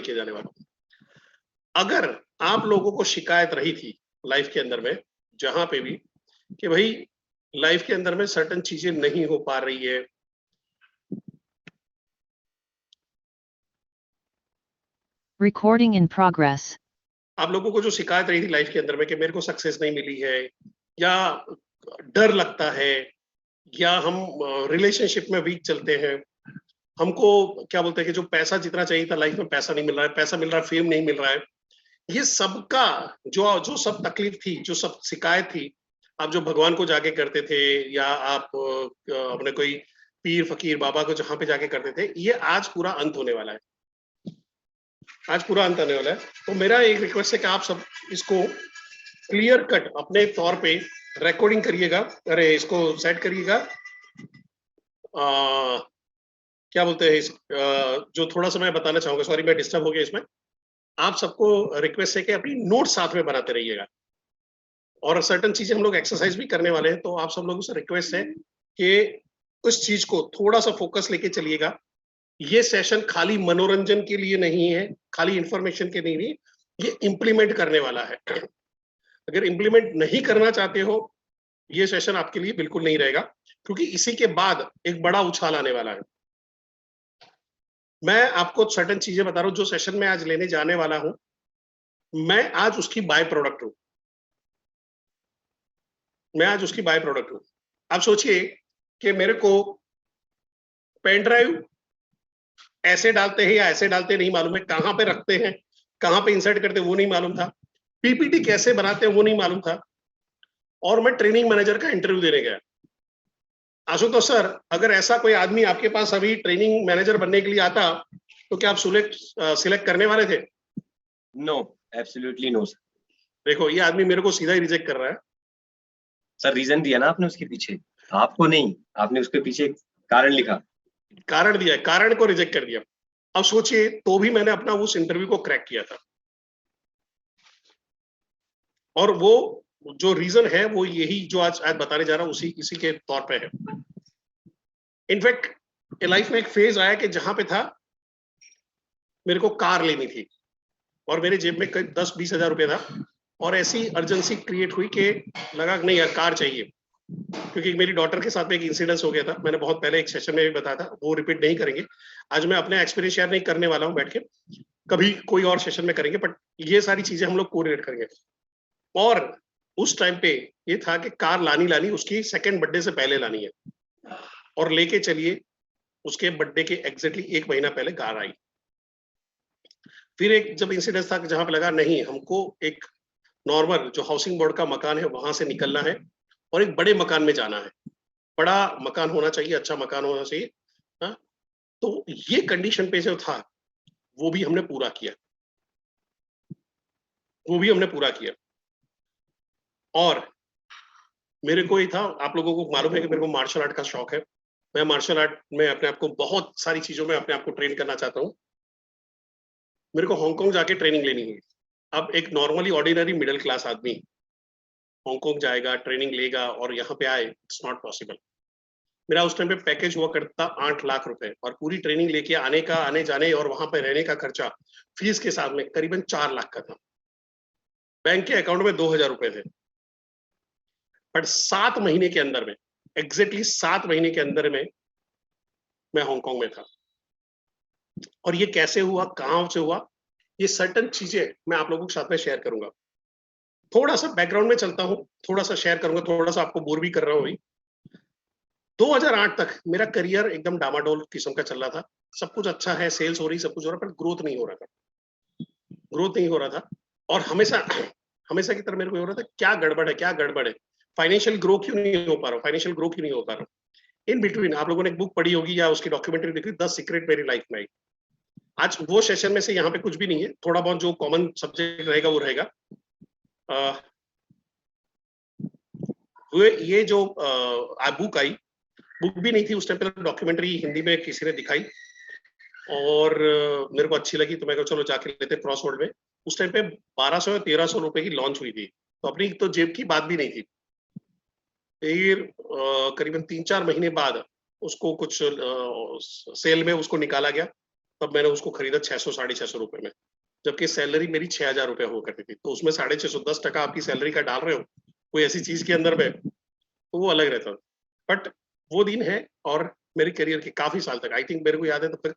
किया जाने वाला हूँ। अगर आप लोगों को शिकायत रही थी लाइफ के अंदर में, जहां पे भी, कि भाई लाइफ के अंदर में सर्टेन चीजें नहीं हो पा रही है, Recording in progress. आप लोगों को जो शिकायत रही थी लाइफ के अंदर में कि मेरे को सक्सेस नहीं मिली है, या डर लगता है, या हम रिलेशनशिप में वीक चलते हैं, हमको क्या बोलते हैं कि जो पैसा जितना चाहिए था लाइफ में पैसा नहीं मिल रहा है, पैसा मिल रहा है, फेम नहीं मिल रहा है, ये सबका जो जो सब तकलीफ थी, जो सब शिकायत थी, आप जो भगवान को जाके करते थे, या आप अपने कोई पीर फकीर बाबा को जहां पे जाके करते थे, ये आज पूरा अंत होने वाला है। आज पूरा अंत आने वाला है। तो मेरा एक रिक्वेस्ट है कि आप सब इसको क्लियर कट अपने तौर पे रिकॉर्डिंग करिएगा, अरे इसको सेट करिएगा, क्या बोलते हैं जो थोड़ा सा मैं बताना चाहूंगा, सॉरी मैं डिस्टर्ब हो गया इसमें। आप सबको रिक्वेस्ट है कि अपनी नोट साथ में बनाते रहिएगा, और सर्टेन चीजें हम लोग एक्सरसाइज भी करने वाले हैं, तो आप सब लोगों से रिक्वेस्ट है कि उस चीज को थोड़ा सा फोकस लेके चलिएगा। ये सेशन खाली मनोरंजन के लिए नहीं है, खाली इंफॉर्मेशन के लिए नहीं, ये इम्प्लीमेंट करने वाला है। अगर इम्प्लीमेंट नहीं करना चाहते हो, ये सेशन आपके लिए बिल्कुल नहीं रहेगा, क्योंकि इसी के बाद एक बड़ा उछाल आने वाला है। मैं आपको सर्टेन चीजें बता रहा हूं, जो सेशन में आज लेने जाने वाला हूं, मैं आज उसकी बाय प्रोडक्ट हूं, मैं आज उसकी बाय प्रोडक्ट हूं। आप सोचिए कि मेरे को पेन ड्राइव ऐसे डालते हैं या ऐसे डालते नहीं मालूम है, कहां पे रखते हैं, कहां पे इंसर्ट करते हैं वो नहीं मालूम था, पीपीटी कैसे बनाते हैं वो नहीं मालूम था, और मैं ट्रेनिंग मैनेजर का इंटरव्यू देने गया। आशुतोष सर, अगर ऐसा कोई आदमी आपके पास अभी ट्रेनिंग मैनेजर बनने के लिए आता, तो क्या आप सिलेक्ट करने वाले थे? No, absolutely no sir. देखो, ये आदमी मेरे को सीधा ही रिजेक्ट कर रहा है। सर रीजन दिया ना आपने उसके पीछे, आपको नहीं, आपने उसके पीछे कारण लिखा, कारण दिया, कारण को रिजेक्ट कर दिया। अब सोचिए, तो भी मैंने अपना उस इंटरव्यू को क्रैक किया था, और वो जो रीजन है वो यही जो आज बताने जा रहा हूं, इसी के तौर पे है। इनफैक्ट लाइफ में एक फेज आया कि जहां पे था मेरे को कार लेनी थी, और मेरे जेब में करीब 10-20 हजार रुपये था, और ऐसी अर्जेंसी क्रिएट हुई कि लगा नहीं यार कार चाहिए, क्योंकि मेरी डॉटर के साथ में एक इंसिडेंस हो गया था, मैंने बहुत पहले एक सेशन में भी बताया था, वो रिपीट नहीं करेंगे। आज मैं अपने एक्सपीरियंस शेयर नहीं करने वाला हूं बैठ के, कभी कोई और सेशन में करेंगे, बट ये सारी चीजें हम लोग कोरिलेट करेंगे। और उस टाइम पे ये था कि कार लानी उसकी सेकंड बर्थडे से पहले लानी है, और लेके चलिए उसके बर्थडे के एग्जैक्टली 1 महीना पहले कार आई। फिर एक जब इंसिडेंस था जहां पे लगा नहीं, हमको एक नॉर्मल जो हाउसिंग बोर्ड का मकान है वहां से निकलना है, और एक बड़े मकान में जाना है, बड़ा मकान होना चाहिए, अच्छा मकान होना चाहिए। हाँ, तो ये कंडीशन पे जो था वो भी हमने पूरा किया, वो भी हमने पूरा किया। और मेरे को ही था, आप लोगों को मालूम है कि मेरे को मार्शल आर्ट का शौक है, मैं मार्शल आर्ट में अपने आप को बहुत सारी चीजों में अपने आप को ट्रेन करना चाहता हूँ। मेरे को हांगकांग जाके ट्रेनिंग लेनी है। अब एक नॉर्मली ऑर्डिनरी मिडिल क्लास आदमी हांगकांग जाएगा, ट्रेनिंग लेगा और यहाँ पे आए, इट्स नॉट पॉसिबल। मेरा उस टाइम पे पैकेज हुआ करता 8 लाख रुपए, और पूरी ट्रेनिंग लेके आने का, आने जाने और वहां पे रहने का खर्चा फीस के साथ में करीबन 4 लाख का था। बैंक के अकाउंट में 2,000 रुपए थे। बट 7 महीने के अंदर में, एग्जैक्टली 7 महीने के अंदर में मैं हांगकांग में था। और ये कैसे हुआ, कहां से हुआ, ये सर्टेन चीजें मैं आप लोगों के साथ में शेयर करूंगा। थोड़ा सा बैकग्राउंड में चलता हूं, थोड़ा सा शेयर करूंगा, थोड़ा सा आपको बोर भी कर रहा हूं। 2008 तक मेरा करियर एकदम डामाडोल किस्म का चल रहा था, सब कुछ अच्छा है, सेल्स हो रही, सब कुछ हो रहा, पर ग्रोथ नहीं हो रहा था, ग्रोथ नहीं हो रहा था। और हमेशा हमेशा की तरह मेरे को हो रहा था क्या गड़बड़ है, क्या गड़बड़ है, फाइनेंशियल ग्रो क्यों नहीं हो पा रहा, फाइनेंशियल ग्रो क्यों नहीं हो पा रहा। इन बिटवीन आप लोगों ने एक बुक पढ़ी होगी या उसकी डॉक्यूमेंट्री देखी, द सीक्रेट मेरी लाइफ में। आज वो सेशन में से यहाँ पे कुछ भी नहीं है, थोड़ा बहुत जो कॉमन सब्जेक्ट रहेगा वो रहेगा। ये जो बुक आई, बुक भी नहीं थी उस टाइम पे, डॉक्यूमेंट्री हिंदी में किसी ने दिखाई, और मेरे को अच्छी लगी, तो मैं चलो जाके लेते क्रॉसवर्ड में। उस टाइम पे 1200 या 1300 रुपए की लॉन्च हुई थी, तो अपनी तो जेब की बात भी नहीं थी। फिर करीबन 3-4 महीने बाद उसको कुछ सेल में उसको निकाला गया, तब मैंने उसको खरीदा 600 साढ़े 600 रुपए में, जबकि सैलरी मेरी 6,000 रुपए हुआ करती थी। तो उसमें 650 10% आपकी सैलरी का डाल रहे हो कोई ऐसी चीज के अंदर में, तो वो अलग रहता था। बट वो दिन है, और मेरे करियर के काफी साल तक, आई थिंक मेरे को याद है तो फिर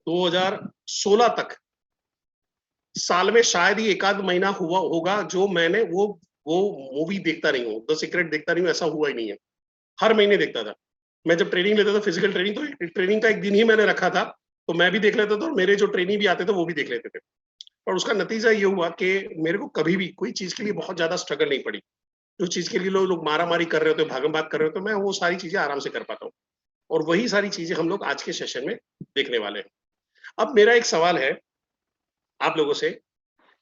2016 तक साल में शायद ही एक आध महीना हुआ होगा जो मैंने वो मूवी देखता नहीं हूँ, द सीक्रेट देखता नहीं हूँ, ऐसा हुआ ही नहीं है। हर महीने देखता था। मैं जब ट्रेनिंग लेता था फिजिकल ट्रेनिंग, तो ट्रेनिंग का एक दिन ही मैंने रखा था, तो मैं भी देख लेता था और मेरे जो ट्रेनिंग भी आते थे वो भी देख लेते थे। और उसका नतीजा ये हुआ कि मेरे को कभी भी कोई चीज के लिए बहुत ज्यादा स्ट्रगल नहीं पड़ी। जो चीज के लिए लोग मारा मारी कर रहे होते, भागम भाग कर रहे होते, मैं वो सारी चीजें आराम से कर पाता हूँ। और वही सारी चीजें हम लोग आज के सेशन में देखने वाले हैं। अब मेरा एक सवाल है आप लोगों से,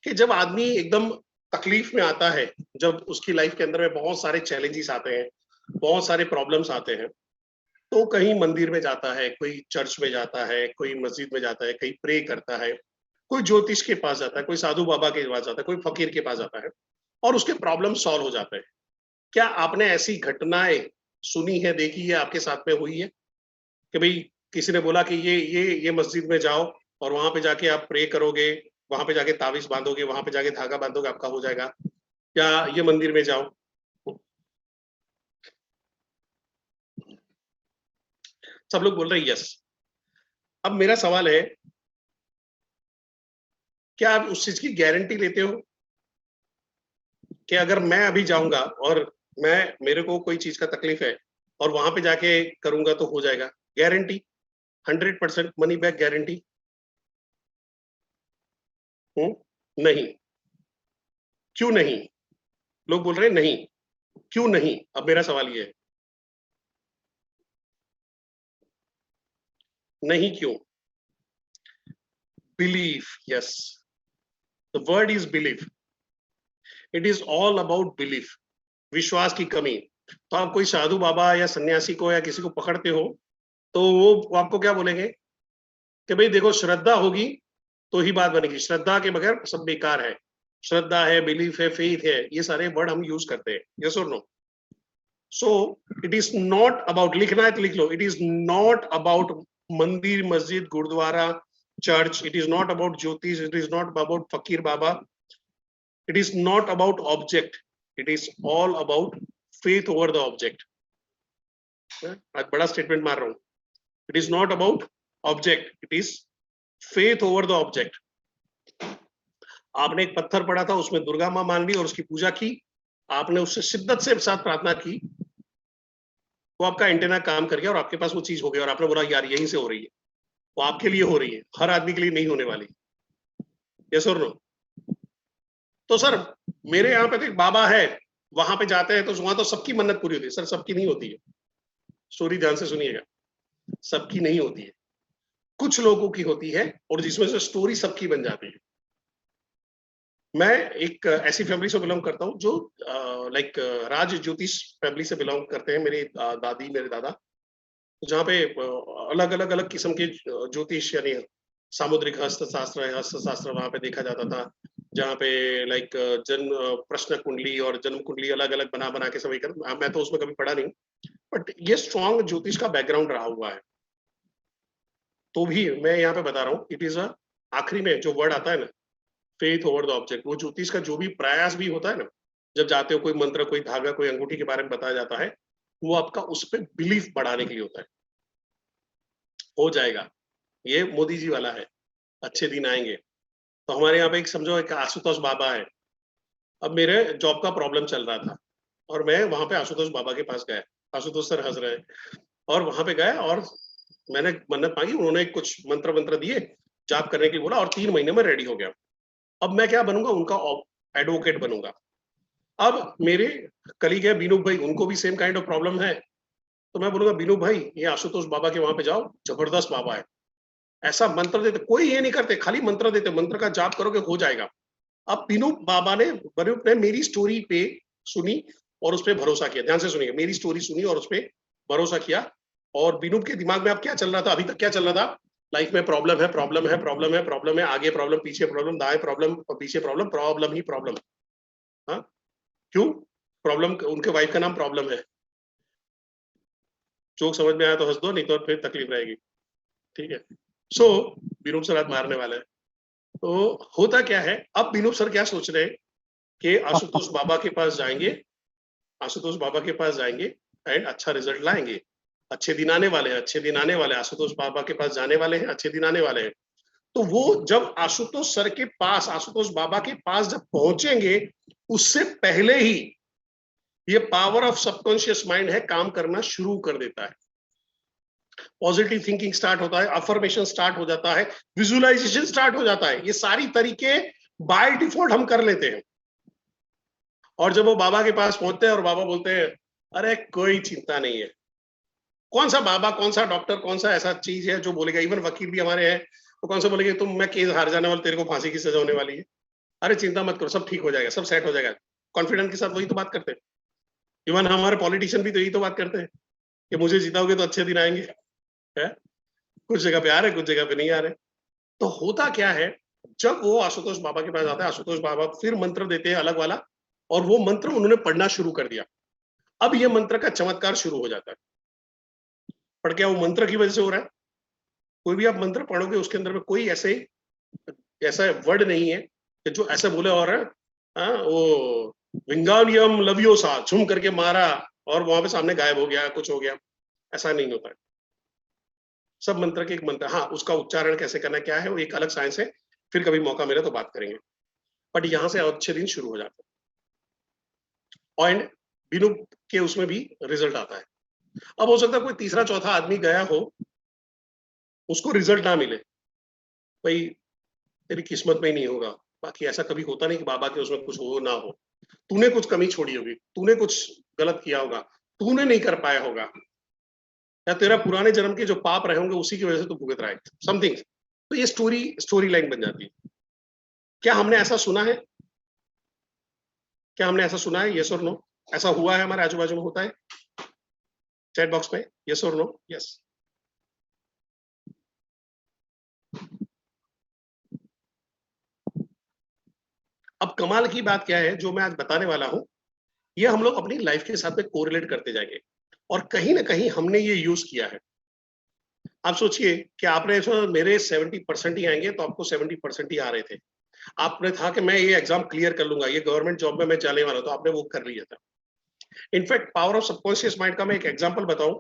कि जब आदमी एकदम तकलीफ में आता है, जब उसकी लाइफ के अंदर में बहुत सारे चैलेंजेस आते हैं, बहुत सारे प्रॉब्लम्स आते हैं, तो कहीं मंदिर में जाता है, कोई चर्च में जाता है, कोई मस्जिद में जाता है, कहीं प्रे करता है, कोई ज्योतिष के पास जाता है, कोई साधु बाबा के पास जाता है, कोई फकीर के पास जाता है, और उसके प्रॉब्लम सॉल्व हो जाते हैं। क्या आपने ऐसी घटनाएं सुनी है, देखी है, आपके साथ में हुई है कि भाई किसी ने बोला कि ये मस्जिद में जाओ और वहां पे जाके आप प्रे करोगे, वहां पे जाके ताबीज बांधोगे, वहां पे जाके धागा बांधोगे, आपका हो जाएगा, या ये मंदिर में जाओ? सब लोग बोल रहे हैं यस। अब मेरा सवाल है, क्या आप उस चीज की गारंटी लेते हो कि अगर मैं अभी जाऊंगा और मेरे को कोई चीज का तकलीफ है और वहां पे जाके करूंगा तो हो जाएगा? Guarantee, 100% money back guarantee? नहीं। क्यों नहीं? लोग बोल रहे हैं नहीं। क्यों नहीं? अब मेरा सवाल ये है, नहीं क्यों? Belief, yes, the word is belief. It is all about belief, विश्वास की कमी। तो आप कोई साधु बाबा या सन्यासी को या किसी को पकड़ते हो, तो वो आपको क्या बोलेंगे कि भाई देखो, श्रद्धा होगी तो ही बात बनेगी, श्रद्धा के बगैर सब बेकार है। श्रद्धा है, बिलीफ है, फेथ है, ये सारे वर्ड हम यूज करते हैं, यस और no? So it is not about, लिखना है तो लिख लो, इट इज नॉट अबाउट मंदिर, मस्जिद, गुरुद्वारा, church, it is not about ज्योतिष, इट इज नॉट अबाउट फकीर बाबा, it is not about object, it is all about faith over the object. आज बड़ा स्टेटमेंट मार रहा हूं। It is not about object, it is faith over the object. आपने एक पत्थर पड़ा था, उसमें दुर्गा मां मान ली और उसकी पूजा की, आपने उससे शिद्दत से साथ प्रार्थना की, वो आपका एंटेना काम कर गया और आपके पास वो चीज हो गई, और आपने बोला यार यहीं से हो रही है। वो आपके लिए हो रही है, हर आदमी के लिए नहीं होने वाली। यस और नो? तो सर मेरे यहाँ पे तो एक बाबा है, वहां पे जाते हैं तो वहां तो सबकी मन्नत पूरी होती है। सर सबकी नहीं होती है, स्टोरी ध्यान से सुनिएगा, सबकी नहीं होती है, कुछ लोगों की होती है, और जिसमें से स्टोरी सबकी बन जाती है। मैं एक ऐसी फैमिली से बिलोंग करता हूँ जो लाइक राज ज्योतिष फैमिली से बिलोंग करते हैं, मेरी दादी, मेरे दादा, जहाँ पे अलग अलग अलग किस्म के ज्योतिष, यानी सामुद्रिक हस्त शास्त्र वहां पे देखा जाता था, जहाँ पे लाइक जन्म प्रश्न कुंडली और जन्म कुंडली अलग अलग बना बना के सभी कर, मैं तो उसमें कभी पढ़ा नहीं, बट ये स्ट्रॉन्ग ज्योतिष का बैकग्राउंड रहा हुआ है। तो भी मैं यहाँ पे बता रहा हूँ, इट इज आखिरी में जो वर्ड आता है ना, फेथ ओवर द ऑब्जेक्ट, वो ज्योतिष का जो भी प्रयास भी होता है ना, जब जाते हो कोई मंत्र, कोई धागा, कोई अंगूठी के बारे में बताया जाता है, वो आपका उस पर बिलीफ बढ़ाने के लिए होता है। हो जाएगा, ये मोदी जी वाला है, अच्छे दिन आएंगे। तो हमारे यहाँ पे एक समझो एक आशुतोष बाबा है। अब मेरे जॉब का प्रॉब्लम चल रहा था और मैं वहां पे आशुतोष बाबा के पास गया, आशुतोष सर हंस रहे हैं, और वहां पे गया और मैंने मन्नत मांगी, उन्होंने कुछ मंत्र मंत्र दिए, जाप करने के लिए बोला, और 3 महीने में रेडी हो गया। अब मैं क्या बनूंगा? उनका एडवोकेट बनूंगा। अब मेरे कलीग है बीनू भाई, उनको भी सेम काइंड ऑफ प्रॉब्लम है, तो मैं बोलूंगा बीनू भाई ये आशुतोष बाबा के वहां पे जाओ, जबरदस्त बाबा है, ऐसा मंत्र देते, कोई ये नहीं करते, खाली मंत्र देते, मंत्र का जाप करोगे हो जाएगा। अब बीनू बाबा ने मेरी स्टोरी पे सुनी और उस पर भरोसा किया। ध्यान से सुनिए, मेरी स्टोरी सुनी और उस पर भरोसा किया, और बीनू के दिमाग में अब क्या चल रहा था, अभी तक क्या चल रहा था, लाइफ में प्रॉब्लम है, प्रॉब्लम है, प्रॉब्लम है, प्रॉब्लम है, आगे प्रॉब्लम, पीछे प्रॉब्लम, दाएं प्रॉब्लम और पीछे प्रॉब्लम, प्रॉब्लम ही प्रॉब्लम। हाँ, क्यों प्रॉब्लम? उनके वाइफ का नाम प्रॉब्लम है। जोक समझ में आया तो हंस दो, नहीं तो फिर तकलीफ रहेगी, ठीक है? सो विनोद सर आज मारने वाले हैं। तो होता क्या है, अब विनोद सर क्या सोच रहे हैं कि आशुतोष बाबा के पास जाएंगे, आशुतोष बाबा के पास जाएंगे एंड अच्छा रिजल्ट लाएंगे। अच्छे दिन आने वाले हैं, अच्छे दिन आने वाले हैं, आशुतोष बाबा के पास जाने वाले हैं, अच्छे दिन आने वाले हैं। तो वो जब आशुतोष सर के पास, आशुतोष बाबा के पास जब पहुंचेंगे, उससे पहले ही ये पावर ऑफ सबकॉन्शियस माइंड है काम करना शुरू कर देता है। पॉजिटिव थिंकिंग स्टार्ट होता है, अफर्मेशन स्टार्ट हो जाता है, विजुअलाइजेशन स्टार्ट हो जाता है। ये सारी तरीके बाय डिफॉल्ट हम कर लेते हैं। और जब वो बाबा के पास पहुंचते हैं और बाबा बोलते हैं अरे कोई चिंता नहीं है, कौन सा बाबा, कौन सा डॉक्टर, कौन सा ऐसा चीज है जो बोलेगा, इवन वकील भी हमारे हैं, वो कौन सा बोलेगा तुम, मैं केस हार जाने वाला, तेरे को फांसी की सजा होने वाली है, अरे चिंता मत करो, सब ठीक हो जाएगा, सब सेट हो जाएगा। कॉन्फिडेंस के साथ वही तो बात करते हैं। इवन हमारे पॉलिटिशियन भी तो यही तो बात करते हैं कि मुझे जिताओगे तो अच्छे दिन आएंगे, है? कुछ जगह पे आ रहे, कुछ जगह पे नहीं आ रहे। तो होता क्या है, जब वो आशुतोष बाबा के पास जाता है, आशुतोष बाबा फिर मंत्र देते हैं अलग वाला, और वो मंत्र उन्होंने पढ़ना शुरू कर दिया। अब ये मंत्र का चमत्कार शुरू हो जाता है। पर क्या वो मंत्र की वजह से हो रहा है? कोई भी आप मंत्र पढ़ोगे उसके अंदर में कोई ऐसा वर्ड नहीं है कि जो ऐसा बोले और वो विंगानियम लवियोसा झुम करके मारा और वहां पे सामने गायब हो गया, कुछ हो गया, ऐसा नहीं होता है। सब मंत्र के एक मंत्र, हाँ उसका उच्चारण कैसे करना क्या है वो एक अलग साइंस है, फिर कभी मौका मिले तो बात करेंगे। बट यहाँ से अच्छे दिन शुरू हो जाते हैं और बिनु के उसमें भी रिजल्ट आता है। अब हो सकता है कोई तीसरा चौथा आदमी गया हो, उसको रिजल्ट ना मिले, भाई तेरी किस्मत में ही नहीं होगा। बाकी ऐसा कभी होता नहीं कि बाबा के उसमें कुछ हो ना हो, तूने कुछ कमी छोड़ी होगी, तूने कुछ गलत किया होगा, तूने नहीं कर पाया होगा, या तेरा पुराने जन्म के जो पाप रहे होंगे उसी की वजह से तू भुगत रहा है समथिंग। तो ये स्टोरी लाइन बन जाती है। क्या हमने ऐसा सुना है? क्या हमने ऐसा सुना है? यस और नो? ऐसा हुआ है हमारे आजू बाजू में? होता है? चैट बॉक्स में यस और नो? यस। अब कमाल की बात क्या है जो मैं आज बताने वाला हूं, ये हम लोग अपनी लाइफ के साथ में कोरिलेट करते जाएंगे और कहीं ना कहीं हमने ये यूज किया है। आप सोचिए कि आपने मेरे 70% ही आएंगे तो आपको 70% ही आ रहे थे। आपने था कि मैं ये एग्जाम क्लियर कर लूंगा, ये गवर्नमेंट जॉब में मैं जाने वाला, तो आपने वो कर लिया था। In fact power of subconscious mind का मैं एक एग्जांपल बताऊं,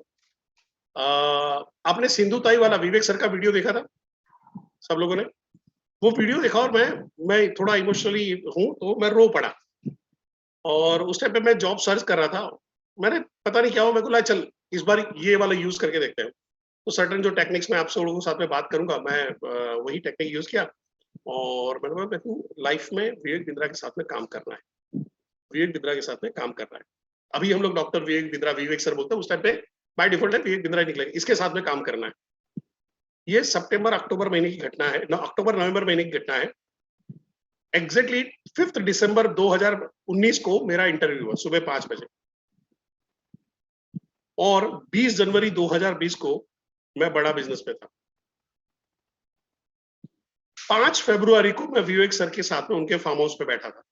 आपने सिंधु ताई वाला विवेक सर का वीडियो देखा था सब लोगों ने? वो वीडियो देखा और मैं थोड़ा इमोशनली हूं तो मैं रो पड़ा। और उस टाइम पे मैं जॉब सर्च कर रहा था, मैंने पता नहीं क्या हो, मेरे को लगा चल इस बार ये वाला यूज करके देखते हैं। तो सर्टेन जो टेक्निक्स मैं आपसे लोगों के साथ में बात करूंगा, मैं वही टेक्निक यूज किया और मैंने बोला मेरे को लाइफ में विवेक बिंद्रा के साथ में काम करना है, विवेक बिंद्रा के साथ में काम करना है। अभी हम लोग डॉक्टर विवेक बिंद्रा, विवेक सर बोलते हैं, उस टाइम पे बाय डिफॉल्ट है विवेक बिंद्रा निकलेगा, इसके साथ में काम करना है। ये सितंबर अक्टूबर महीने की घटना है, अक्टूबर नवंबर महीने की घटना है। एग्जैक्टली 5 दिसंबर 2019 को मेरा इंटरव्यू हुआ सुबह 5 बजे और 20 जनवरी 2020 को मैं बड़ा बिजनेस में था। 5 फरवरी को मैं विवेक सर के साथ में उनके फार्म हाउस पे बैठा था।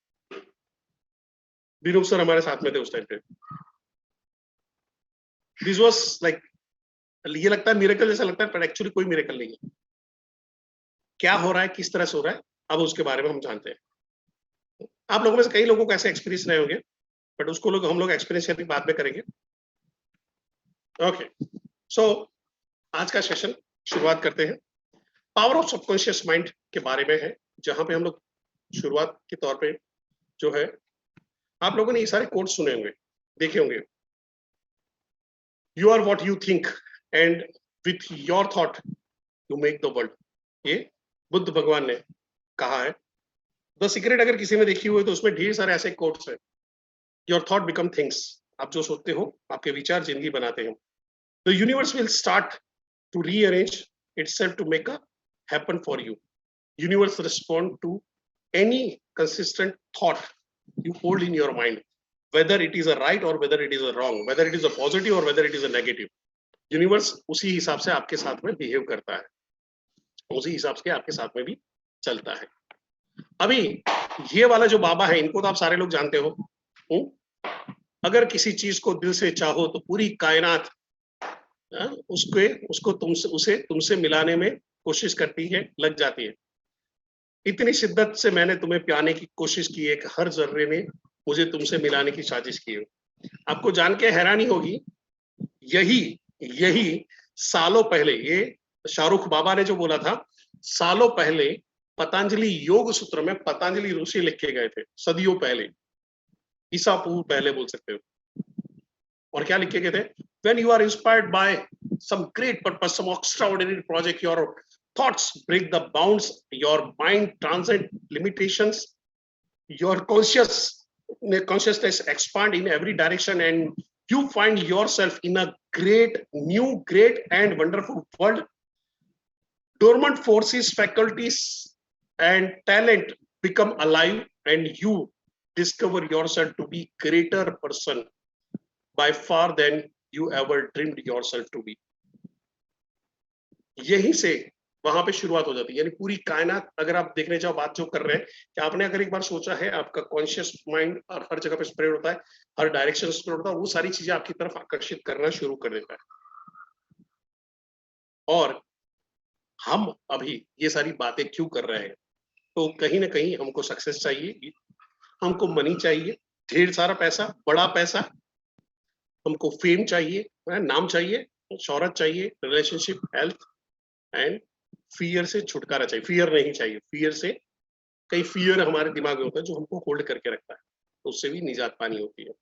विनोद सर हमारे साथ में थे उस टाइम पे। दिस वाज लाइक, ये लगता है मिरेकल जैसा लगता है, पर एक्चुअली कोई मिरेकल नहीं है। क्या हो रहा है, किस तरह से हो रहा है, अब उसके बारे में हम जानते हैं। आप लोगों में से कई लोगों को ऐसे एक्सपीरियंस रहे होंगे, बट उसको हम लोग एक्सपीरियंस शेयरिंग बाद में करेंगे। ओके, सो आज का सेशन शुरुआत करते हैं। पावर ऑफ सबकॉन्शियस माइंड के बारे में है, जहां पे हम लोग शुरुआत के तौर पे जो है, आप लोगों ने ये सारे कोट्स सुने होंगे, देखे होंगे। You are what you think and with your thought you make the world, ये बुद्ध भगवान ने कहा है। द सीक्रेट अगर किसी ने देखी हुई तो उसमें ढेर सारे ऐसे कोट्स हैं। योर थॉट बिकम थिंग्स, आप जो सोचते हो आपके विचार जिंदगी बनाते हैं। The universe will start to rearrange itself to make a happen for you. Universe respond to any consistent thought you hold in your mind, whether it is a right or whether it is a wrong, whether it is a positive or whether it is a negative. Universe उसी हिसाब से आपके साथ में behave करता है, उसी हिसाब से आपके साथ में भी चलता है। अभी ये वाला जो बाबा है, इनको तो आप सारे लोग जानते हो। अगर किसी चीज को दिल से चाहो तो पूरी कायनात उसे तुमसे मिलाने में कोशिश करती है, लग जाती है। इतनी शिद्दत से मैंने तुम्हें प्याने की कोशिश की है कि हर जर्रे ने मुझे तुमसे मिलाने की साजिश की है। आपको जान के हैरानी होगी, यही यही सालों पहले, ये शाहरुख बाबा ने जो बोला था, सालों पहले पतंजलि योग सूत्र में पतंजलि ऋषि लिख के गए थे, सदियों पहले, ईसा पूर्व पहले बोल सकते हो। और क्या लिख के गए थे? When you are inspired by some great purpose, some extraordinary project, your thoughts break the bounds, your mind transcend limitations, your consciousness expand in every direction, and you find yourself in a great and wonderful world. Dormant forces, faculties, and talent become alive, and you discover yourself to be greater person by far than you ever dreamed yourself to be. यहीं से वहां पे शुरुआत हो जाती है। यानी पूरी कायनात अगर आप देखने जाओ, बात जो कर रहे हैं कि आपने अगर एक बार सोचा है, आपका कॉन्शियस माइंड और हर जगह पे स्प्रेड होता है, हर डायरेक्शन स्प्रेड होता है, वो सारी चीजें आपकी तरफ आकर्षित करना शुरू कर देता है। और हम अभी ये सारी बातें क्यों कर रहे हैं? तो कहीं ना कहीं हमको सक्सेस चाहिए, हमको मनी चाहिए, ढेर सारा पैसा, बड़ा पैसा, हमको फेम चाहिए, नाम चाहिए, शोहरत चाहिए, रिलेशनशिप, हेल्थ एंड फियर से छुटकारा चाहिए। फियर नहीं चाहिए, फियर से, कई फियर हमारे दिमाग में होता है जो हमको होल्ड करके रखता है, तो उससे भी निजात पानी होती है।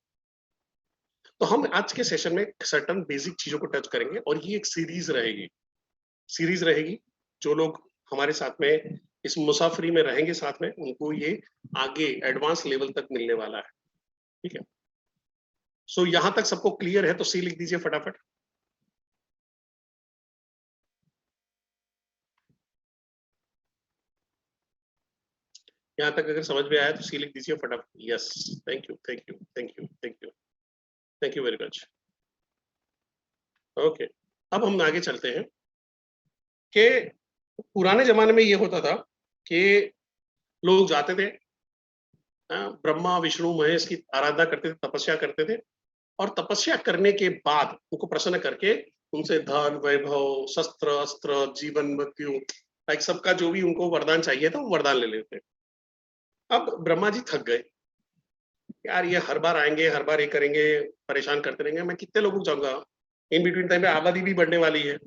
तो हम आज के सेशन में सर्टन बेसिक चीजों को टच करेंगे, और ये एक सीरीज रहेगी। जो लोग हमारे साथ में इस मुसाफरी में रहेंगे साथ में, उनको ये आगे एडवांस लेवल तक मिलने वाला है। ठीक है, सो यहां तक सबको क्लियर है? तो सी लिख दीजिए फटाफट। यहां तक अगर समझ में आया तो सी लिख दीजिए फटाफट। Yes, thank you, thank you, thank you, thank you, thank you very much. Okay, अब हम आगे चलते हैं कि पुराने जमाने में ये होता था कि लोग जाते थे, ब्रह्मा विष्णु महेश की आराधना करते थे, तपस्या करते थे, और तपस्या करने के बाद उनको प्रसन्न करके उनसे धन, वैभव, शस्त्र, अस्त्र, जीवन, मृत्यु, लाइक सबका जो भी उनको वरदान चाहिए था वो वरदान ले लेते। अब ब्रह्मा जी थक गए, यार ये हर बार आएंगे, हर बार ये करेंगे, परेशान करते रहेंगे, मैं कितने लोगों को जाऊंगा? इन बिटवीन टाइम में आबादी भी बढ़ने वाली है,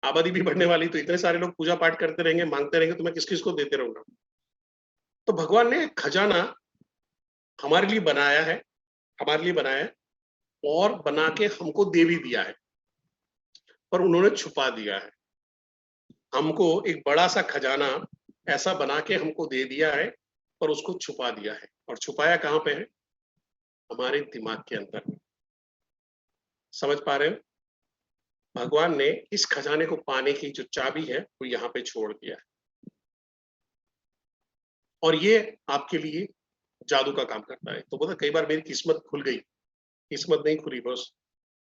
आबादी भी बढ़ने वाली, तो इतने सारे लोग पूजा पाठ करते रहेंगे, मांगते रहेंगे, तो मैं किस किस को देते रहूंगा? तो भगवान ने खजाना हमारे लिए बनाया है, और बना के हमको दे भी दिया है, पर उन्होंने छुपा दिया है। हमको एक बड़ा सा खजाना ऐसा बना के हमको दे दिया है, और उसको छुपा दिया है। और छुपाया कहाँ पे है? हमारे दिमाग के अंदर। समझ पा रहे हो? भगवान ने इस खजाने को पाने की जो चाबी है वो यहाँ पे छोड़ दिया है, और ये आपके लिए जादू का काम करता है। तो बोला कई बार मेरी किस्मत खुल गई, किस्मत नहीं खुली बस,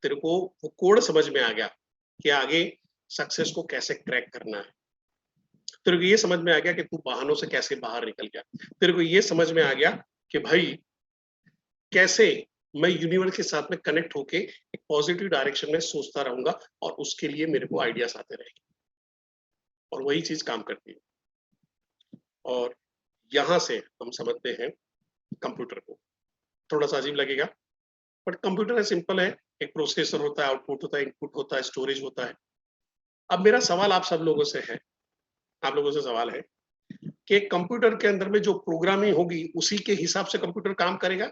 तेरे को वो कोड समझ में आ गया कि आगे सक्सेस को कैसे क्रैक करना है। तेरे को ये समझ में आ गया कि तू बहानों से कैसे बाहर निकल गया। तेरे को ये समझ में आ गया कि भाई कैसे मैं यूनिवर्स के साथ में कनेक्ट होके एक पॉजिटिव डायरेक्शन में सोचता रहूंगा, और उसके लिए मेरे को आइडियाज आते रहेंगे, और वही चीज काम करती है। और यहां से हम समझते हैं कंप्यूटर को। थोड़ा सा अजीब लगेगा, बट कंप्यूटर है, सिंपल है। एक प्रोसेसर होता है, आउटपुट होता है, इनपुट होता है, स्टोरेज होता है। अब मेरा सवाल आप सब लोगों से है, आप लोगों से सवाल है कि कंप्यूटर के अंदर में जो प्रोग्रामिंग होगी उसी के हिसाब से कंप्यूटर काम करेगा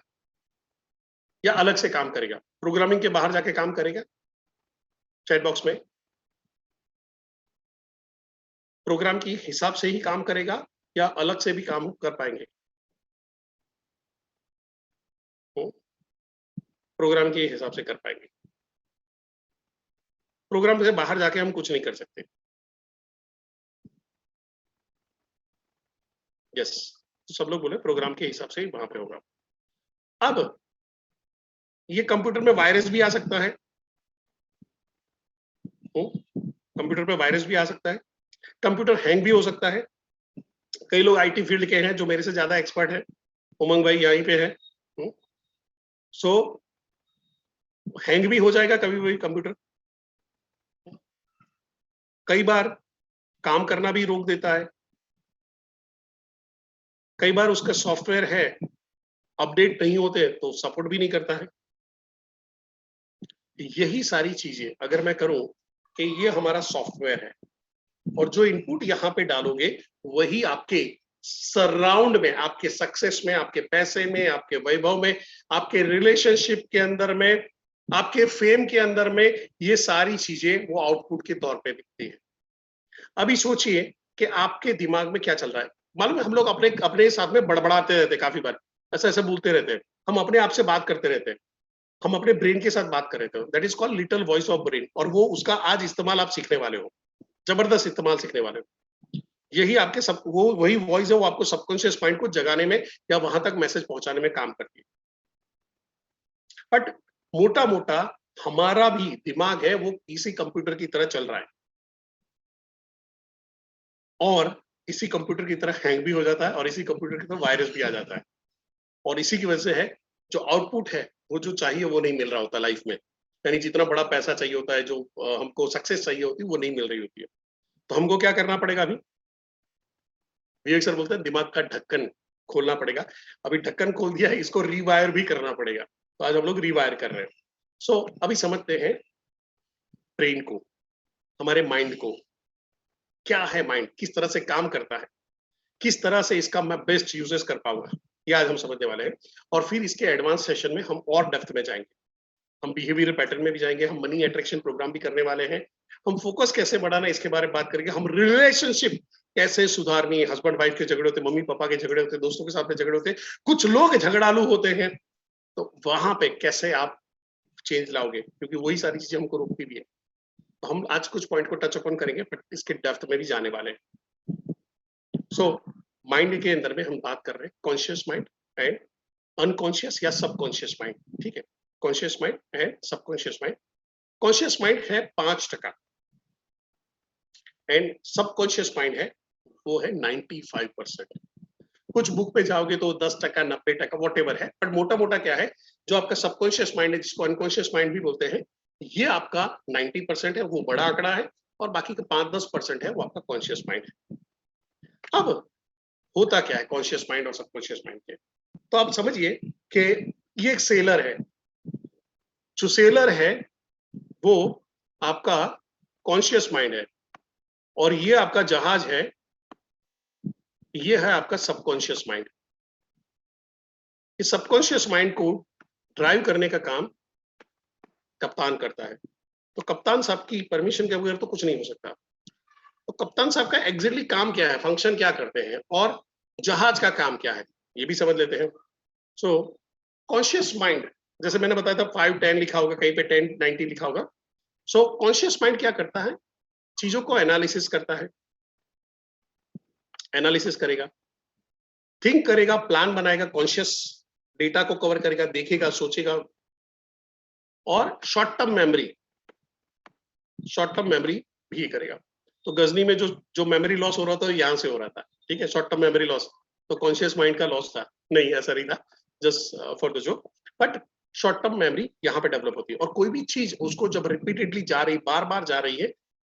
या अलग से काम करेगा? प्रोग्रामिंग के बाहर जाके काम करेगा? चैट बॉक्स में प्रोग्राम के हिसाब से ही काम करेगा या अलग से भी काम कर पाएंगे? प्रोग्राम के हिसाब से कर पाएंगे। प्रोग्राम से बाहर जाके हम कुछ नहीं कर सकते। यस, तो सब लोग बोले प्रोग्राम के हिसाब से ही वहां पे होगा। अब ये कंप्यूटर में वायरस भी आ सकता है, कंप्यूटर पे वायरस भी आ सकता है, कंप्यूटर हैंग भी हो सकता है। कई लोग आईटी फील्ड के हैं जो मेरे से ज्यादा एक्सपर्ट है, उमंग भाई यहीं पे है। सो हैंग भी हो जाएगा कभी भी कंप्यूटर। कई बार काम करना भी रोक देता है, कई बार उसका सॉफ्टवेयर है अपडेट नहीं होते तो सपोर्ट भी नहीं करता है। यही सारी चीजें अगर मैं करूं कि ये हमारा सॉफ्टवेयर है और जो इनपुट यहाँ पे डालोगे वही आपके सराउंड में, आपके सक्सेस में, आपके पैसे में, आपके वैभव में, आपके रिलेशनशिप के अंदर में, आपके फेम के अंदर में, ये सारी चीजें वो आउटपुट के तौर पे दिखती है। अभी सोचिए कि आपके दिमाग में क्या चल रहा है। मालूम है हम लोग अपने अपने साथ में बड़बड़ाते रहते हैं, काफी बार ऐसा ऐसा बोलते रहते हैं, हम अपने आप से बात करते रहते हैं, हम अपने ब्रेन के साथ बात कर रहे थे। That is called little voice of brain. और वो उसका आज इस्तेमाल आप सीखने वाले हो, जबरदस्त इस्तेमाल सीखने वाले हो। यही आपके सब वो वही वॉइस है, वो आपको सबकॉन्शियस माइंड को जगाने में या वहां तक मैसेज पहुंचाने में काम करती है। बट मोटा मोटा हमारा भी दिमाग है वो इसी कंप्यूटर की तरह चल रहा है और इसी कंप्यूटर की तरह हैंग भी हो जाता है और इसी कंप्यूटर की तरह वायरस भी आ जाता है। और इसी की वजह से है जो आउटपुट है वो जो चाहिए वो नहीं मिल रहा होता लाइफ में। यानी जितना बड़ा पैसा चाहिए होता है, जो हमको सक्सेस चाहिए होती है, वो नहीं मिल रही होती है। तो हमको क्या करना पड़ेगा? अभी विवेक सर बोलते हैं दिमाग का ढक्कन खोलना पड़ेगा। अभी ढक्कन खोल दिया है, इसको रीवायर भी करना पड़ेगा। तो आज हम लोग रीवायर कर रहे हैं। सो अभी समझते हैं ब्रेन को, हमारे माइंड को। क्या है माइंड, किस तरह से काम करता है, किस तरह से इसका मैं बेस्ट यूजेस कर पाऊंगा, ये आज हम समझने वाले हैं। और फिर इसके एडवांस सेशन में हम और डेप्थ में जाएंगे, हम बिहेवियर पैटर्न में भी जाएंगे, हम मनी अट्रैक्शन प्रोग्राम भी करने वाले हैं, हम फोकस कैसे बढ़ाना इसके बारे में बात करेंगे, हम रिलेशनशिप कैसे सुधारनी है। हस्बैंड वाइफ के झगड़े होते, मम्मी पापा के झगड़े होते, दोस्तों के साथ में झगड़े होते, कुछ लोग झगड़ालू होते हैं, तो वहां पे कैसे आप चेंज लाओगे, क्योंकि वही सारी चीजें हमको रोकती भी है। तो हम आज कुछ पॉइंट को टच अपन करेंगे, बट इसके डेप्थ में भी जाने वाले हैं। सो माइंड के अंदर में हम बात कर रहे हैं कॉन्शियस माइंड एंड अनकॉन्शियस या सबकॉन्शियस माइंड। ठीक है, conscious mind and subconscious mind. Conscious mind है 5% एंड सबकॉन्शियस माइंड है वो है 95%। कुछ बुक पे जाओगे तो 10%, 90%, वॉटेवर है, बट मोटा मोटा क्या है, जो आपका सबकॉन्शियस माइंड है, जिसको अनकॉन्शियस माइंड भी बोलते हैं, ये आपका 90% है, वो बड़ा आंकड़ा है, और बाकी का 5-10% है वो आपका कॉन्शियस माइंड है। अब होता क्या है कॉन्शियस माइंड और सबकॉन्शियस माइंड के, तो आप समझिए कि ये एक सेलर है। जो सेलर है वो आपका कॉन्शियस माइंड है और ये आपका जहाज है, ये है आपका सबकॉन्शियस माइंड। इस सबकॉन्शियस माइंड को ड्राइव करने का काम कप्तान करता है। तो कप्तान साहब की परमिशन के बगैर तो कुछ नहीं हो सकता। तो कप्तान साहब का एग्जैक्टली काम क्या है, फंक्शन क्या करते हैं, और जहाज का काम क्या है, ये भी समझ लेते हैं। सो कॉन्शियस माइंड, जैसे मैंने बताया था 5-10 लिखा होगा, कहीं पे 10-90 लिखा होगा। सो कॉन्शियस माइंड क्या करता है, चीजों को एनालिसिस करता है, एनालिसिस करेगा, थिंक करेगा, प्लान बनाएगा, कॉन्शियस डेटा को कवर करेगा, देखेगा, सोचेगा, और शॉर्ट टर्म मेमोरी भी करेगा। तो गजनी में जो मेमोरी लॉस हो रहा था यहां से हो रहा था, ठीक है, शॉर्ट टर्म मेमोरी लॉस, तो कॉन्शियस माइंड का लॉस था, नहीं ऐसा नहीं था, just for the joke. But short term memory यहाँ पे डेवलप होती है, और कोई भी चीज उसको जब रिपीटेडली जा रही, बार बार जा रही है,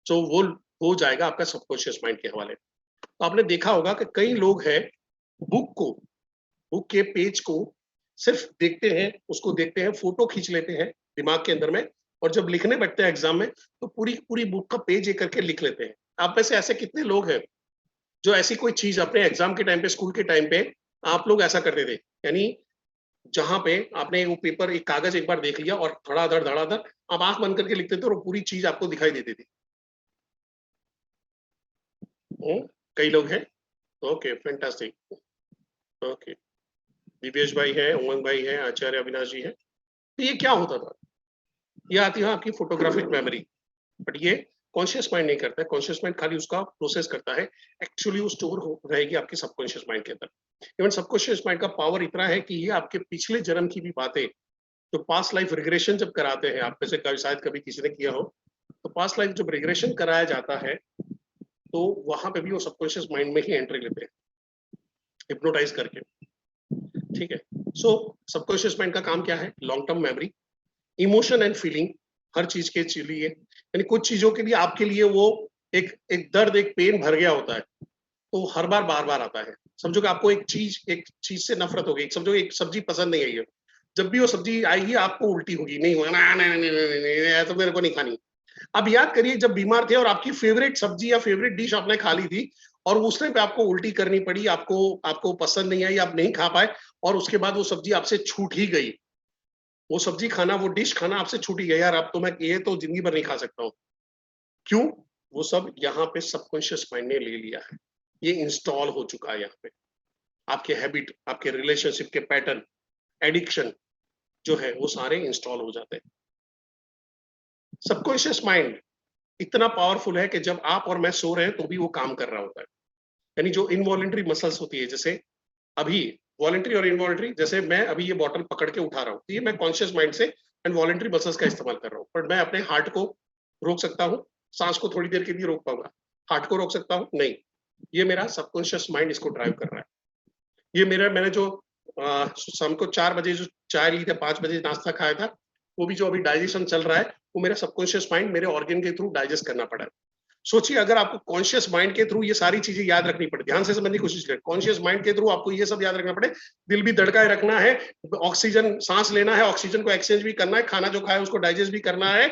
तो वो हो जाएगा आपका सबकॉन्शियस माइंड के हवाले। तो आपने देखा होगा कि कई लोग हैं बुक के पेज को सिर्फ देखते हैं, उसको देखते हैं, फोटो खींच लेते हैं दिमाग के अंदर में, और जब लिखने बैठते हैं एग्जाम में तो पूरी पूरी बुक का पेज एक करके लिख लेते हैं। आप में से ऐसे कितने लोग हैं जो ऐसी कोई चीज अपने एग्जाम के टाइम पे, स्कूल के टाइम पे आप लोग ऐसा करते थे, यानी जहां पे आपने वो पेपर, एक कागज एक बार देख लिया और धड़ाधड़ आप आंख बंद करके लिखते थे और पूरी चीज आपको दिखाई देती थी। कई लोग हैं, ओके फैंटास्टिक, ओके दिव्येश भाई है, उमंग भाई है, आचार्य अविनाश जी है। तो ये क्या होता था, ये आती है आपकी फोटोग्राफिक मेमोरी, बट ये कॉन्शियस माइंड नहीं करता है। कॉन्शियस माइंड खाली उसका प्रोसेस करता है, एक्चुअली वो स्टोर हो रहेगी आपके सबकॉन्शियस माइंड के अंदर। इवन सबकॉन्शियस माइंड का पावर इतना है कि ये आपके पिछले जन्म की भी बातें, जो पास्ट लाइफ रिग्रेशन जब कराते हैं, आप में से शायद कभी किसी ने किया हो, तो पास्ट लाइफ जब रिग्रेशन कराया जाता है तो वहां पे भी वो सबकॉन्शियस माइंड में ही एंट्री लेते हैं, हिप्नोटाइज करके, ठीक है। सो सबकॉन्शियस माइंड का काम क्या है, long term memory, emotion and feeling, हर चीज के लिए, यानी कुछ चीजों के लिए आपके लिए वो एक दर्द, एक पेन भर गया होता है, तो हर बार बार आता है। समझो कि आपको एक चीज से नफरत हो गई, समझो एक सब्जी पसंद नहीं आई है, जब भी वो सब्जी आएगी आपको उल्टी होगी, नहीं होगा ना, नहीं नहीं नहीं नहीं, तो मेरे को नहीं खानी। अब याद करिए जब बीमार थे और आपकी फेवरेट सब्जी या फेवरेट डिश आपने खा ली थी और उस टाइम पे आपको उल्टी करनी पड़ी, आपको आपको पसंद नहीं आई, आप नहीं खा पाए और उसके बाद वो सब्जी आपसे छूट ही गई, वो सब्जी खाना, वो डिश खाना आपसे छूट ही गया, यार अब तो मैं ये तो जिंदगी भर नहीं खा सकता हूँ। क्यों? वो सब यहाँ पे सबकॉन्शियस माइंड ने ले लिया है, ये इंस्टॉल हो चुका है यहाँ पे। आपके हैबिट, आपके रिलेशनशिप के पैटर्न, एडिक्शन जो है वो सारे इंस्टॉल हो जाते हैं। सबकॉन्शियस माइंड इतना पावरफुल है कि जब आप और मैं सो रहे हैं तो भी वो काम कर रहा होता है। यानी जो इनवॉलेंट्री मसल्स होती है, जैसे अभी वॉलेंट्री और इनवॉलेंट्री, जैसे मैं अभी ये बॉटल पकड़ के उठा रहा हूँ, ये मैं कॉन्शियस माइंड से एंड वॉलेंट्री मसल्स का इस्तेमाल कर रहा हूँ, पर मैं अपने हार्ट को रोक सकता हूँ, सांस को थोड़ी देर के लिए रोक पाऊंगा, हार्ट को रोक सकता हूँ नहीं, ये मेरा सबकॉन्शियस माइंड इसको ड्राइव कर रहा है। ये मेरा, मैंने जो शाम को 4 बजे जो चाय ली थी, 5 बजे नाश्ता खाया था, वो भी जो अभी डाइजेशन चल रहा है, वो मेरा सबकॉन्शियस माइंड मेरे ऑर्गन के थ्रू डाइजेस्ट करना पड़ा है। सोचिए अगर आपको कॉन्शियस माइंड के थ्रू ये सारी चीजें याद रखनी पड़े, ध्यान से समझने की कोशिश करें, कॉन्शियस माइंड के थ्रू आपको ये सब याद रखना पड़े, दिल भी धड़काए रखना है, ऑक्सीजन सांस लेना है, ऑक्सीजन को एक्सचेंज भी करना है, खाना जो खाया उसको डाइजेस्ट भी करना है,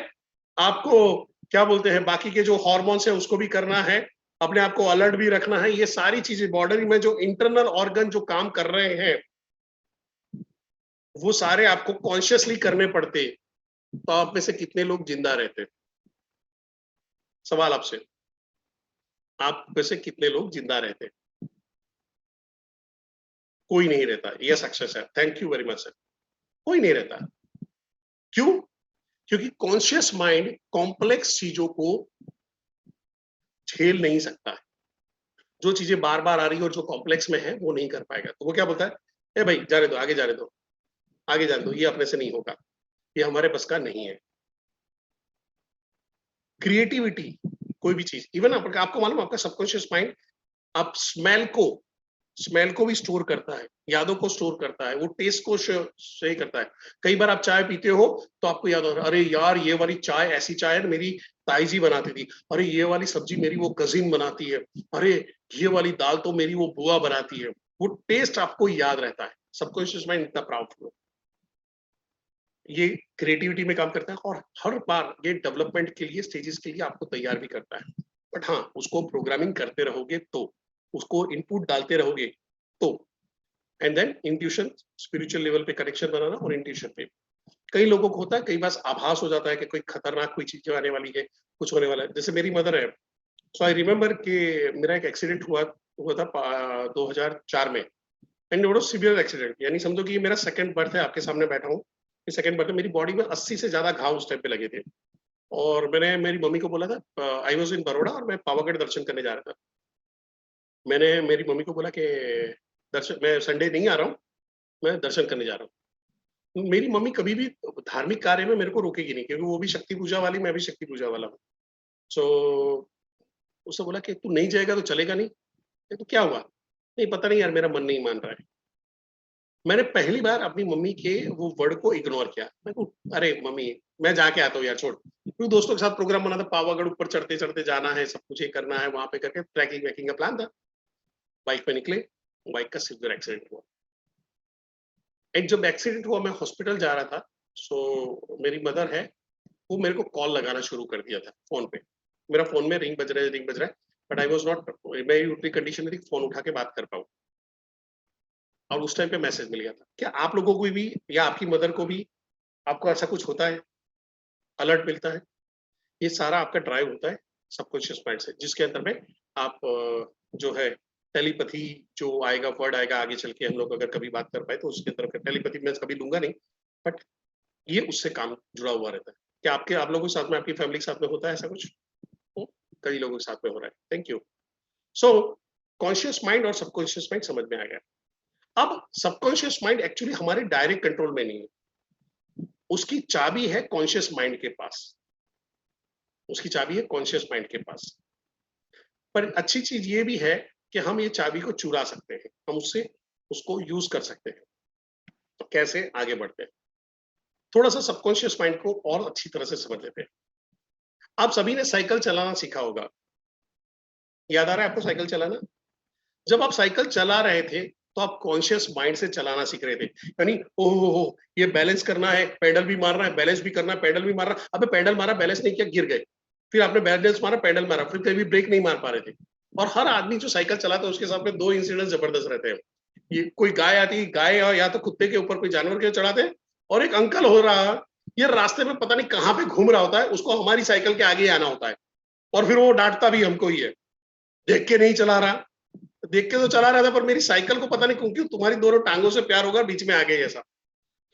आपको क्या बोलते हैं बाकी के जो हार्मोन्स है उसको भी करना है, अपने आप को अलर्ट भी रखना है। ये सारी चीजें बॉडी में जो इंटरनल ऑर्गन जो काम कर रहे हैं वो सारे आपको कॉन्शियसली करने पड़ते, तो आप में से कितने लोग जिंदा रहते? सवाल आपसे, आप में से कितने लोग जिंदा रहते? कोई नहीं रहता। ये सक्सेस है, thank you very much sir. कोई नहीं रहता। क्यों? क्योंकि कॉन्शियस माइंड कॉम्प्लेक्स चीजों को झेल नहीं सकता है, जो चीजें बार बार आ रही है और जो कॉम्प्लेक्स में है वो नहीं कर पाएगा, तो वो क्या बोलता है, ए भाई जाने दो, आगे जाने दो, आगे जाने दो, ये अपने से नहीं होगा, ये हमारे बस का नहीं है। क्रिएटिविटी, कोई भी चीज, इवन आपको मालूम, आपका सबकॉन्शियस माइंड आप स्मेल को भी स्टोर करता है, यादों को स्टोर करता है, वो टेस्ट को सही करता है। कई बार आप चाय पीते हो तो आपको याद हो, अरे यार ये वाली चाय, ऐसी चाय मेरी ताई जी बनाती थी, अरे ये वाली सब्जी मेरी वो कजिन बनाती है, अरे ये वाली दाल तो मेरी वो बुआ बनाती है, वो टेस्ट आपको याद रहता है। सबकॉन्शियस माइंड इतना पावरफुल है, ये क्रिएटिविटी में काम करता है और हर बार ये डेवलपमेंट के लिए, स्टेजेस के लिए आपको तैयार भी करता है। बट हाँ, उसको प्रोग्रामिंग करते रहोगे तो, उसको इनपुट डालते रहोगे तो, and then intuition, spiritual level पे कनेक्शन बनाना, और इंट्यूशन पे कई लोगों को होता है, कई बार आभास हो जाता है कि कोई खतरनाक कोई चीज आने वाली है, कुछ होने वाला है। जैसे मेरी मदर है, सो आई रिमेम्बर कि मेरा एक एक्सीडेंट हुआ था 2004 में, and it was severe accident, यानी समझो कि ये मेरा सेकंड बर्थ है, आपके सामने बैठा हूँ, सेकंड बर्थ, मेरी बॉडी में 80 से ज्यादा घाव उस टाइम पे लगे थे। और मैंने मेरी मम्मी को बोला था, आई वाज इन बड़ौदा और मैं पावागढ़ दर्शन करने जा रहा था, मैंने मेरी मम्मी को बोला कि दर्शन, मैं संडे नहीं आ रहा हूँ, मैं दर्शन करने जा रहा हूँ। मेरी मम्मी कभी भी धार्मिक कार्य में मेरे को रोकेगी नहीं, क्योंकि वो भी शक्ति पूजा वाली, मैं भी शक्ति पूजा वाला हूँ। सो उसने बोला कि तू नहीं जाएगा तो चलेगा नहीं, तो क्या हुआ, नहीं पता नहीं यार, मेरा मन नहीं मान रहा है। मैंने पहली बार अपनी मम्मी के वो वर्ड को इग्नोर किया, मैं को अरे मम्मी मैं जाके आता हूँ यार, छोड़, क्योंकि दोस्तों के साथ प्रोग्राम बना था, पावागढ़ ऊपर चढ़ते चढ़ते जाना है, सब कुछ ये करना है, वहां पे करके ट्रैकिंग वैकिंग का प्लान था। बाइक पे निकले, बाइक का सिवियर एक्सीडेंट हुआ। एक जब एक्सीडेंट हुआ, मैं हॉस्पिटल जा रहा था, सो मेरी मदर है, वो मेरे को कॉल लगाना शुरू कर दिया था फोन पे, मेरा फोन में रिंग बज रहा है, बट आई वाज नॉट, मैं उतनी कंडीशन में थी फोन उठा के बात कर पाऊँ। और उस टाइम पे मैसेज मिल गया था। क्या आप लोगों को भी या आपकी मदर को भी, आपको ऐसा कुछ होता है, अलर्ट मिलता है? ये सारा आपका ड्राइव होता है सबकॉन्शियस माइंड से, जिसके अंदर में आप जो है टेलीपैथी जो आएगा, वर्ड आएगा आगे चल के, हम लोग अगर कभी बात कर पाए तो उसके अंदर टेलीपैथी मैं कभी लूंगा नहीं, बट ये उससे काम जुड़ा हुआ रहता है। क्या आप लोगों के साथ में, आपकी फैमिली के साथ में होता है ऐसा कुछ? कई लोगों के साथ में हो रहा है। Thank you. So conscious mind और सबकॉन्शियस माइंड समझ में आ गया। अब सबकॉन्शियस माइंड एक्चुअली हमारे डायरेक्ट कंट्रोल में नहीं है, उसकी चाबी है कॉन्शियस माइंड के पास, उसकी चाबी है कॉन्शियस माइंड के पास। पर अच्छी चीज ये भी है कि हम ये चाबी को चुरा सकते हैं, हम उससे उसको यूज कर सकते हैं। तो कैसे, आगे बढ़ते हैं, थोड़ा सा सबकॉन्शियस माइंड को और अच्छी तरह से समझ लेते हैं। आप सभी ने साइकिल चलाना सीखा होगा, याद आ रहा है आपको साइकिल चलाना? जब आप साइकिल चला रहे थे तो आप कॉन्शियस माइंड से चलाना सीख रहे थे, यानी ओहो ये बैलेंस करना है, पेडल भी मारना है, बैलेंस भी करना है, पेडल भी मारना। अबे पेडल मारा, बैलेंस नहीं किया, गिर गए। फिर आपने बैलेंस मारा, पेडल मारा, फिर कभी ब्रेक नहीं मार पा रहे थे। और हर आदमी जो साइकिल चलाता है उसके साथ में 2 इंसिडेंट जबरदस्त रहते हैं। ये कोई गाय आती, गाय या तो कुत्ते के ऊपर कोई जानवर के चढ़ाते हैं, और एक अंकल हो रहा, ये रास्ते में पता नहीं कहाँ पे घूम रहा होता है, उसको हमारी साइकिल के आगे आना होता है, और फिर वो डांटता भी हमको ही है, देख के नहीं चला रहा। देख के तो चला रहा था, पर मेरी साइकिल को पता नहीं क्यों तुम्हारी दोनों टांगों से प्यार होगा, बीच में आ गए ऐसा।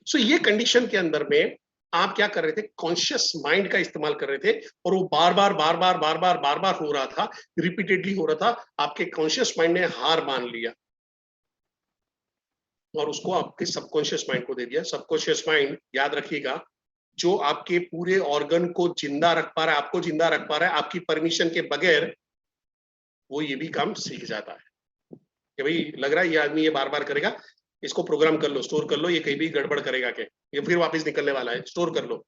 सो ये कंडीशन के अंदर में आप क्या कर रहे थे? कॉन्शियस माइंड का इस्तेमाल कर रहे थे, और वो बार बार हो रहा था, रिपीटेडली हो रहा था। आपके कॉन्शियस माइंड ने हार मान लिया और उसको आपके सबकॉन्शियस माइंड को दे दिया। सबकॉन्शियस माइंड, याद रखिएगा, जो आपके पूरे ऑर्गन को जिंदा रख पा रहा है, आपको जिंदा रख पा रहा है, आपकी परमिशन के बगैर, वो ये भी काम सीख जाता है कि भाई लग रहा है ये आदमी ये बार बार करेगा, इसको प्रोग्राम कर लो, स्टोर कर लो, ये कहीं भी गड़बड़ करेगा के ये फिर वापस निकलने वाला है, स्टोर कर लो।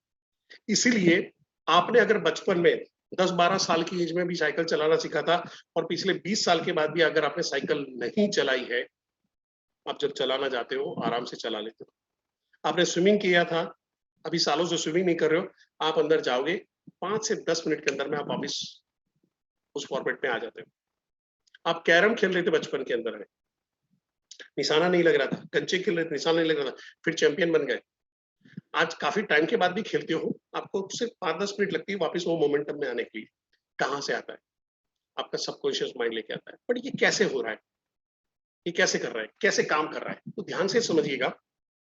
इसीलिए आपने अगर बचपन में 10-12 साल की एज में भी साइकिल चलाना सीखा था, और पिछले 20 साल के बाद भी अगर आपने साइकिल नहीं चलाई है, आप जब चलाना जाते हो आराम से चला लेते हो। आपने स्विमिंग किया था, अभी सालों से स्विमिंग नहीं कर रहे हो, आप अंदर जाओगे 5 से 10 मिनट के अंदर में आप वापस उस फॉर्मेट में आ जाते हो। आप कैरम खेल रहे थे बचपन के अंदर में, निशाना नहीं लग रहा था, कंचे खेल रहे थे, निशाना नहीं लग रहा था, फिर चैंपियन बन गए। आज काफी टाइम के बाद भी खेलते हो, आपको सिर्फ 5-10 मिनट लगती है वापस वो मोमेंटम में आने के लिए। कहाँ से आता है? आपका सबकॉन्शियस माइंड लेके आता है। बट ये कैसे हो रहा है, ये कैसे कर रहा है, कैसे काम कर रहा है? तो ध्यान से समझिएगा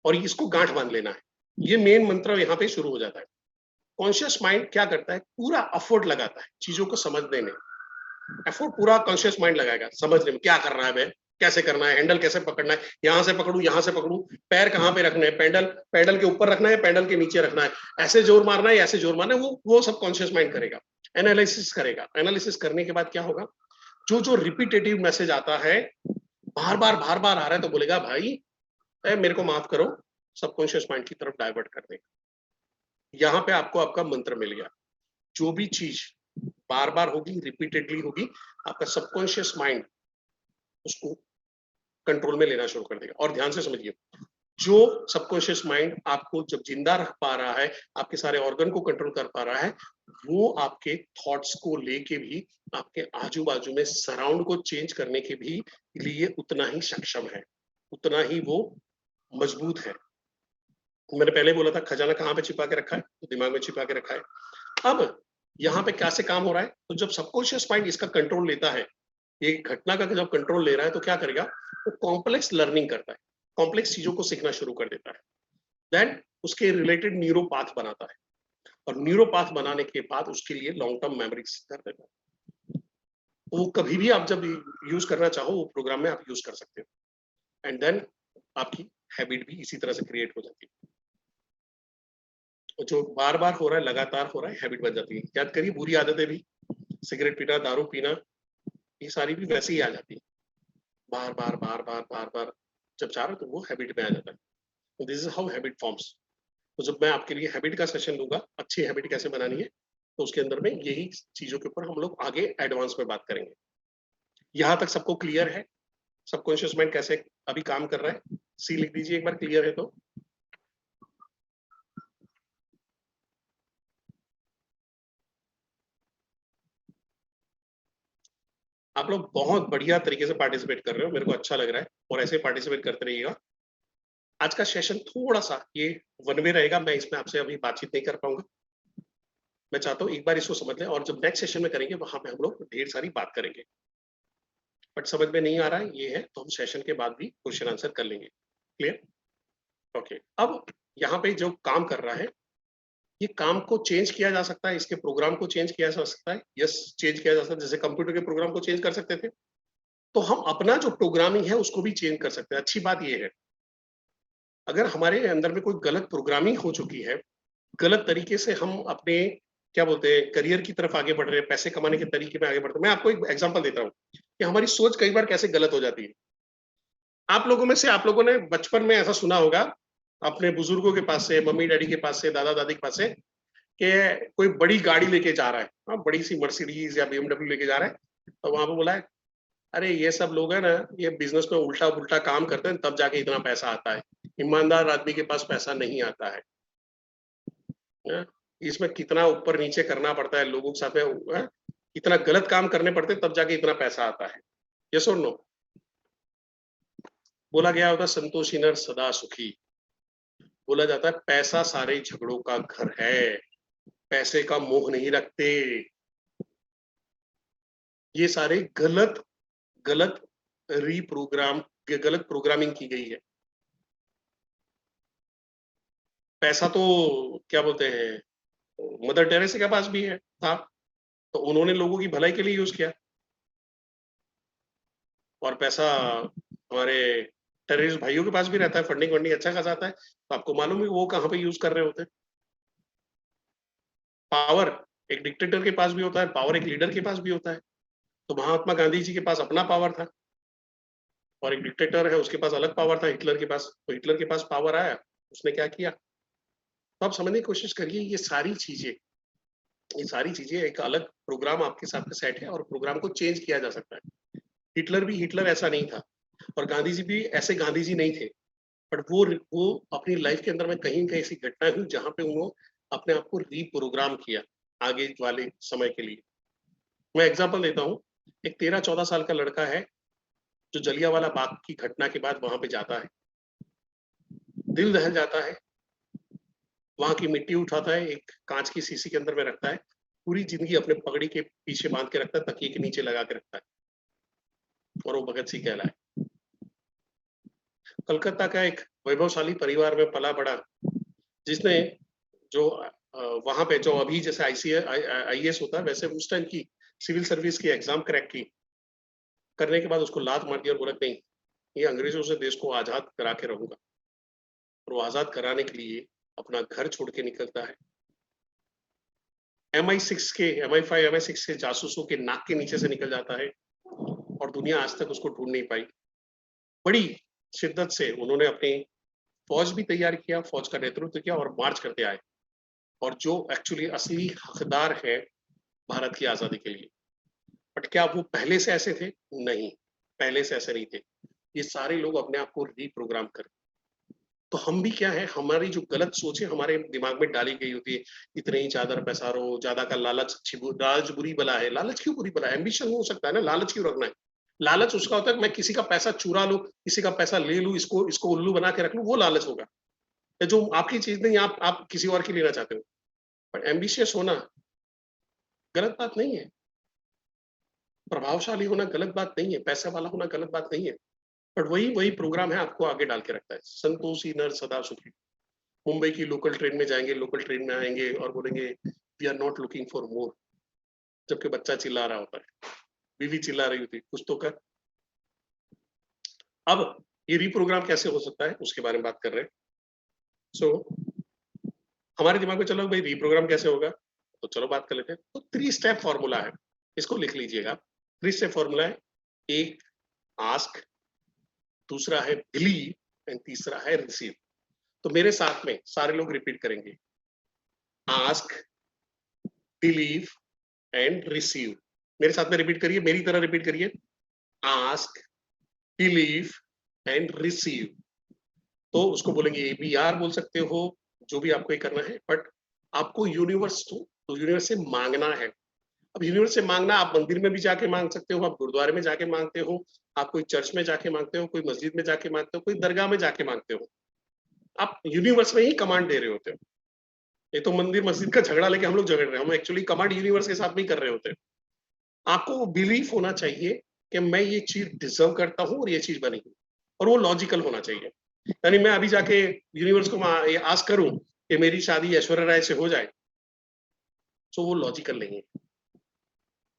और इसको गांठ बांध लेना है। ये मेन मंत्र यहाँ पे शुरू हो जाता है। कॉन्शियस माइंड क्या करता है? पूरा एफर्ट लगाता है चीजों को समझने में। एफर्ट पूरा कॉन्शियस माइंड लगाएगा समझने में, क्या करना है मैं, कैसे करना है, हैंडल कैसे पकड़ना है, यहाँ से पकड़ू, यहाँ से पकड़ू, पैर कहाँ पे रखने हैं, पैडल के ऊपर रखना है, पैडल के नीचे रखना है, ऐसे जोर मारना है, ऐसे जोर मारना है, वो सब कॉन्शियस माइंड करेगा। एनालिसिस करेगा। एनालिसिस करने के बाद क्या होगा? जो रिपीटेटिव मैसेज आता है, बार बार आ रहा है, तो बोलेगा भाई मेरे को माफ करो, सबकॉन्शियस माइंड की तरफ डाइवर्ट कर देगा। यहाँ पे आपको आपका मंत्र मिल गया। जो भी चीज बार बार होगी, रिपीटेडली होगी, आपका सबकॉन्शियस माइंड उसको कंट्रोल में लेना शुरू कर देगा। और ध्यान से समझिए, जो सबकॉन्शियस माइंड आपको जब जिंदा रख पा रहा है, आपके सारे ऑर्गन को कंट्रोल कर पा रहा है, वो आपके थॉट्स को लेके भी आपके आजू बाजू में सराउंड को चेंज करने के भी लिए उतना ही सक्षम है, उतना ही वो मजबूत है। मैंने पहले बोला था खजाना कहाँ पे छिपा के रखा है? तो दिमाग में छिपा के रखा है। अब यहाँ पे कैसे काम हो रहा है? तो जब सबकॉन्शियस माइंड इसका कंट्रोल लेता है, ये घटना का जब कंट्रोल ले रहा है, तो क्या करेगा? वो कॉम्प्लेक्स लर्निंग करता है, कॉम्प्लेक्स चीजों को सीखना शुरू कर देता है। देन उसके रिलेटेड न्यूरोपाथ बनाता है, और न्यूरोपाथ बनाने के बाद उसके लिए लॉन्ग टर्म मेमोरी कर देता है। वो कभी भी आप जब यूज करना चाहो, वो प्रोग्राम में आप यूज कर सकते हो। एंड देन आपकी हैबिट भी इसी तरह से क्रिएट हो जाती है। जो बार बार हो रहा है, लगातार हो रहा है, हैबिट बन जाती है। याद करिए, बुरी आदतें भी, सिगरेट पीना, दारू पीना, ये सारी भी वैसे ही आ जाती है। बार बार जब जा रहा है तो वो हैबिट में आ जाता है। This is how habit forms. तो जब मैं आपके लिए हैबिट का सेशन लूंगा, अच्छी हैबिट कैसे बनानी है, तो उसके अंदर में यही चीजों के ऊपर हम लोग आगे एडवांस में बात करेंगे। यहाँ तक सबको क्लियर है? सबकॉन्शियस माइंड कैसे अभी काम कर रहा है? सी लिख दीजिए एक बार, क्लियर है तो। आप लोग बहुत बढ़िया तरीके से पार्टिसिपेट कर रहे हो, मेरे को अच्छा लग रहा है, और ऐसे पार्टिसिपेट करते रहिएगा। आज का सेशन थोड़ा सा ये वन वे रहेगा, मैं इसमें आपसे अभी बातचीत नहीं कर पाऊंगा। मैं चाहता हूँ एक बार इसको समझ लें, और जब नेक्स्ट सेशन में करेंगे वहां पे हम लोग ढेर सारी बात करेंगे। बट समझ में नहीं आ रहा है, ये है तो हम सेशन के बाद भी क्वेश्चन आंसर कर लेंगे। क्लियर? ओके। अब यहाँ पे जो काम कर रहा है, ये काम को चेंज किया जा सकता है, इसके प्रोग्राम को चेंज किया जा सकता है। यस, चेंज किया जा सकता है, जैसे कंप्यूटर के प्रोग्राम को चेंज कर सकते थे, तो हम अपना जो प्रोग्रामिंग है उसको भी चेंज कर सकते हैं। अच्छी बात ये है, अगर हमारे अंदर में कोई गलत प्रोग्रामिंग हो चुकी है, गलत तरीके से हम अपने क्या बोलते हैं करियर की तरफ आगे बढ़ रहे हैं, पैसे कमाने के तरीके में आगे बढ़ते हैं। मैं आपको एक एग्जांपल देता हूँ कि हमारी सोच कई बार कैसे गलत हो जाती है। आप लोगों में से आप लोगों ने बचपन में ऐसा सुना होगा अपने बुजुर्गों के पास से, मम्मी डैडी के पास से, दादा दादी के पास से, कि कोई बड़ी गाड़ी लेके जा रहा है, बड़ी सी मर्सिडीज या BMW लेके जा रहा है, तो वहां पे बोला है, अरे ये सब लोग है ना, ये बिजनेस में उल्टा पुल्टा काम करते हैं, तब जाके इतना पैसा आता है, ईमानदार आदमी के पास पैसा नहीं आता है। हैं? इसमें कितना ऊपर नीचे करना पड़ता है लोगों के साथ में, हैं? कितना गलत काम करने पड़ते हैं, तब जाके इतना पैसा आता है। यस और नो? बोला गया होता संतोषी नर सदा सुखी। बोला जाता है पैसा सारे झगड़ों का घर है, पैसे का मोह नहीं रखते। ये सारे गलत गलत रीप्रोग्राम, गलत प्रोग्रामिंग की गई है। पैसा तो क्या बोलते हैं, मदर टेरेसा के पास भी है था, तो उन्होंने लोगों की भलाई के लिए यूज किया। और पैसा हमारे टेररिस्ट भाइयों के पास भी रहता है, फंडिंग वंडिंग अच्छा खासा आता है, तो आपको मालूम है वो कहाँ पे यूज कर रहे होते हैं। पावर एक डिक्टेटर के पास भी होता है, पावर एक लीडर के पास भी होता है। तो महात्मा गांधी जी के पास अपना पावर था, और एक डिक्टेटर है उसके पास अलग पावर था, हिटलर के पास। तो हिटलर के पास पावर आया, उसने क्या किया? तो आप समझने की कोशिश करिए, ये सारी चीजें एक अलग प्रोग्राम आपके साथ में सेट है, और प्रोग्राम को चेंज किया जा सकता है। हिटलर भी हिटलर ऐसा नहीं था, और गांधी जी भी ऐसे गांधी जी नहीं थे, बट वो अपनी लाइफ के अंदर में कहीं कहीं ऐसी घटना हुई जहां पे उन्होंने अपने आप को रीप्रोग्राम किया आगे वाले समय के लिए। मैं एग्जांपल देता हूँ, एक 13-14 साल का लड़का है जो जलियांवाला बाग की घटना के बाद वहां पे जाता है, दिल दहल जाता है, वहां की मिट्टी उठाता है, एक कांच की शीशी के अंदर में रखता है, पूरी जिंदगी अपने पगड़ी के पीछे बांध के रखता है, तकिए के नीचे लगा के रखता है, और वो भगत सिंह कहलाए। कलकत्ता का एक वैभवशाली परिवार में पला बड़ा, जिसने जो वहां पे जो अभी जैसे आईएएस होता है, वैसे उस टाइम की सिविल सर्विस की एग्जाम क्रैक की, करने के बाद उसको लात मार दिया और बोला नहीं, ये अंग्रेजों से देश को आजाद करा के रहूंगा। और वो आजाद कराने के लिए अपना घर छोड़ के निकलता है। MI5 MI6 के जासूसों के नाक के नीचे से निकल जाता है, और दुनिया आज तक उसको ढूंढ नहीं पाई। बड़ी शिद्दत से उन्होंने अपनी फौज भी तैयार किया, फौज का नेतृत्व किया, और मार्च करते आए, और जो एक्चुअली असली हकदार है भारत की आजादी के लिए। बट क्या वो पहले से ऐसे थे? नहीं, पहले से ऐसे नहीं थे। ये सारे लोग अपने आप को रीप्रोग्राम कर, तो हम भी क्या है, हमारी जो गलत सोच है हमारे दिमाग में डाली गई होती है, इतने ही चादर पसारो, ज्यादा का लालच लालच बुरी बला है। लालच क्यों बुरी बला है? एम्बिशन हो सकता है ना, लालच क्यों रखना है? लालच उसका होता है कि मैं किसी का पैसा चुरा लूं, किसी का पैसा ले लूं, इसको इसको उल्लू बना के रख लूं, वो लालच होगा। या जो आपकी चीज नहीं, आप किसी और की लेना चाहते हो। पर एम्बिशियस होना गलत बात नहीं है, प्रभावशाली होना गलत बात नहीं है, पैसा वाला होना गलत बात नहीं है। बट वही वही प्रोग्राम है, आपको आगे डाल के रखता है। संतोषी नर सदा सुखी। मुंबई की लोकल ट्रेन में जाएंगे, लोकल ट्रेन में आएंगे और बोलेंगे we are not looking for more, जबकि बच्चा चिल्ला रहा होता है, बीवी चिल्ला रही होती, कुछ तो कर। अब ये रीप्रोग्राम कैसे हो सकता है, उसके बारे में बात कर रहे हैं। सो हमारे दिमाग में चलो भाई रीप्रोग्राम कैसे होगा, तो चलो बात कर लेते हैं। तो 3 स्टेप फॉर्मूला है, इसको लिख लीजिएगा। 3 स्टेप फॉर्मूला है, एक आस्क, दूसरा है बिलीव, एंड तीसरा है रिसीव। तो मेरे साथ में सारे लोग रिपीट करेंगे, आस्क, बिलीव एंड रिसीव। मेरे साथ में रिपीट करिए, मेरी तरह रिपीट करिए, आस्क, बिलीव एंड रिसीव। तो उसको बोलेंगे ABR बोल सकते हो, जो भी आपको ये करना है, बट आपको यूनिवर्स तो यूनिवर्स से मांगना है। अब यूनिवर्स से मांगना, आप मंदिर में भी जाके मांग सकते हो, आप गुरुद्वारे में जाके मांगते हो, आप कोई चर्च में जाके मांगते हो, कोई मस्जिद में जाके मांगते हो, कोई दरगाह में जाके मांगते हो। आप यूनिवर्स में ही कमांड दे रहे होते हो। ये तो मंदिर मस्जिद का झगड़ा लेके हम लोग झगड़ रहे हैं, हम एक्चुअली कमांड यूनिवर्स के साथ में कर रहे होते हैं। आपको बिलीफ होना चाहिए कि मैं ये चीज डिजर्व करता हूं और ये चीज बनेगी, और वो लॉजिकल होना चाहिए। यानी मैं अभी जाके यूनिवर्स को आस्क करूं कि मेरी शादी ऐश्वर्या राय से हो जाए, तो वो लॉजिकल नहीं है,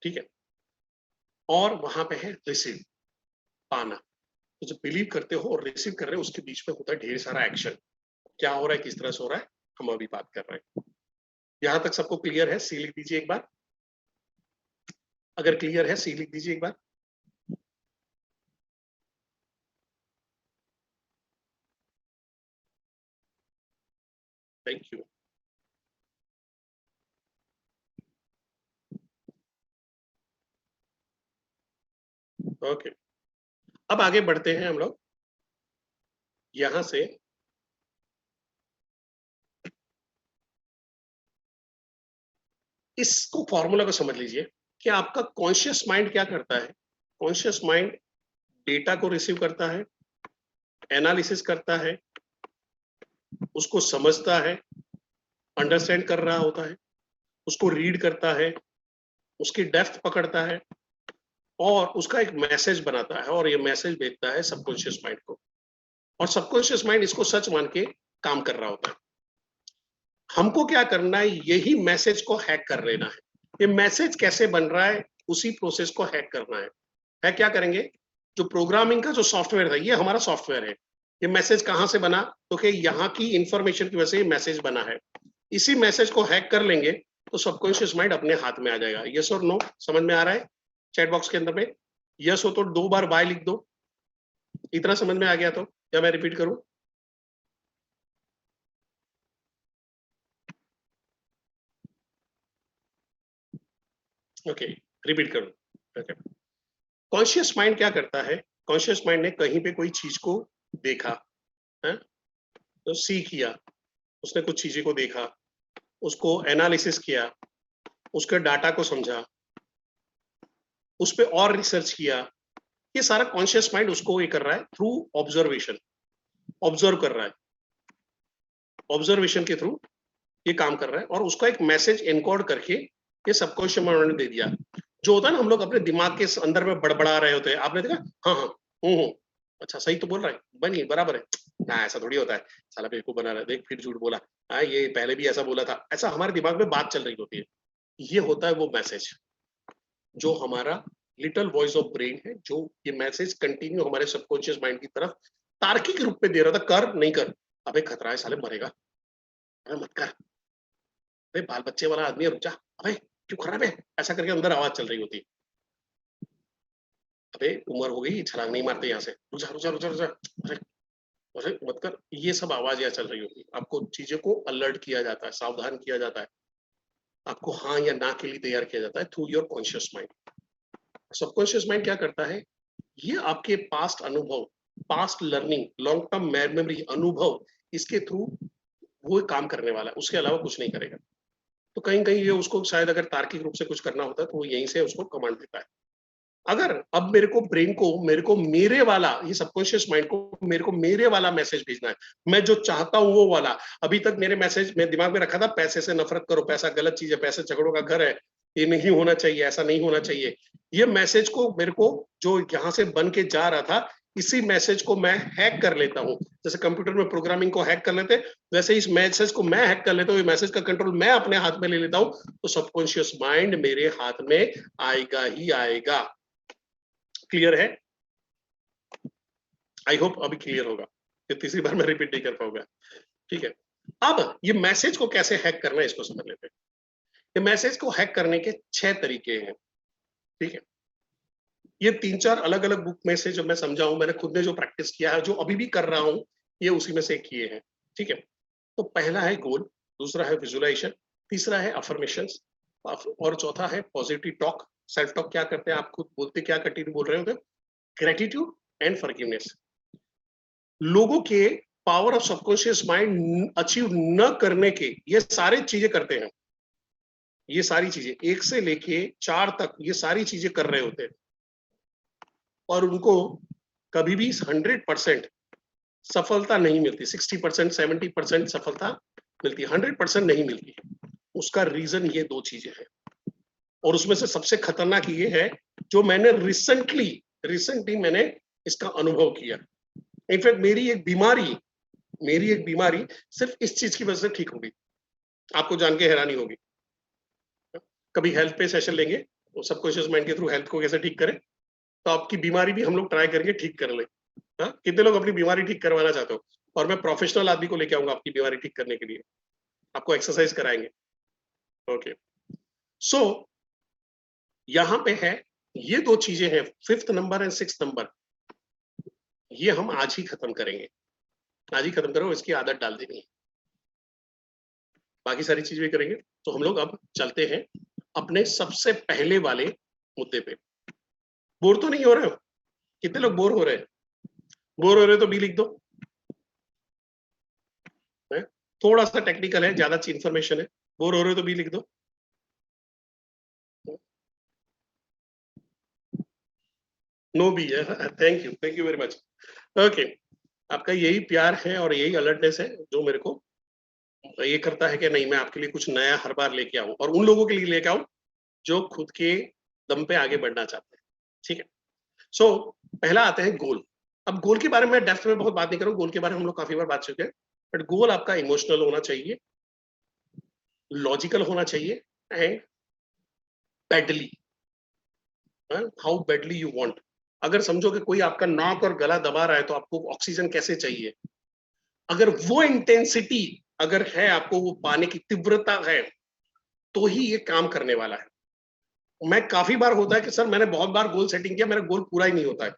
ठीक है। और वहां पे है रिसीव, पाना। तो जब बिलीव करते हो और रिसीव कर रहे हो, उसके बीच में होता है ढेर सारा एक्शन। क्या हो रहा है, किस तरह से हो रहा है, हम अभी बात कर रहे हैं। यहां तक सबको क्लियर है? सी लिख दीजिए एक बार, अगर क्लियर है सी लिख दीजिए एक बार। Thank you. ओके, अब आगे बढ़ते हैं हम लोग यहां से। इसको फॉर्मूला को समझ लीजिए कि आपका कॉन्शियस माइंड क्या करता है। कॉन्शियस माइंड डेटा को रिसीव करता है, एनालिसिस करता है, उसको समझता है, अंडरस्टैंड कर रहा होता है, उसको रीड करता है, उसकी डेप्थ पकड़ता है और उसका एक मैसेज बनाता है और ये मैसेज भेजता है सबकॉन्शियस माइंड को, और सबकॉन्शियस माइंड इसको सच मान के काम कर रहा होता है। हमको क्या करना है, यही मैसेज को हैक कर लेना है। ये मैसेज कैसे बन रहा है, उसी प्रोसेस को हैक करना है। है क्या करेंगे, जो प्रोग्रामिंग का जो सॉफ्टवेयर था, ये हमारा सॉफ्टवेयर है। ये मैसेज कहां से बना, तो कि यहाँ की इंफॉर्मेशन की वजह से ये मैसेज बना है। इसी मैसेज को हैक कर लेंगे तो सबकॉन्शियस माइंड अपने हाथ में आ जाएगा। यस और नो समझ में आ रहा है? चैट बॉक्स के अंदर में यस हो तो 2 बार बाय लिख दो। इतना समझ में आ गया तो क्या मैं रिपीट करूं? ओके, रिपीट करूं। ओके, कॉन्शियस माइंड क्या करता है, कॉन्शियस माइंड ने कहीं पे कोई चीज को देखा है, तो सी किया, उसने कुछ चीजें को देखा, उसको एनालिसिस किया, उसके डाटा को समझा, उस पर और रिसर्च किया। ये सारा कॉन्शियस माइंड उसको ये कर रहा है थ्रू ऑब्जर्वेशन। ऑब्जर्व कर रहा है, ऑब्जर्वेशन के थ्रू ये काम कर रहा है और उसका एक मैसेज एनकोड करके ये सबकॉन्शियस माइंड ने दे दिया। जो होता है ना, हम लोग अपने दिमाग के अंदर में बड़बड़ा रहे होते हैं, आपने देखा, हाँ हाँ हूँ, अच्छा सही तो बोल रहा है, बनी बराबर है ना, ऐसा थोड़ी होता है, साला बेवकूफ बना रहा है, देख फिर झूठ बोला, हाँ ये पहले भी ऐसा बोला था, ऐसा हमारे दिमाग में बात चल रही होती है। ये होता है वो मैसेज जो हमारा लिटिल वॉइस ऑफ ब्रेन है, जो ये मैसेज कंटिन्यू हमारे सबकॉन्शियस माइंड की तरफ तार्किक रूप में दे रहा था, कर नहीं कर, अबे खतरा है साले मरेगा, अबे मत कर, अबे बाल बच्चे वाला आदमी है, रुक जा, अबे क्यों कर रहा है, ऐसा करके अंदर आवाज चल रही होती है। अबे उम्र हो गई, छलांग नहीं मारते यहाँ से, रुक जा रुक जा रुक जा रुक जा, अरे अरे मत कर, ये सब आवाज यहाँ चल रही होती है। आपको चीजों को अलर्ट किया जाता है, सावधान किया जाता है, आपको हाँ या ना के लिए तैयार किया जाता है through your conscious mind. Subconscious mind क्या करता है, ये आपके पास्ट अनुभव, past learning, long term memory अनुभव, इसके थ्रू वो काम करने वाला है, उसके अलावा कुछ नहीं करेगा। तो कहीं कहीं ये उसको शायद अगर तार्किक रूप से कुछ करना होता है तो वो यहीं से उसको कमांड देता है। अगर अब मेरे को ब्रेन को, मेरे को मेरे वाला, ये सबकॉन्शियस माइंड को मेरे को मेरे वाला मैसेज भेजना है, मैं जो चाहता हूं वो वाला। अभी तक मेरे मैसेज मैं दिमाग में रखा था, पैसे से नफरत करो, पैसा गलत चीज है, पैसे झगड़ों का घर है, ये नहीं होना चाहिए, ऐसा नहीं होना चाहिए। ये मैसेज को मेरे को जो यहाँ से बन के जा रहा था, इसी मैसेज को मैं हैक कर लेता हूँ। जैसे कंप्यूटर में प्रोग्रामिंग को हैक कर लेते, वैसे इस मैसेज को मैं हैक कर लेता हूँ, मैसेज का कंट्रोल मैं अपने हाथ में ले लेता हूँ, तो सबकॉन्शियस माइंड मेरे हाथ में आएगा ही आएगा। क्लियर है? आई होप अभी क्लियर होगा, ये तीसरी बार मैं रिपीट नहीं कर पाऊंगा। ठीक है, अब ये मैसेज को कैसे हैक करना है इसको समझ लेते हैं। ये मैसेज को हैक करने के 6 तरीके हैं। ठीक है, ये 3-4 अलग अलग बुक में से जो मैं समझा हूं, मैंने खुद ने जो प्रैक्टिस किया है, जो अभी भी कर रहा हूं, ये उसी में से किए हैं। ठीक है, तो पहला है गोल, दूसरा है विजुअलाइजेशन, तीसरा है अफर्मेशंस, और चौथा है पॉजिटिव टॉक। सेल्फ टॉक क्या करते हैं, आप खुद बोलते क्या कंटिन्यू बोल रहे होते, ग्रेटिट्यूड एंड फॉरगिवनेस। लोगों के power of subconscious mind achieve न करने के ये सारी चीजें करते हैं, ये सारी चीजें 1 से लेके 4 तक ये सारी चीजें कर रहे होते हैं, और उनको कभी भी 100% सफलता नहीं मिलती। 60% 70% सफलता मिलती है, 100% नहीं मिलती। उसका रीजन ये 2 चीजें हैं, और उसमें से सबसे खतरनाक ये है जो मैंने रिसेंटली मैंने इसका अनुभव किया। इनफैक्ट मेरी एक बीमारी सिर्फ इस चीज की वजह से ठीक होगी। आपको जान के हैरानी होगी। कभी हेल्थ पे सेशन लेंगे, तो सबकॉन्शियस माइंड के थ्रू हेल्थ को कैसे ठीक करें, तो आपकी बीमारी भी हम लोग ट्राई करके ठीक कर ले। हाँ, कितने लोग अपनी बीमारी ठीक करवाना चाहते हो? और मैं प्रोफेशनल आदमी को लेके आऊंगा आपकी बीमारी ठीक करने के लिए, आपको एक्सरसाइज कराएंगे। ओके, सो यहाँ पे है, ये 2 चीजें हैं, 5th number and 6th number, ये हम आज ही खत्म करेंगे। आज ही खत्म करो, इसकी आदत डाल देनी है, बाकी सारी चीजें भी करेंगे। तो हम लोग अब चलते हैं अपने सबसे पहले वाले मुद्दे पे। बोर तो नहीं हो रहे हो? कितने लोग बोर हो रहे हैं? बोर हो रहे हो तो बी लिख दो। है? थोड़ा सा टेक्निकल है, ज्यादा इंफॉर्मेशन है। बोर हो रहे हो तो बी लिख दो। नो बी है। Thank you very much. Okay, आपका यही प्यार है और यही अलर्टनेस है जो मेरे को ये करता है कि नहीं, मैं आपके लिए कुछ नया हर बार लेके आऊं, और उन लोगों के लिए लेके आऊं जो खुद के दम पे आगे बढ़ना चाहते हैं। ठीक है। सो पहला आते हैं गोल। अब गोल के बारे में डेप्थ में बहुत बात नहीं करूं, गोल के बारे में हम लोग काफी बार बात चुके हैं, बट गोल आपका इमोशनल होना चाहिए, लॉजिकल होना चाहिए, and badly, how badly you want. अगर समझो कि कोई आपका नाक और गला दबा रहा है तो आपको ऑक्सीजन कैसे चाहिए, अगर वो इंटेंसिटी अगर है, आपको वो पाने की तीव्रता है, तो ही ये काम करने वाला है। मैं काफी बार होता है कि सर मैंने बहुत बार गोल सेटिंग किया, मेरा गोल पूरा ही नहीं होता है।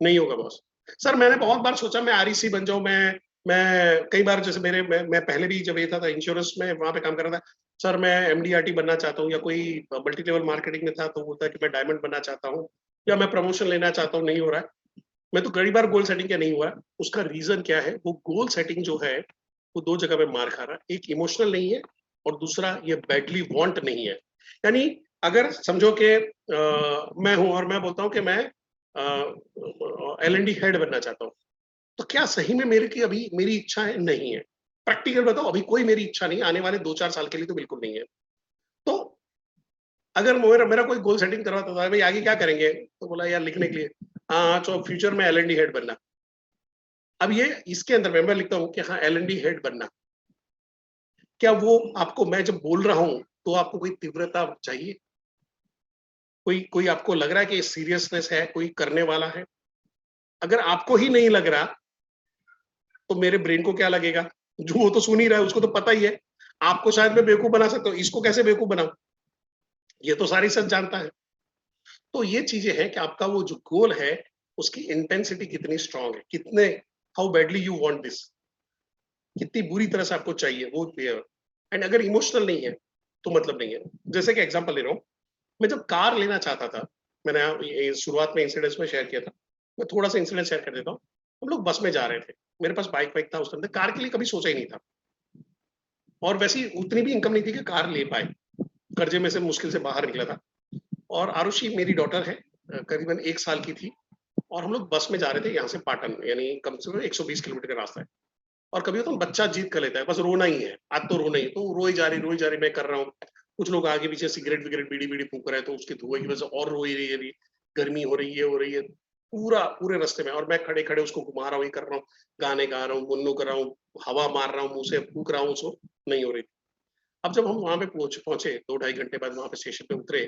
नहीं होगा बॉस। सर मैंने बहुत बार सोचा मैं आरईसी बन जाऊं, मैं कई बार जैसे मैं पहले भी जब ये था इंश्योरेंस में वहां पे काम कर रहा था, सर मैं एमडीआरटी बनना चाहता हूँ, या कोई मल्टी लेवल मार्केटिंग में था तो बोलता है कि मैं डायमंड बनना चाहता हूँ, या मैं प्रमोशन लेना चाहता हूँ, नहीं हो रहा है। मैं तो कई बार गोल सेटिंग क्या नहीं हुआ है। उसका रीजन क्या है? वो गोल सेटिंग जो है वो दो जगह पे मार खा रहा है। एक इमोशनल नहीं है, और दूसरा ये बैडली वांट नहीं है। यानी अगर समझो कि मैं हूं और मैं बोलता हूं कि मैं एलएनडी हेड बनना चाहता हूं, तो क्या सही में मेरे की अभी मेरी इच्छा है? नहीं है। प्रैक्टिकल बताओ, अभी कोई मेरी इच्छा नहीं, आने वाले 2-4 साल के लिए तो बिल्कुल नहीं है। तो अगर मेरा कोई गोल सेटिंग करवाता था, भाई आगे क्या करेंगे, तो बोला यार लिखने के लिए, हाँ तो फ्यूचर में एलएनडी हेड बनना। अब ये इसके अंदर मैं लिखता हूँ कि हाँ एलएनडी हेड बनना, क्या वो आपको, मैं जब बोल रहा हूं तो आपको कोई तीव्रता चाहिए? कोई कोई आपको लग रहा है कि सीरियसनेस है, कोई करने वाला है? अगर आपको ही नहीं लग रहा तो मेरे ब्रेन को क्या लगेगा? जो वो तो सुन ही रहा है, उसको तो पता ही है। आपको शायद मैं बेवकूफ बना सकता हूँ, इसको कैसे बेवकूफ बनाऊं? ये तो सारी सच जानता है। तो ये चीजें हैं कि आपका वो जो गोल है उसकी इंटेंसिटी कितनी स्ट्रांग है, कितने, how badly you want this, कितनी बुरी तरह से आपको चाहिए वो क्लियर। एंड अगर इमोशनल नहीं है तो मतलब नहीं है। जैसे कि एग्जांपल ले रहा हूँ, मैं जब कार लेना चाहता था, मैंने शुरुआत में इंसिडेंट्स में शेयर किया था, मैं थोड़ा सा इंसिडेंट शेयर कर देता हूँ। हम लोग बस में जा रहे थे, मेरे पास बाइक वाइक था उस टाइम, कार के लिए कभी सोचा ही नहीं था, और वैसी उतनी भी इनकम नहीं थी कि कार ले पाए, कर्जे में से मुश्किल से बाहर निकला था। और आरुषि मेरी डॉटर है, करीबन 1 साल की थी, और हम लोग बस में जा रहे थे यहाँ से पाटन, यानी कम से कम 120 किलोमीटर का रास्ता है। और कभी होता है बच्चा जिद कर लेता है, बस रोना ही है, आज तो रोना ही, तो रोई जा रही, मैं कर रहा हूँ। कुछ लोग आगे पीछे सिगरेट विगरेट बीड़ी बीड़ी फूक रहे हैं, तो उसके धुएं की वजह से और रोई रही है, गर्मी हो रही है, पूरे रास्ते में, और मैं खड़े खड़े उसको घुमा रहा हूँ, ये कर रहा हूँ, गाने गा रहा हूँ, मुन्नू कर रहा हूँ, हवा मार रहा हूँ, मुंह से फूक रहा हूँ, उसको नहीं हो रही। अब जब हम वहां पे पहुंचे 2-2.5 घंटे बाद वहां पे स्टेशन पे उतरे,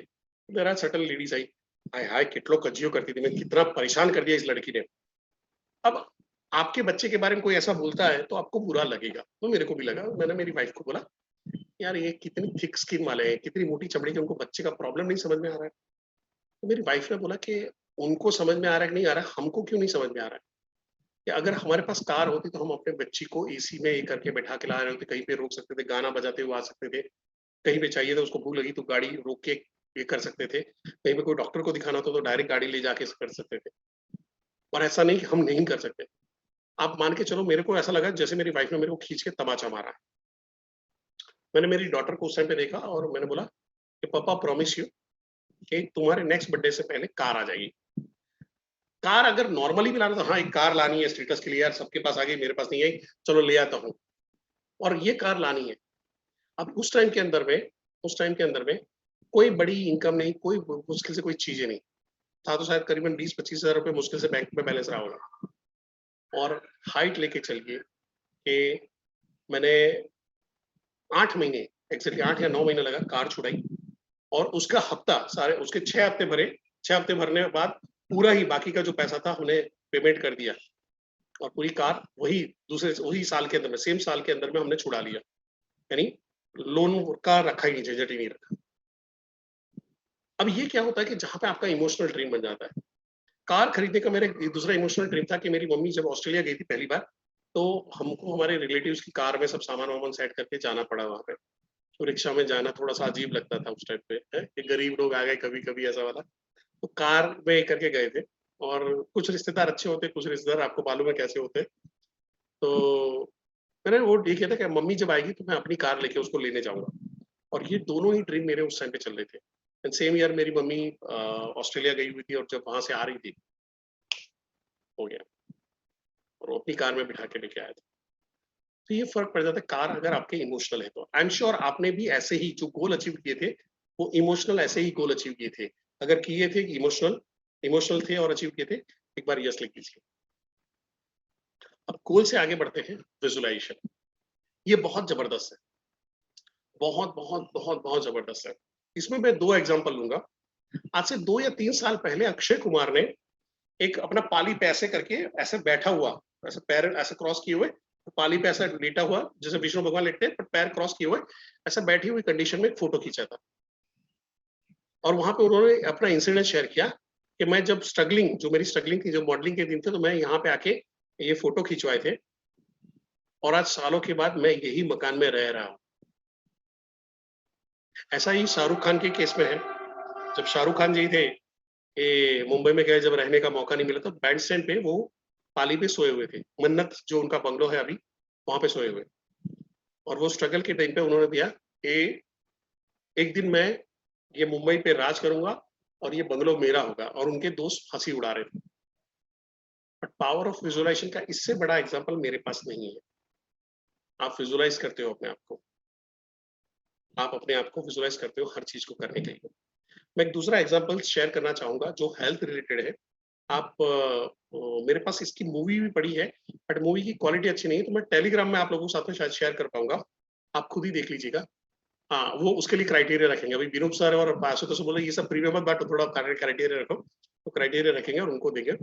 मेरा सटल लेडीज आई, हाय हाय कितलो कजियो करती थी, मैं कितना परेशान कर दिया इस लड़की ने। अब आपके बच्चे के बारे में कोई ऐसा बोलता है तो आपको बुरा लगेगा, तो मेरे को भी लगा। मैंने मेरी वाइफ को बोला, यार ये कितनी थिक स्किन वाले हैं, कितनी मोटी चमड़ी के, उनको बच्चे का प्रॉब्लम नहीं समझ में आ रहा है। तो मेरी वाइफ ने बोला कि उनको समझ में आ रहा है कि नहीं आ रहा है, हमको क्यों नहीं समझ में आ रहा है? कि अगर हमारे पास कार होती तो हम अपने बच्ची को एसी में ये करके बैठा के ला रहे होते, कहीं पे रोक सकते थे, गाना बजाते हुए आ सकते थे, कहीं पे चाहिए था उसको भूख लगी तो गाड़ी रोक के ये कर सकते थे, कहीं पे कोई डॉक्टर को दिखाना था तो डायरेक्ट गाड़ी ले जाके कर सकते थे। और ऐसा नहीं कि हम नहीं कर सकते। आप मान के चलो, मेरे को ऐसा लगा जैसे मेरी वाइफ ने मेरे को खींच के तमाचा मारा है। मैंने मेरी डॉटर को उस टाइम पे देखा और मैंने बोला कि पापा प्रॉमिस यू कि तुम्हारे नेक्स्ट बर्थडे से पहले कार आ जाएगी। कार अगर नॉर्मली भी लाना तो हाँ, एक कार लानी है स्टेटस के लिए, यार सबके पास आ गई, मेरे पास नहीं आई, चलो ले आता हूँ, और ये कार लानी है। अब उस टाइम के अंदर में कोई बड़ी इनकम नहीं, कोई मुश्किल से कोई चीजें नहीं था, तो शायद करीबन 20-25 हजार रुपए मुश्किल से बैंक में बैलेंस रहा होगा। और हाइट लेके चलिए कि मैंने 8 महीने, एक्चुअली 8 या 9 महीने लगा कार छुड़ाई, और उसका हफ्ता सारे उसके 6 हफ्ते भरे। 6 हफ्ते भरने के बाद पूरा ही बाकी का जो पैसा था हमने पेमेंट कर दिया, और पूरी कार वही साल के अंदर में, सेम साल के अंदर में हमने छुड़ा लिया। यानी लोन का रखा ही नहीं, झंझट ही नहीं रखा। अब ये क्या होता है कि जहां पे आपका इमोशनल ड्रीम बन जाता है। कार खरीदने का मेरा एक दूसरा इमोशनल ड्रीम था कि मेरी मम्मी जब ऑस्ट्रेलिया गई थी पहली बार, तो हमको हमारे रिलेटिव्स की कार में सब सामान वामान सेट करके जाना पड़ा वहां पे। तो रिक्शा में जाना थोड़ा सा अजीब लगता था उस टाइम पे, कि गरीब लोग आ गए कभी कभी ऐसा वाला। तो कार में करके गए थे। और कुछ रिश्तेदार अच्छे होते हैं, कुछ रिश्तेदार आपको मालूम है कैसे होते हैं। तो मैंने वो ये किया था कि मम्मी जब आएगी तो मैं अपनी कार लेके उसको लेने जाऊंगा, और ये दोनों ही ड्रीम मेरे उस टाइम पे चल रहे थे। एंड सेम ईयर मेरी मम्मी ऑस्ट्रेलिया गई हुई थी, और जब वहां से आ रही थी हो गया, और वो अपनी कार में बिठा के लेके आया था। तो ये फर्क पड़ जाता है कार अगर आपके इमोशनल है तो। आई एम श्योर आपने भी ऐसे ही जो गोल अचीव किए थे वो इमोशनल ऐसे ही गोल अचीव किए थे। अगर किए थे कि इमोशनल इमोशनल थे और अचीव किए थे, एक बार यस लिख दीजिए। अब गोल से आगे बढ़ते हैं, विजुअलाइजेशन। ये बहुत जबरदस्त है, बहुत बहुत बहुत बहुत जबरदस्त है। इसमें मैं 2 एग्जांपल लूंगा। आज से 2 या 3 साल पहले अक्षय कुमार ने एक अपना पाली पे ऐसे करके ऐसे बैठा हुआ, ऐसे पैर ऐसे क्रॉस किए हुए, पाली पे ऐसा लेटा हुआ जैसे विष्णु भगवान लेटते हैं, पर पैर क्रॉस किए हुए ऐसा बैठी हुई कंडीशन में एक फोटो खींचा था। और वहां पे उन्होंने अपना इंसिडेंट शेयर किया कि मैं जब स्ट्रगलिंग, जो मेरी स्ट्रगलिंग थी, जो मॉडलिंग के दिन थे, तो मैं यहाँ पे आके ये फोटो खिंचवाए थे, और आज सालों के बाद मैं यही मकान में रह रहा हूँ। ऐसा ही शाहरुख खान के केस में है। जब शाहरुख खान जी थे, ये मुंबई में गए, जब रहने का मौका नहीं मिला तो बैंड स्टैंड पे वो पाली पे सोए हुए थे। मन्नत जो उनका बंगलो है अभी, वहां पे सोए हुए। और वो स्ट्रगल के टाइम पे उन्होंने दिया कि एक दिन मैं ये मुंबई पे राज करूंगा और ये बंगलो मेरा होगा, और उनके दोस्त हंसी उड़ा रहे थे। बट पावर ऑफ विजुअलाइजेशन का इससे बड़ा एग्जाम्पल मेरे पास नहीं है। आप विजुअलाइज करते हो अपने आप को, आप अपने आप को विजुअलाइज करते हो हर चीज को करने के लिए। मैं एक दूसरा एग्जाम्पल शेयर करना चाहूंगा जो हेल्थ रिलेटेड है। आप मेरे पास इसकी मूवी भी पड़ी है, बट मूवी की क्वालिटी अच्छी नहीं है, तो मैं टेलीग्राम में आप लोगों के साथ में शायद शेयर कर पाऊंगा, आप खुद ही देख लीजिएगा। हाँ, वो उसके लिए क्राइटेरिया रखेंगे। अभी विनोद सर और आशुतोष बोले ये सब प्रीमियम मत बांटो, थोड़ा क्राइटेरिया रखो, तो क्राइटेरिया रखेंगे और उनको देंगे।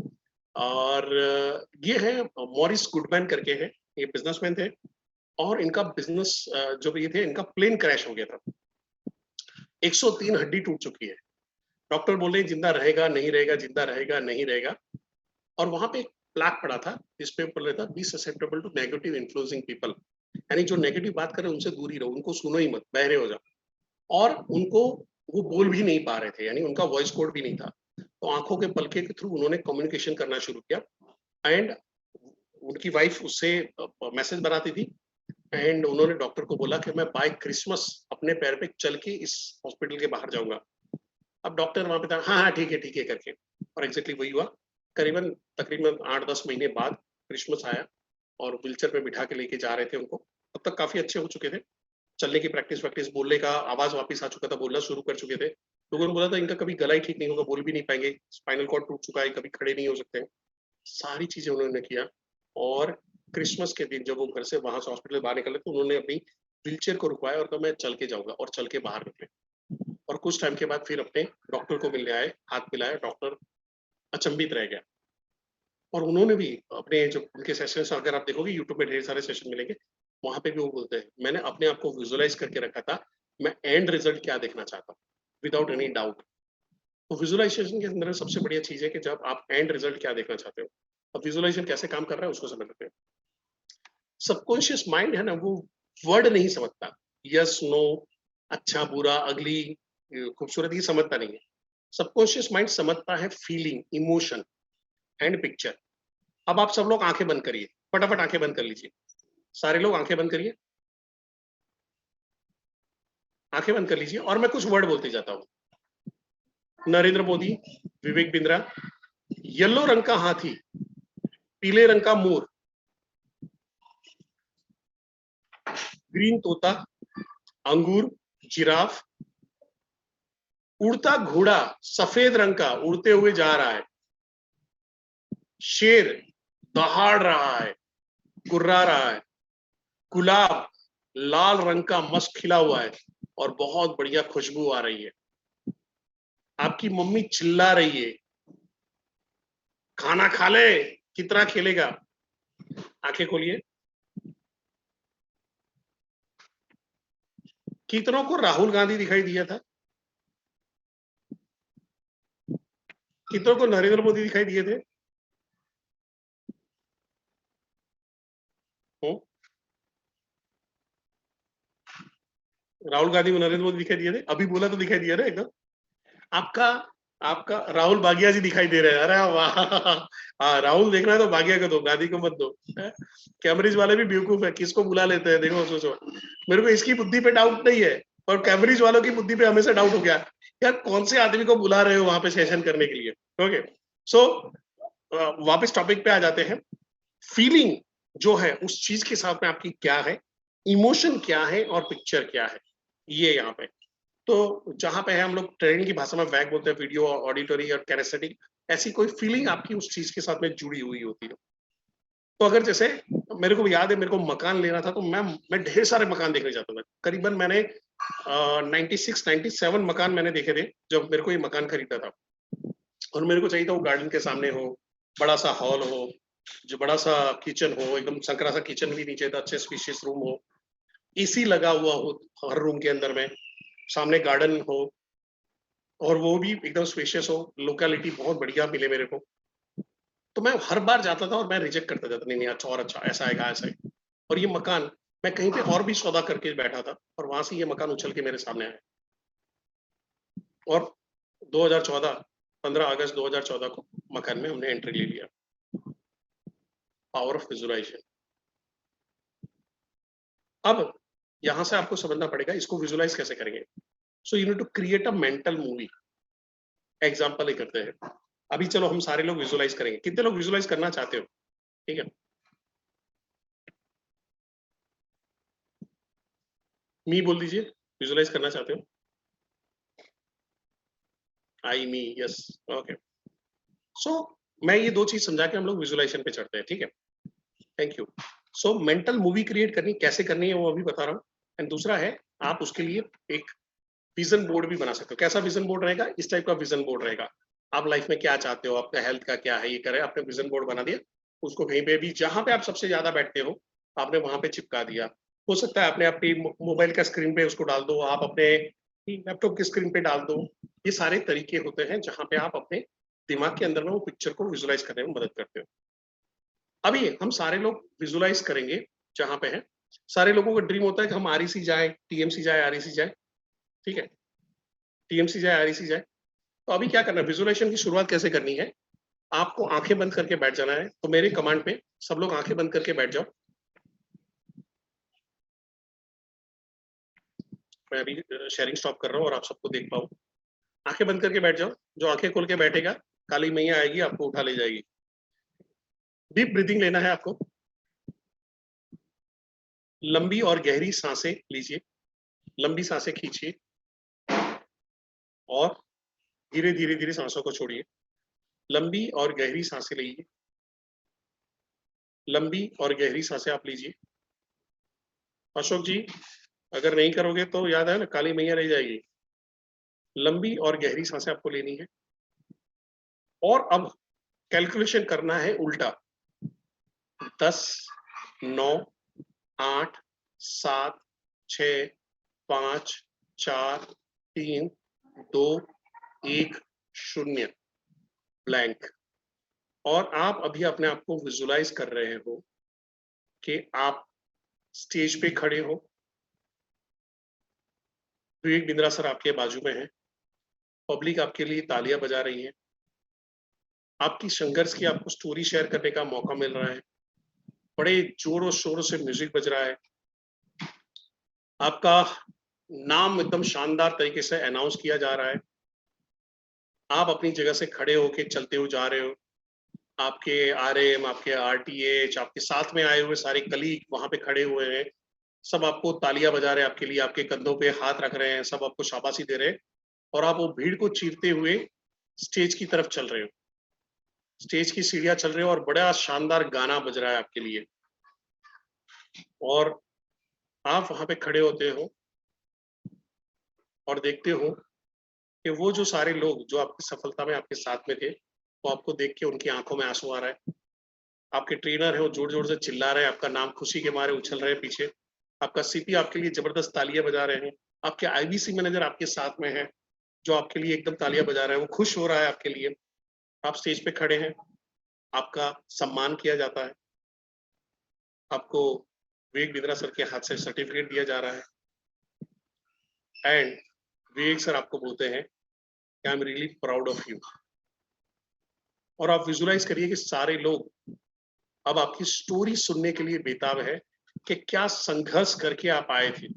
और ये है मॉरिस गुडमैन करके है, ये बिजनेसमैन थे, और इनका बिजनेस जो ये थे, इनका प्लेन क्रैश हो गया था। 103 हड्डी टूट चुकी है। डॉक्टर बोल रहे हैं जिंदा रहेगा नहीं रहेगा, जिंदा रहेगा नहीं रहेगा। और वहां पे एक प्लाक पड़ा था जिसपे बोल रहा था be susceptible to negative influencing people, यानी जो नेगेटिव बात करे उनसे दूर ही रहो, उनको सुनो ही मत, बहरे हो जाओ। और उनको वो बोल भी नहीं पा रहे थे, यानी उनका वॉइस कोड भी नहीं था। तो आंखों के पलके के थ्रू उन्होंने कम्युनिकेशन करना शुरू किया। एंड उनकी वाइफ उससे मैसेज बनाती थी, एंड उन्होंने डॉक्टर को बोला कि मैं बाय क्रिसमस अपने पैर पे चल के इस हॉस्पिटल के बाहर जाऊंगा। अब डॉक्टर वहां पे था, हाँ हाँ ठीक है करके, और एग्जैक्टली वही हुआ। करीबन तकरीबन 8-10 महीने बाद क्रिसमस आया, और व्हीलचेयर पे बिठा के लेके जा रहे थे उनको। तब तक काफी अच्छे हो चुके थे, चलने की प्रैक्टिस वैक्टिस, बोलने का आवाज वापस आ चुका था, बोलना शुरू कर चुके थे। लोगों ने बोला था इनका कभी गला ही ठीक नहीं होगा, बोल भी नहीं पाएंगे, स्पाइनल कॉर्ड टूट चुका है, कभी खड़े नहीं हो सकते हैं। सारी चीजें उन्होंने किया, और क्रिसमस के दिन जब वो घर से वहां से हॉस्पिटल बाहर निकले तो उन्होंने अपनी व्हीलचेयर को रुकवाया और कहा मैं चल के जाऊंगा, और चल के बाहर निकले। और कुछ टाइम के बाद फिर अपने डॉक्टर को मिलने आए, हाथ मिलाया, डॉक्टर अचंभित रह गया। और उन्होंने भी अपने जो उनके सेशंस, अगर आप देखोगे यूट्यूब में ढेर सारे सेशन मिलेंगे, वहां पे भी वो बोलते हैं मैंने अपने आप को विजुअलाइज करके रखा था, मैं एंड रिजल्ट क्या देखना चाहता हूँ, विदाउट एनी डाउट। तो विजुअलाइजेशन के अंदर सबसे बढ़िया चीज है कि जब आप एंड रिजल्ट क्या देखना चाहते हो। अब विजुअलाइजेशन कैसे काम कर रहा है उसको समझ लेते हैं। सबकॉन्शियस माइंड है ना, वो वर्ड नहीं समझता, यस नो, अच्छा बुरा अगली खूबसूरत, ये समझता नहीं है। सबकॉन्शियस माइंड समझता है फीलिंग, इमोशन एंड पिक्चर। अब आप सब लोग आंखें बंद करिए, फटाफट आंखें बंद कर लीजिए, सारे लोग आंखें बंद करिए, आंखें बंद कर लीजिए, और मैं कुछ वर्ड बोलते जाता हूं। नरेंद्र मोदी, विवेक बिंद्रा, येलो रंग का हाथी, पीले रंग का मोर, ग्रीन तोता, अंगूर, जिराफ, उड़ता घोड़ा सफेद रंग का उड़ते हुए जा रहा है, शेर दहाड़ रहा है, कुर्रा रहा है, गुलाब लाल रंग का मस्त खिला हुआ है और बहुत बढ़िया खुशबू आ रही है, आपकी मम्मी चिल्ला रही है खाना खा ले, कितना खेलेगा। आंखें खोलिए। कितनों को राहुल गांधी दिखाई दिया था, कितनों को नरेंद्र मोदी दिखाई दिए थे? राहुल गांधी को नरेंद्र मोदी दिखाई दिए थे, अभी बोला तो दिखाई दिया ना एकदम। आपका आपका राहुल बागिया जी दिखाई दे रहे हैं, अरे वाह। हाँ, राहुल देखना है तो बागिया को दो, गांधी को मत दो। कैम्ब्रिज वाले भी बेवकूफ है, किसको बुला लेते हैं, देखो सोचो। मेरे को इसकी बुद्धि पे डाउट नहीं है, और कैम्ब्रिज वालों की बुद्धि पे हमेशा डाउट हो गया, यार कौन से आदमी को बुला रहे हो वहां पे सेशन करने के लिए। ओके, सो वापस टॉपिक पे आ जाते हैं। फीलिंग जो है उस चीज के साथ में आपकी क्या है, इमोशन क्या है और पिक्चर क्या है, ये यहाँ पे। तो जहां पे है हम लोग ट्रेनिंग की भाषा में वैग बोलते हैं, वीडियो, ऑडिटरी और कैनेस्थेटिक, ऐसी कोई फीलिंग आपकी उस चीज के साथ में जुड़ी हुई होती है। तो अगर जैसे मेरे को याद है, मेरे को मकान लेना था, तो मैं ढेर सारे मकान देखने जाता था। करीबन मैंने 96-97 मकान मैंने देखे थे जब मेरे को ये मकान खरीदा था। और मेरे को चाहिए था वो गार्डन के सामने हो, बड़ा सा हॉल हो, जो बड़ा सा किचन हो, एकदम संकरा सा किचन भी नीचे था, अच्छे स्पेशियस रूम हो, एसी लगा हुआ हो हर रूम के अंदर में, सामने गार्डन हो, और वो भी एकदम स्पेशियस हो, लोकेलिटी बहुत बढ़िया मिले मेरे को। तो मैं हर बार जाता था और मैं रिजेक्ट करता जाता, नहीं नहीं अच्छा, और अच्छा ऐसा आएगा, ऐसा है। और ये मकान मैं कहीं पे और भी सौदा करके बैठा था, और वहां से ये मकान उछल के मेरे सामने आया। और 2014 15 अगस्त 2014 को मकान में हमने एंट्री ले लिया। Power of visualization. अब यहां से आपको समझना पड़ेगा इसको विजुअलाइज कैसे करेंगे। So you need to create a mental movie. Example ही करते हैं। अभी चलो हम सारे लोग विजुअलाइज करेंगे, कितने लोग विजुअलाइज करना चाहते हो? ठीक है, मी बोल दीजिए, विजुअलाइज करना चाहते हो? आई मी, यस, ओके। सो मैं ये दो चीज समझा के हम लोग विजुअलाइजेशन पे चढ़ते हैं, ठीक है। Thank you. So mental movie create करनी कैसे करनी है वो अभी बता रहा हूँ। एंड दूसरा है, आप उसके लिए एक विजन बोर्ड भी बना सकते हो। कैसा विजन बोर्ड रहेगा? इस टाइप का विजन बोर्ड रहेगा। आप लाइफ में क्या चाहते हो, आपका हेल्थ का क्या है, ये करे, आपने विजन बोर्ड बना दिया, उसको कहीं पे भी जहां पे आप सबसे ज्यादा बैठते हो आपने वहां पे चिपका दिया। हो सकता है आपने अपनी मोबाइल का स्क्रीन पे उसको डाल दो, आप अपने लैपटॉप की स्क्रीन पे डाल दो। ये सारे तरीके होते हैं जहां पे आप अपने दिमाग के अंदर में वो पिक्चर को विजुअलाइज करने में मदद करते हो। अभी हम सारे लोग विजुअलाइज करेंगे जहां पे है। सारे लोगों का ड्रीम होता है कि हम आरईसी जाए, टीएमसी जाए, आरईसी जाए, ठीक है, टीएमसी जाए, आरईसी जाए। तो अभी क्या करना है, विजुअलाइजेशन की शुरुआत कैसे करनी है? आपको आंखें बंद करके बैठ जाना है। तो मेरे कमांड पे सब लोग आंखें बंद करके बैठ जाओ। मैं अभी शेयरिंग स्टॉप कर रहा हूँ और आप सबको देख पाऊँ। आंखें बंद करके बैठ जाओ। जो आंखें खोल के बैठेगा, काली मैया आएगी, आपको उठा ले जाएगी। डीप ब्रीदिंग लेना है आपको। लंबी और गहरी सांसें लीजिए, लंबी सांसें खींचिए और धीरे धीरे धीरे सांसों को छोड़िए। लंबी और गहरी सांसें लीजिए, लंबी और गहरी सांसें आप लीजिए। अशोक जी, अगर नहीं करोगे तो याद है ना, काली मैया रह जाएगी। लंबी और गहरी सांसें आपको लेनी है। और अब कैलकुलेशन करना है उल्टा। 10, 9, 8, 7, 6, 5, 4, 3, 2, 1, 0, ब्लैंक। और आप अभी अपने आप को विजुलाइज कर रहे हो कि आप स्टेज पे खड़े हो, विवेक बिंद्रा सर आपके बाजू में है, पब्लिक आपके लिए तालियां बजा रही है, आपकी संघर्ष की आपको स्टोरी शेयर करने का मौका मिल रहा है, बड़े जोरों शोरों से म्यूजिक बज रहा है, आपका नाम एकदम शानदार तरीके से अनाउंस किया जा रहा है, आप अपनी जगह से खड़े होके चलते हुए जा रहे हो, आपके आरएम, आपके आरटीएच, आपके साथ में आए हुए सारे कलीग वहां पे खड़े हुए हैं, सब आपको तालियां बजा रहे हैं, आपके लिए आपके कंधों पे हाथ रख रहे हैं, सब आपको शाबाशी दे रहे हैं, और आप वो भीड़ को चीरते हुए स्टेज की तरफ चल रहे हो। स्टेज की सीढ़ियां चल रहे हो और बड़ा शानदार गाना बज रहा है आपके लिए, और आप वहां पे खड़े होते हो और देखते हो कि वो जो सारे लोग जो आपकी सफलता में आपके साथ में थे, वो आपको देख के उनकी आंखों में आंसू आ रहा है। आपके ट्रेनर है वो जोर जोर से चिल्ला रहे हैं, आपका नाम खुशी के मारे उछल रहे हैं पीछे। आपका सीपी आपके लिए जबरदस्त तालियां बजा रहे हैं। आपके आईबीसी मैनेजर आपके साथ में है, जो आपके लिए एकदम तालियां बजा रहे हैं, वो खुश हो रहा है आपके लिए। आप स्टेज पे खड़े हैं, आपका सम्मान किया जाता है, आपको विवेक बिंद्रा सर के हाथ से सर्टिफिकेट दिया जा रहा है, एंड विवेक सर आपको बोलते हैं I am really proud of you. और आप विजुलाइज करिए कि सारे लोग अब आपकी स्टोरी सुनने के लिए बेताब है कि क्या संघर्ष करके आप आए थे।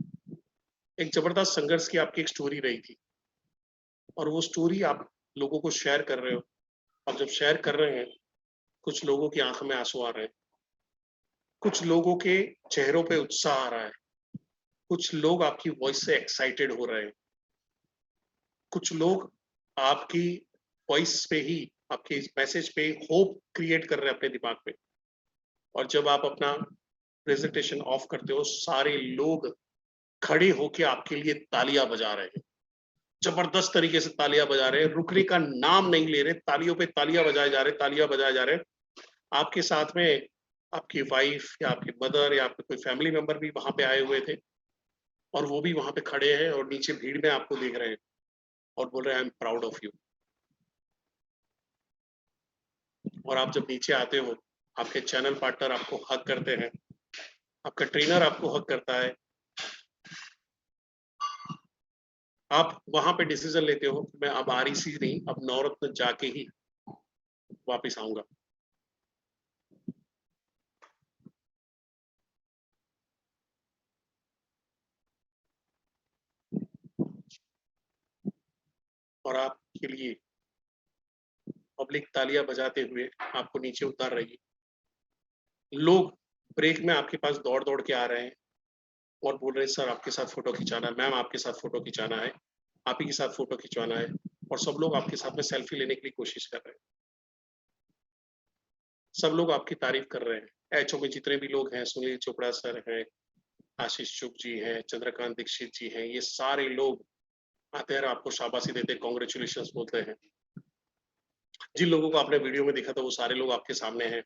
एक जबरदस्त संघर्ष की आपकी एक स्टोरी रही थी और वो स्टोरी आप लोगों को शेयर कर रहे हो। अब जब शेयर कर रहे हैं, कुछ लोगों की आंखों में आंसू आ रहे हैं, कुछ लोगों के चेहरों पे उत्साह आ रहा है, कुछ लोग आपकी वॉइस से एक्साइटेड हो रहे हैं, कुछ लोग आपकी वॉइस पे ही, आपके इस मैसेज पे होप क्रिएट कर रहे हैं अपने दिमाग में। और जब आप अपना प्रेजेंटेशन ऑफ करते हो, सारे लोग खड़े होके आपके लिए तालियां बजा रहे हैं, जबरदस्त तरीके से तालियां बजा रहे हैं, रुकने का नाम नहीं ले रहे, तालियों पे तालियां बजाए जा रहे, तालियां बजाए जा रहे। आपके साथ में आपकी वाइफ या आपकी मदर या आपके कोई फैमिली मेंबर भी वहां पे आए हुए थे और वो भी वहां पे खड़े हैं और नीचे भीड़ में आपको देख रहे हैं और बोल रहे हैं I am proud of you. और आप जब नीचे आते हो, आपके चैनल पार्टनर आपको हक करते हैं, आपका ट्रेनर आपको हक करता है, आप वहां पे डिसीजन लेते हो मैं अब आरईसी नहीं, अब नवरत्न जाके ही वापस आऊंगा। और आपके लिए पब्लिक तालियां बजाते हुए आपको नीचे उतार रही है। लोग ब्रेक में आपके पास दौड़ दौड़ के आ रहे हैं और बोल रहे हैं सर आपके साथ फोटो खिंचाना है, मैम आपके साथ फोटो खिंचाना है, आप ही के साथ फोटो खिंचवाना है। और सब लोग आपके साथ में सेल्फी लेने के लिए कोशिश कर रहे हैं, सब लोग आपकी तारीफ कर रहे हैं। एचओ में जितने भी लोग हैं, सुनील चोपड़ा सर हैं, आशीष चुग जी हैं, चंद्रकांत दीक्षित जी हैं, ये सारे लोग आते हैं, आपको शाबाशी देते हैं, कॉन्ग्रेचुलेशन बोलते हैं। जिन लोगों को आपने वीडियो में देखा था वो सारे लोग आपके सामने हैं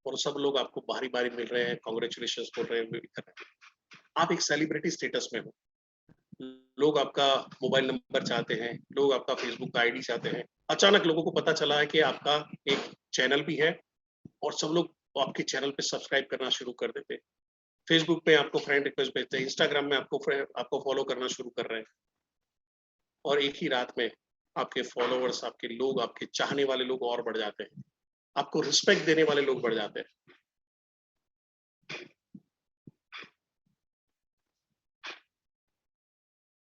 और सब लोग आपको बारी बारी मिल रहे हैं, कॉन्ग्रेचुलेशन बोल रहे हैं। आप एक सेलिब्रिटी स्टेटस में हो, लोग आपका मोबाइल नंबर चाहते हैं, लोग आपका फेसबुक का आईडी चाहते हैं। अचानक लोगों को पता चला है कि आपका एक चैनल भी है और सब लोग आपके चैनल पे सब्सक्राइब करना शुरू कर देते हैं, फेसबुक पे आपको फ्रेंड रिक्वेस्ट भेजते हैं, इंस्टाग्राम में आपको फॉलो करना शुरू कर रहे हैं। और एक ही रात में आपके फॉलोअर्स, आपके लोग, आपके चाहने वाले लोग और बढ़ जाते हैं, आपको रिस्पेक्ट देने वाले लोग बढ़ जाते हैं।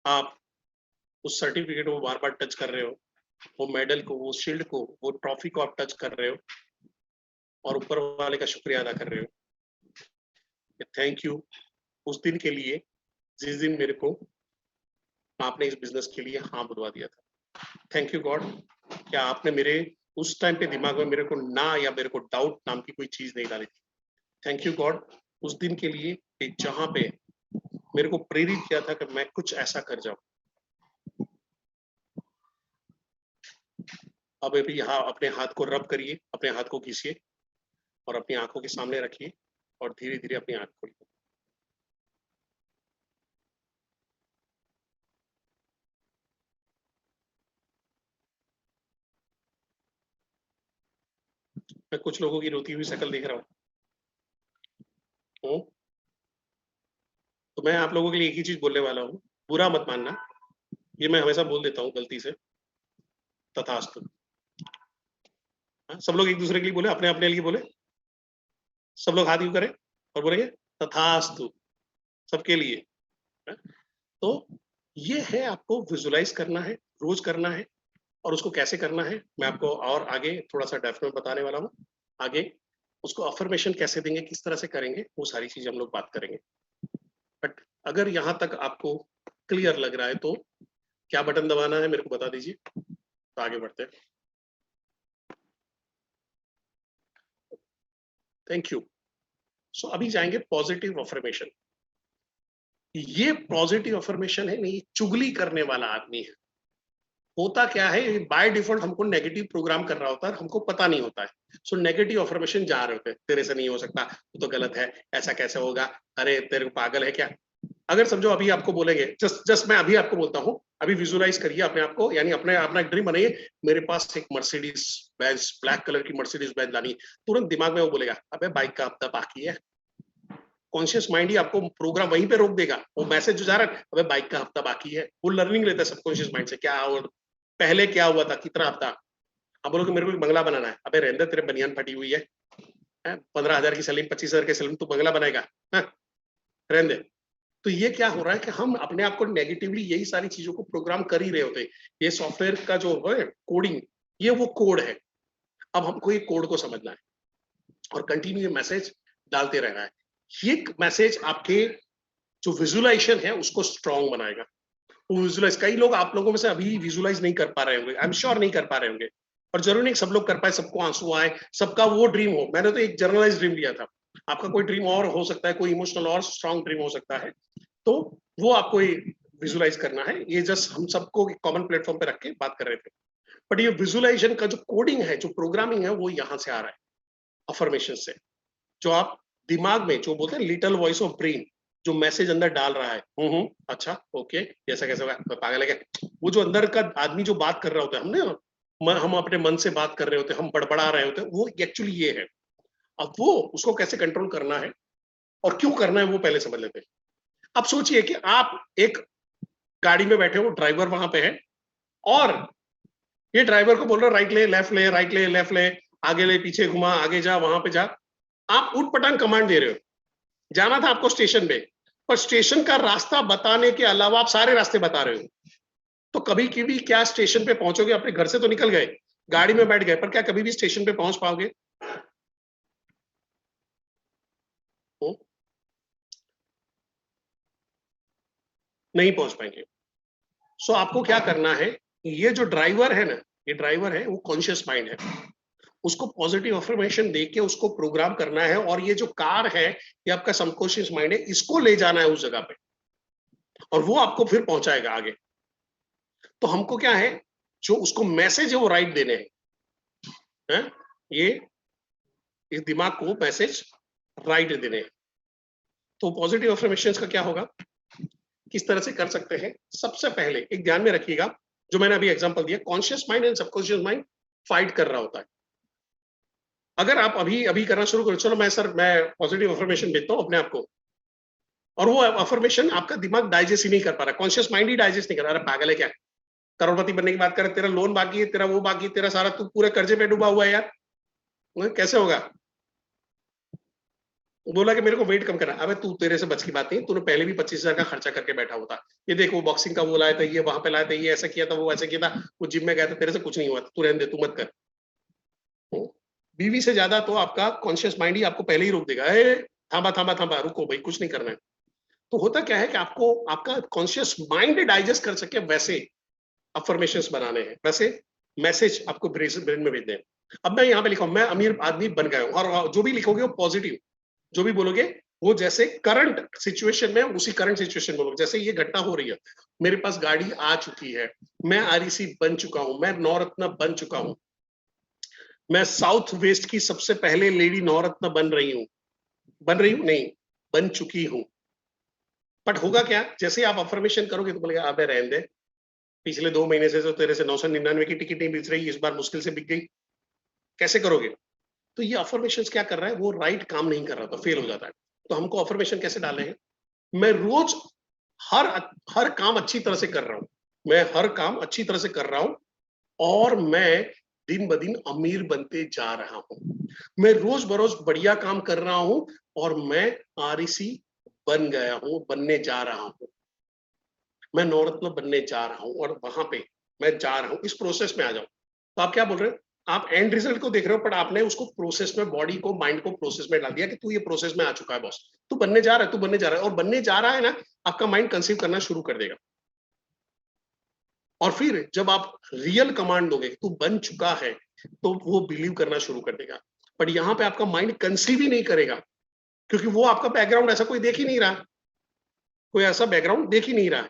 आप उस सर्टिफिकेट को बार बार टच कर रहे हो, वो मेडल को, वो शील्ड को, वो ट्रॉफी को आप टच कर रहे हो और ऊपर वाले का शुक्रिया अदा कर रहे हो। थैंक यू उस दिन के लिए जिस दिन मेरे को आपने इस बिजनेस के लिए हाँ बुलवा दिया था। थैंक यू गॉड, क्या आपने मेरे उस टाइम पे दिमाग में मेरे को ना या मेरे को डाउट नाम की कोई चीज नहीं डाली थी। थैंक यू गॉड उस दिन के लिए कि जहां पे मेरे को प्रेरित किया था कि मैं कुछ ऐसा कर जाऊं। अब अभी यहाँ अपने हाथ को रब करिए, अपने हाथ को घिसिए और अपनी आंखों के सामने रखिए और धीरे धीरे अपनी आंख खोलिए। मैं कुछ लोगों की रोती हुई शक्ल देख रहा हूँ, तो मैं आप लोगों के लिए एक ही चीज बोलने वाला हूँ, बुरा मत मानना, ये मैं हमेशा बोल देता हूँ गलती से, तथास्तु। सब लोग एक दूसरे के लिए बोले, अपने अपने लिए बोले, सब लोग हाथ यूं करें और बोलेंगे तथास्तु सबके लिए। तो ये है, आपको विजुलाइज करना है, रोज करना है। और उसको कैसे करना है मैं आपको और आगे थोड़ा सा डेप्थ में बताने वाला हूँ। आगे उसको अफर्मेशन कैसे देंगे, किस तरह से करेंगे, वो सारी चीजें हम लोग बात करेंगे। बट अगर यहाँ तक आपको क्लियर लग रहा है तो क्या बटन दबाना है मेरे को बता दीजिए, तो आगे बढ़ते हैं। Thank you. सो अभी जाएंगे पॉजिटिव अफर्मेशन। ये पॉजिटिव अफर्मेशन है नहीं, चुगली करने वाला आदमी है। होता क्या है, बाय डिफॉल्ट हमको नेगेटिव प्रोग्राम कर रहा होता है, हमको पता नहीं होता है। सो नेगेटिव अफर्मेशन जा रहे होते हैं, तेरे से नहीं हो सकता, तू तो गलत है, ऐसा कैसे होगा, अरे तेरे को पागल है क्या। अगर समझो अभी आपको बोलेंगे, जस्ट मैं अभी आपको बोलता हूँ, अभी विजुलाइज करिए अपने आप को, यानी अपना एक ड्रीम बनाइए, मेरे पास एक मर्सिडीज बेंज, ब्लैक कलर की मर्सिडीज बेंज लानी। तुरंत दिमाग में वो बोलेगा अबे बाइक का हफ्ता बाकी है। कॉन्शियस माइंड ही आपको प्रोग्राम वहीं पे रोक देगा, वो मैसेज जो जा रहा है अबे बाइक का हफ्ता बाकी है, वो लर्निंग लेता है सबकॉन्शियस माइंड से क्या, और पहले क्या हुआ था, कितना हफ्ता, आप बोलोगे मेरे को बंगला बनाना है, अबे रहने दे, तेरे बनियान फटी हुई है, 15,000 की सैलरी, 25,000 की सैलरी, तू बंगला बनाएगा, रहने दे। तो ये क्या हो रहा है कि हम अपने आप को नेगेटिवली यही सारी चीजों को प्रोग्राम कर ही रहे होते हैं। ये सॉफ्टवेयर का जो है कोडिंग, ये वो कोड है। अब हमको ये कोड को समझना है और कंटिन्यू ये मैसेज डालते रहना है। ये मैसेज आपके जो विजुअलाइजेशन है उसको स्ट्रॉन्ग बनाएगा। वो विजुअलाइज, कई लोग आप लोगों में से अभी विजुअलाइज नहीं कर पा रहे होंगे, आई एम श्योर नहीं कर पा रहे होंगे, और जरूरी नहीं सब लोग कर पाए, सबको आंसू आए, सबका वो ड्रीम हो। मैंने तो एक जनरलाइज ड्रीम लिया था, आपका कोई ड्रीम और हो सकता है, कोई इमोशनल और स्ट्रॉन्ग ड्रीम हो सकता है, तो वो आपको विजुअलाइज करना है। ये जस्ट हम सबको कॉमन प्लेटफॉर्म पे रख के बात कर रहे थे। बट ये विजुअलाइजेशन का जो कोडिंग है, जो प्रोग्रामिंग है, वो यहाँ से आ रहा है, अफर्मेशन से। जो आप दिमाग में जो बोलते हैं लिटिल वॉइस ऑफ ब्रेन, जो मैसेज अंदर डाल रहा है, अच्छा ओके, ऐसा कैसे होगा, पागल है क्या, वो जो अंदर का आदमी जो बात कर रहा होता है, हम अपने मन से बात कर रहे होते हैं, हम बड़बड़ा रहे होते हैं, वो एक्चुअली ये है। अब वो उसको कैसे कंट्रोल करना है और क्यों करना है वो पहले समझ लेते हैं। अब सोचिए कि आप एक गाड़ी में बैठे हो, ड्राइवर वहां पे है, और ये ड्राइवर को बोल रहा है राइट ले, लेफ्ट ले, राइट ले, लेफ्ट ले, आगे ले, पीछे घुमा, आगे जा, वहां पे जा। आप उठपटांग कमांड दे रहे हो। जाना था आपको स्टेशन पे, पर स्टेशन का रास्ता बताने के अलावा आप सारे रास्ते बता रहे हो। तो कभी कभी क्या स्टेशन पे पहुंचोगे, अपने घर से तो निकल गए, गाड़ी में बैठ गए, पर क्या कभी भी स्टेशन पे पहुंच पाओगे? नहीं पहुंच पाएंगे। सो आपको क्या करना है, ये जो ड्राइवर है ना, ये ड्राइवर है, वो कॉन्शियस माइंड है, उसको पॉजिटिव अफर्मेशन देके उसको प्रोग्राम करना है, और ये जो कार है, ये आपका सबकॉन्शियस माइंड है, इसको ले जाना है उस जगह पे, और वो आपको फिर पहुंचाएगा आगे। तो हमको क्या है, जो उसको मैसेज है वो राइट देने हैं, ये इस दिमाग को मैसेज राइट देने हैं। तो पॉजिटिव अफर्मेशंस का क्या होगा, किस तरह से कर सकते हैं? सबसे पहले एक ध्यान में रखिएगा, जो मैंने अभी एग्जांपल दिया, conscious mind and subconscious mind fight कर रहा होता है। अगर आप अभी अभी करना शुरू करो, चलो मैं पॉजिटिव अफर्मेशन देता हूं अपने आप को, और वो अफर्मेशन आपका दिमाग डाइजेस्ट ही नहीं कर पा रहा, कॉन्शियस माइंड ही डाइजेस्ट नहीं कर रहा। अरे पागल है क्या, करोड़पति बनने की बात कर, तेरा लोन बाकी है, तेरा वो बाकी है, तेरा सारा तू पूरे कर्जे पे डूबा हुआ है यार, कैसे होगा? बोला कि मेरे को वेट कम करना। अबे तू, तेरे से बच की बात नहीं, तूने पहले भी 25,000 का खर्चा करके बैठा हुआ था। ये देखो वो बॉक्सिंग का वो लाया था, ये वहां पे लाया था, ये ऐसा किया था, वो ऐसा किया था, वो जिम में गया था, तेरे से कुछ नहीं हुआ, तू रहने दे, तू मत कर। बीवी से ज्यादा तो आपका कॉन्शियस माइंड ही आपको पहले ही रोक देगा, ए थांबा थांबा थांबा, रुको भाई, कुछ नहीं करना है। तो होता क्या है कि आपको आपका कॉन्शियस माइंड डाइजेस्ट कर सके वैसे अफर्मेशंस बनाने हैं, वैसे मैसेज आपको ब्रेन में भेजने हैं। अब मैं यहाँ पे लिखा हूं, मैं अमीर आदमी बन गया हूं, और जो भी लिखोगे वो पॉजिटिव, जो भी बोलोगे वो जैसे करंट सिचुएशन में, उसी करंट सिचुएशन बोलोगे। जैसे ये घटना हो रही है, मेरे पास गाड़ी आ चुकी है, मैं आरईसी बन चुका हूं, मैं नवरत्न बन चुका हूं, मैं साउथ वेस्ट की सबसे पहले लेडी नवरत्न बन रही हूं नहीं, बन चुकी हूं। बट होगा क्या, जैसे आप अफर्मेशन करोगे तो बोलेगा अबे रहने दे, पिछले 2 महीने से तो तेरे से 999 की टिकट नहीं बिक रही, इस बार मुश्किल से बिक गई, कैसे करोगे? तो ये अफर्मेशन क्या कर रहा है, वो राइट काम नहीं कर रहा था, फेल हो जाता है। तो हमको अफर्मेशन कैसे डाले हैं, मैं रोज हर काम अच्छी तरह से कर रहा हूं, मैं हर काम अच्छी तरह से कर रहा हूं, और मैं दिन ब दिन अमीर बनते जा रहा हूं, मैं रोज बरोज बढ़िया काम कर रहा हूं, और मैं आरईसी बन गया हूं, बनने जा रहा हूं, मैं नवरत्न बनने जा रहा हूं, और वहां पे मैं जा रहा हूं, इस प्रोसेस में आ जाओ। तो आप क्या बोल रहे हो, आप एंड रिजल्ट को देख रहे हो, बट आपने उसको प्रोसेस में, बॉडी को, माइंड को प्रोसेस में डाल दिया कि तू ये प्रोसेस में आ चुका है बॉस, तू बनने जा रहा है, तू बनने जा रहा है, और बनने जा रहा है ना, आपका माइंड कंसीव करना शुरू कर देगा। और फिर जब आप रियल कमांड दोगे तू बन चुका है, तो वो बिलीव करना शुरू कर देगा। बट यहाँ पे आपका माइंड कंसीव ही नहीं करेगा, क्योंकि वो आपका बैकग्राउंड ऐसा कोई देख ही नहीं रहा, कोई ऐसा बैकग्राउंड देख ही नहीं रहा,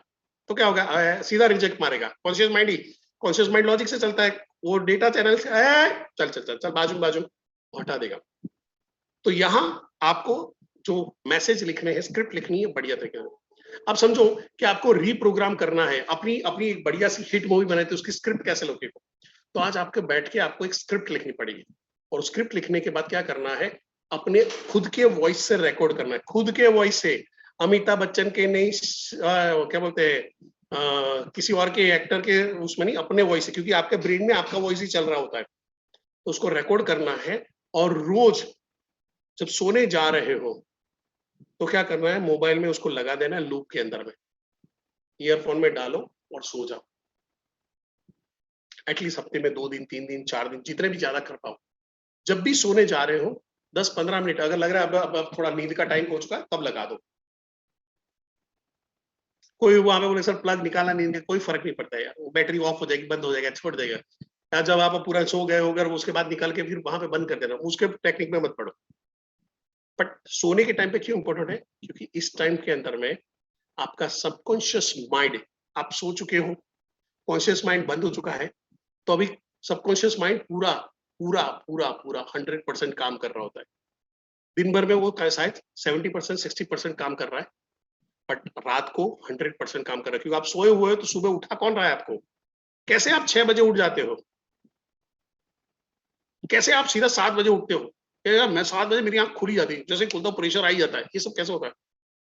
तो क्या होगा, सीधा रिजेक्ट मारेगा। कॉन्शियस माइंड लॉजिक से चलता है, वो डेटा चैनल से चल चल चल चल बाजू हटा देगा। तो यहाँ आपको जो मैसेज लिखने हैं, स्क्रिप्ट लिखनी है बढ़िया तरीके से। अब समझो कि आपको रीप्रोग्राम करना है, अपनी एक बढ़िया सी हिट मूवी बनाई थी, उसकी स्क्रिप्ट कैसे लोगे? तो आज आपके बैठ के आपको एक स्क्रिप्ट लिखनी पड़ेगी, और स्क्रिप्ट लिखने के बाद क्या करना है, अपने खुद के वॉइस से रिकॉर्ड करना है, खुद के वॉइस से, अमिताभ बच्चन के नहीं, क्या बोलते हैं, किसी और के एक्टर के उसमें नहीं, अपने वॉइस से, क्योंकि आपके ब्रेन में आपका वॉइस ही चल रहा होता है, तो उसको रिकॉर्ड करना है। और रोज जब सोने जा रहे हो तो क्या करना है, मोबाइल में उसको लगा देना है लूप के अंदर में, ईयरफोन में डालो और सो जाओ। एटलीस्ट हफ्ते में 2 दिन, 3 दिन, 4 दिन, जितने भी ज्यादा कर पाओ। जब भी सोने जा रहे हो 10-15 मिनट, अगर लग रहा है अब थोड़ा नींद का टाइम हो चुका है, तब लगा दो। कोई वहां पे बोले सर प्लग निकाला नहीं, कोई फर्क नहीं पड़ता यार, वो बैटरी ऑफ हो जाएगी, बंद हो जाएगा, छोड़ देगा। या जब आप पूरा सो गए हो अगर उसके बाद निकाल के फिर वहां पे बंद कर देना, उसके टेक्निक में मत पड़ो। बट सोने के टाइम पे क्यों इंपॉर्टेंट है, क्योंकि इस टाइम के अंदर में आपका सबकॉन्शियस माइंड, आप सो चुके हो, कॉन्शियस माइंड बंद हो चुका है, तो अभी सबकॉन्शियस माइंड पूरा पूरा पूरा पूरा 100% काम कर रहा होता है। दिन भर में वो शायद 70% 60% काम कर रहा है, बट रात को 100% काम कर रहा है, क्योंकि आप सोए हुए हो तो सुबह उठा कौन रहा है आपको? कैसे आप 6 बजे उठ जाते हो? कैसे आप सीधा 7 बजे उठते हो? यार मैं 7 बजे मेरी आंख खुली जाती है, जैसे खुलता प्रेशर आ ही जाता है, ये सब कैसे होता है?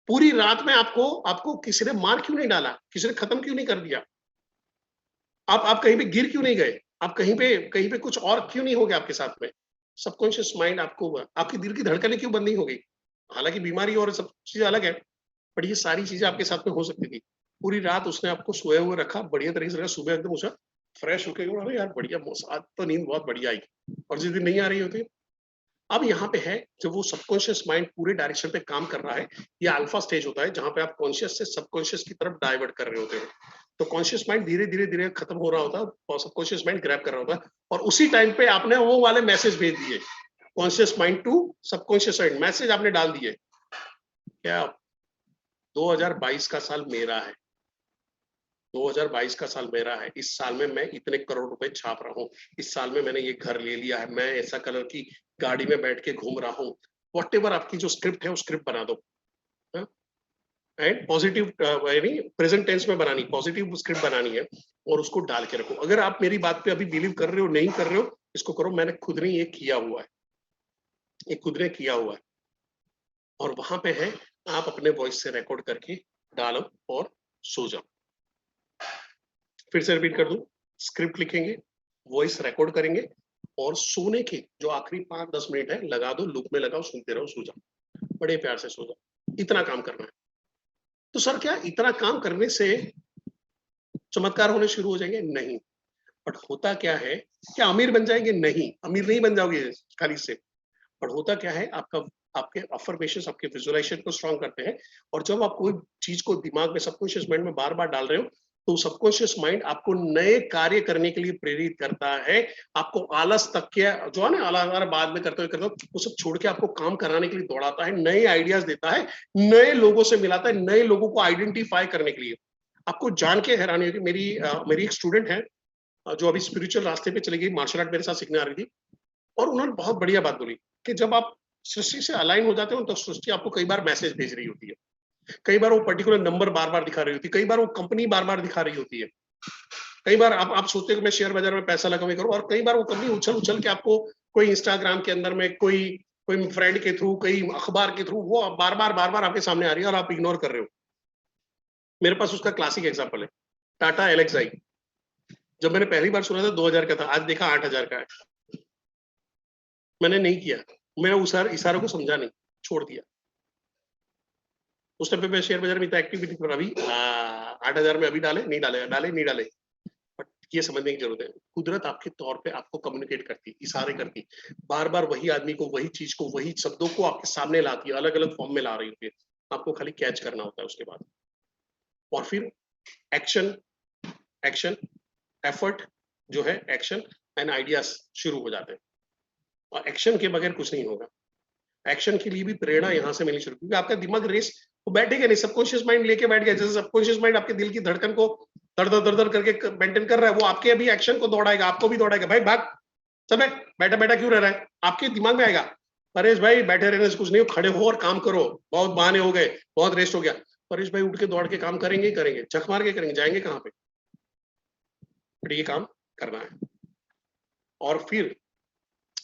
पूरी रात में आपको आपको किसी ने मार क्यों नहीं डाला? किसी ने खत्म क्यों नहीं कर दिया? आप कहीं पे गिर क्यों नहीं गए? आप कहीं पे कुछ और क्यों नहीं हो गया आपके साथ में? सबकॉन्शियस माइंड आपको, आपकी दिल की धड़कनें क्यों बंद नहीं हो गई? हालांकि बीमारी और सब चीज अलग है, बट ये सारी चीजें आपके साथ में हो सकती थी। पूरी रात उसने आपको सोए हुए रखा, बढ़िया तरीके से रखा, सुबह एकदम उसे फ्रेश होके अरे यार बढ़िया आज तो नींद बहुत बढ़िया आई। और जिस दिन नहीं आ रही होती, अब यहाँ पे है जब वो सबकॉन्शियस माइंड पूरे डायरेक्शन पे काम कर रहा है, ये अल्फा स्टेज होता है जहां पे आप कॉन्शियस से सबकॉन्शियस की तरफ डाइवर्ट कर रहे होते हो। तो कॉन्शियस माइंड धीरे धीरे धीरे खत्म हो रहा होता है और सबकॉन्शियस माइंड ग्रैब कर रहा होता है, और उसी टाइम पे आपने वो वाले मैसेज भेज दिए, conscious mind to subconscious mind, message आपने डाल दिए। क्या 2022 का साल मेरा है, 2022 का साल मेरा है, इस साल में मैं इतने करोड़ रुपए छाप रहा हूँ, इस साल में मैंने ये घर ले लिया है, मैं ऐसा कलर की गाड़ी में बैठ के घूम रहा हूँ। वॉट आपकी जो स्क्रिप्ट है वो स्क्रिप्ट बना दो, एंड पॉजिटिव यानी प्रेजेंट टेंस में बनानी, पॉजिटिव स्क्रिप्ट बनानी है, और उसको डाल के रखो। अगर आप मेरी बात पे अभी बिलीव कर रहे हो, नहीं कर रहे हो, इसको करो, मैंने खुद ने ये किया हुआ है, ये खुद ने किया हुआ है। और वहां पे है, आप अपने वॉइस से रिकॉर्ड करके डालो और सो जाओ। फिर से रिपीट कर दूं, स्क्रिप्ट लिखेंगे, वॉइस रिकॉर्ड करेंगे, और सोने के जो आखिरी 5-10 मिनट है लगा दो, लूप में लगाओ, सुनते रहो, सो जाओ, बड़े प्यार से सो जाओ। इतना काम करना है। तो सर क्या इतना काम करने से चमत्कार होने शुरू हो जाएंगे? नहीं। बट होता क्या है, क्या अमीर बन जाएंगे? नहीं, अमीर नहीं बन जाओगे खाली से। पर होता क्या है, आपका आपके अफर्मेशंस आपके विजुअलाइजेशन को स्ट्रांग करते हैं, और जब आप कोई चीज को दिमाग में सबकॉन्शियस माइंड में बार बार डाल रहे हो, तो सबकॉन्शियस माइंड आपको नए कार्य करने के लिए प्रेरित करता है। आपको आलस तक के जो है ना, आलस बाद में करते हो वो सब छोड़ के आपको काम कराने के लिए दौड़ाता है, नए आइडियाज देता है, नए लोगों से मिलाता है, नए लोगों को आइडेंटिफाई करने के लिए। आपको जान के हैरानी होगी, मेरी एक स्टूडेंट है जो अभी स्पिरिचुअल रास्ते पे चली गई, मार्शल आर्ट मेरे साथ सीखने आ रही थी, और उन्होंने बहुत बढ़िया बात बोली कि जब आप सृष्टि से अलाइन हो जाते हो तो सृष्टि आपको कई बार मैसेज भेज रही होती है, कई बार वो पर्टिकुलर नंबर बार बार दिखा रही होती है, कई बार वो कंपनी बार बार दिखा रही होती है, कई बार आप सोचते हो कि मैं शेयर बाजार में पैसा लगा करूं, और कई बार वो कंपनी उछल उछल के आपको कोई इंस्टाग्राम के अंदर में कोई फ्रेंड के थ्रू, कोई अखबार के थ्रू, वो बार बार आपके सामने आ रही है और आप इग्नोर कर रहे हो। मेरे पास उसका क्लासिक एग्जाम्पल है, टाटा एलेक्साई। जब मैंने पहली बार सुना था 2000 का था, आज देखा 8000 का है। मैंने नहीं किया, मैंने उस इशारों को समझा नहीं, छोड़ दिया। उस टाइम पे मैं शेयर बाजार में इतना एक्टिविटी पर, अभी 8000 में अभी डाले नहीं डाले, बट ये समझने की जरूरत है, कुदरत आपके तौर पे आपको कम्युनिकेट करती, इशारे करती, बार बार वही आदमी को, वही चीज को, वही शब्दों को आपके सामने लाती है, अलग अलग फॉर्म में ला रही होती है, आपको खाली कैच करना होता है उसके बाद। और फिर एक्शन, एक्शन, एफर्ट जो है, एक्शन एंड आइडियाज शुरू हो जाते हैं, और एक्शन के बगैर कुछ नहीं होगा। एक्शन के लिए भी प्रेरणा यहाँ से मिलनी शुरू, क्योंकि आपका दिमाग रेस वो बैठेगा नहीं, सबकॉन्शियस माइंड लेके बैठ गया, जैसे सबकॉन्शियस माइंड आपके दिल की धड़कन को दर करके मेंटेन कर रहा है, वो आपके अभी एक्शन को दौड़ाएगा, आपको भी दौड़ाएगा, भाई भाग, चल बैठा बैठा क्यों रह रहा है, आपके दिमाग में आएगा, परेश भाई बैठे रहने से कुछ नहीं हो, खड़े हो और काम करो, बहुत बहाने हो गए, बहुत रेस्ट हो गया। परेश भाई उठ के दौड़ के काम करेंगे ही करेंगे, झक मार के करेंगे, जाएंगे कहाँ पे? बट ये काम करना है। और फिर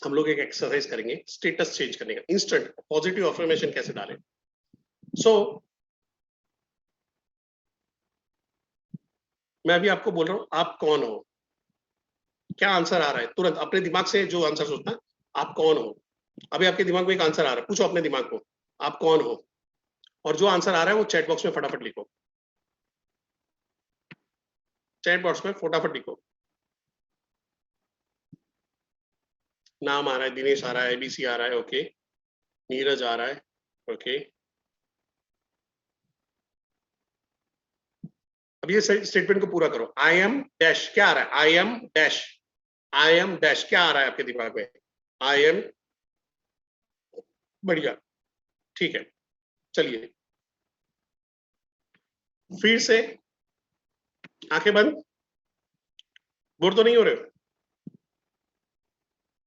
हम लोग एक एक्सरसाइज करेंगे स्टेटस चेंज करने का, इंस्टेंट पॉजिटिव अफर्मेशन कैसे डालें। सो मैं अभी आपको बोल रहा हूँ आप कौन हो, क्या आंसर आ रहा है, तुरंत अपने दिमाग से जो आंसर सोचना है, आप कौन हो। अभी आपके दिमाग में एक आंसर आ रहा है, पूछो अपने दिमाग को आप कौन हो, और जो आंसर आ रहा है वो चैट बॉक्स में फटाफट लिखो, चैट बॉक्स में फटाफट लिखो। नाम आ रहा है, दिनेश आ रहा है, एबीसी आ रहा है, ओके, नीरज आ रहा है, ओके। अब ये स्टेटमेंट को पूरा करो। आई एम डैश, क्या आ रहा है, I am dash, I am dash, क्या आ रहा है आपके दिमाग में, आई एम, बढ़िया, ठीक है। चलिए फिर से आंखें बंद, बोर तो नहीं हो रहे हो,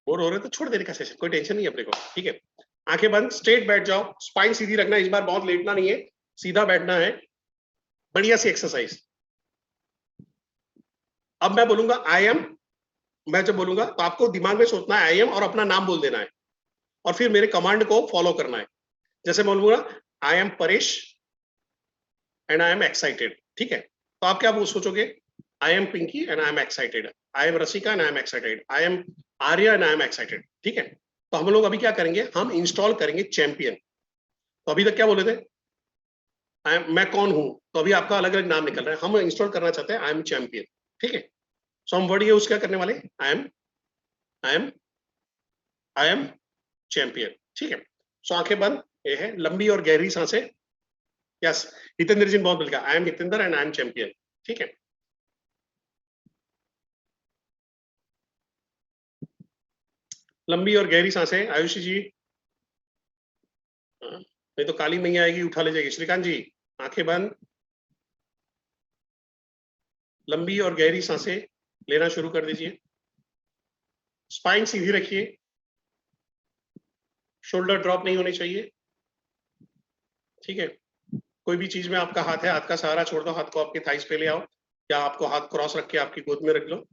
बोर हो रहे तो छोड़ देने का सेशन, कोई टेंशन नहीं है अपने को, ठीक है। आंखें बंद, स्ट्रेट बैठ जाओ, स्पाइन सीधी रखना, इस बार बहुत लेटना नहीं है, सीधा बैठना है, बढ़िया सी एक्सरसाइज। अब मैं बोलूंगा आई एम, मैं जब बोलूंगा तो आपको दिमाग में सोचना है आई एम और अपना नाम बोल देना है, और फिर मेरे कमांड को फॉलो करना है। जैसे मैं बोलूंगा I am Paresh and I am excited, ठीक है, तो आप क्या सोचोगे, I am Pinky and I am excited, I am Rasika and I am excited, I am Arya and I am excited, ठीक है। तो हम लोग अभी क्या करेंगे, हम इंस्टॉल करेंगे चैंपियन। तो अभी तक क्या बोले थे, मैं कौन हूं, तो अभी आपका अलग अलग नाम निकल रहा है, हम इंस्टॉल करना चाहते हैं आई एम चैंपियन, ठीक है। सो हम वर्ड यूज क्या करने वाले, I am, I am, I am champion, ठीक है। सो आंखें बंद, ये है लंबी और गहरी सांसें, यस, हितेंद्र जी ने बहुत मिल, I am Hitendra and I am champion, ठीक है। लंबी और गहरी सांसें, आयुषी जी, नहीं तो काली मैया आएगी उठा ले जाएगी। श्रीकांत जी आंखें बंद, लंबी और गहरी सांसें लेना शुरू कर दीजिए, स्पाइन सीधी रखिए, शोल्डर ड्रॉप नहीं होने चाहिए, ठीक है। कोई भी चीज में आपका हाथ है, हाथ का सहारा छोड़ दो, हाथ को आपके थाइस पे ले आओ, या आपको हाथ क्रॉस रख के आपकी गोद में रख लो।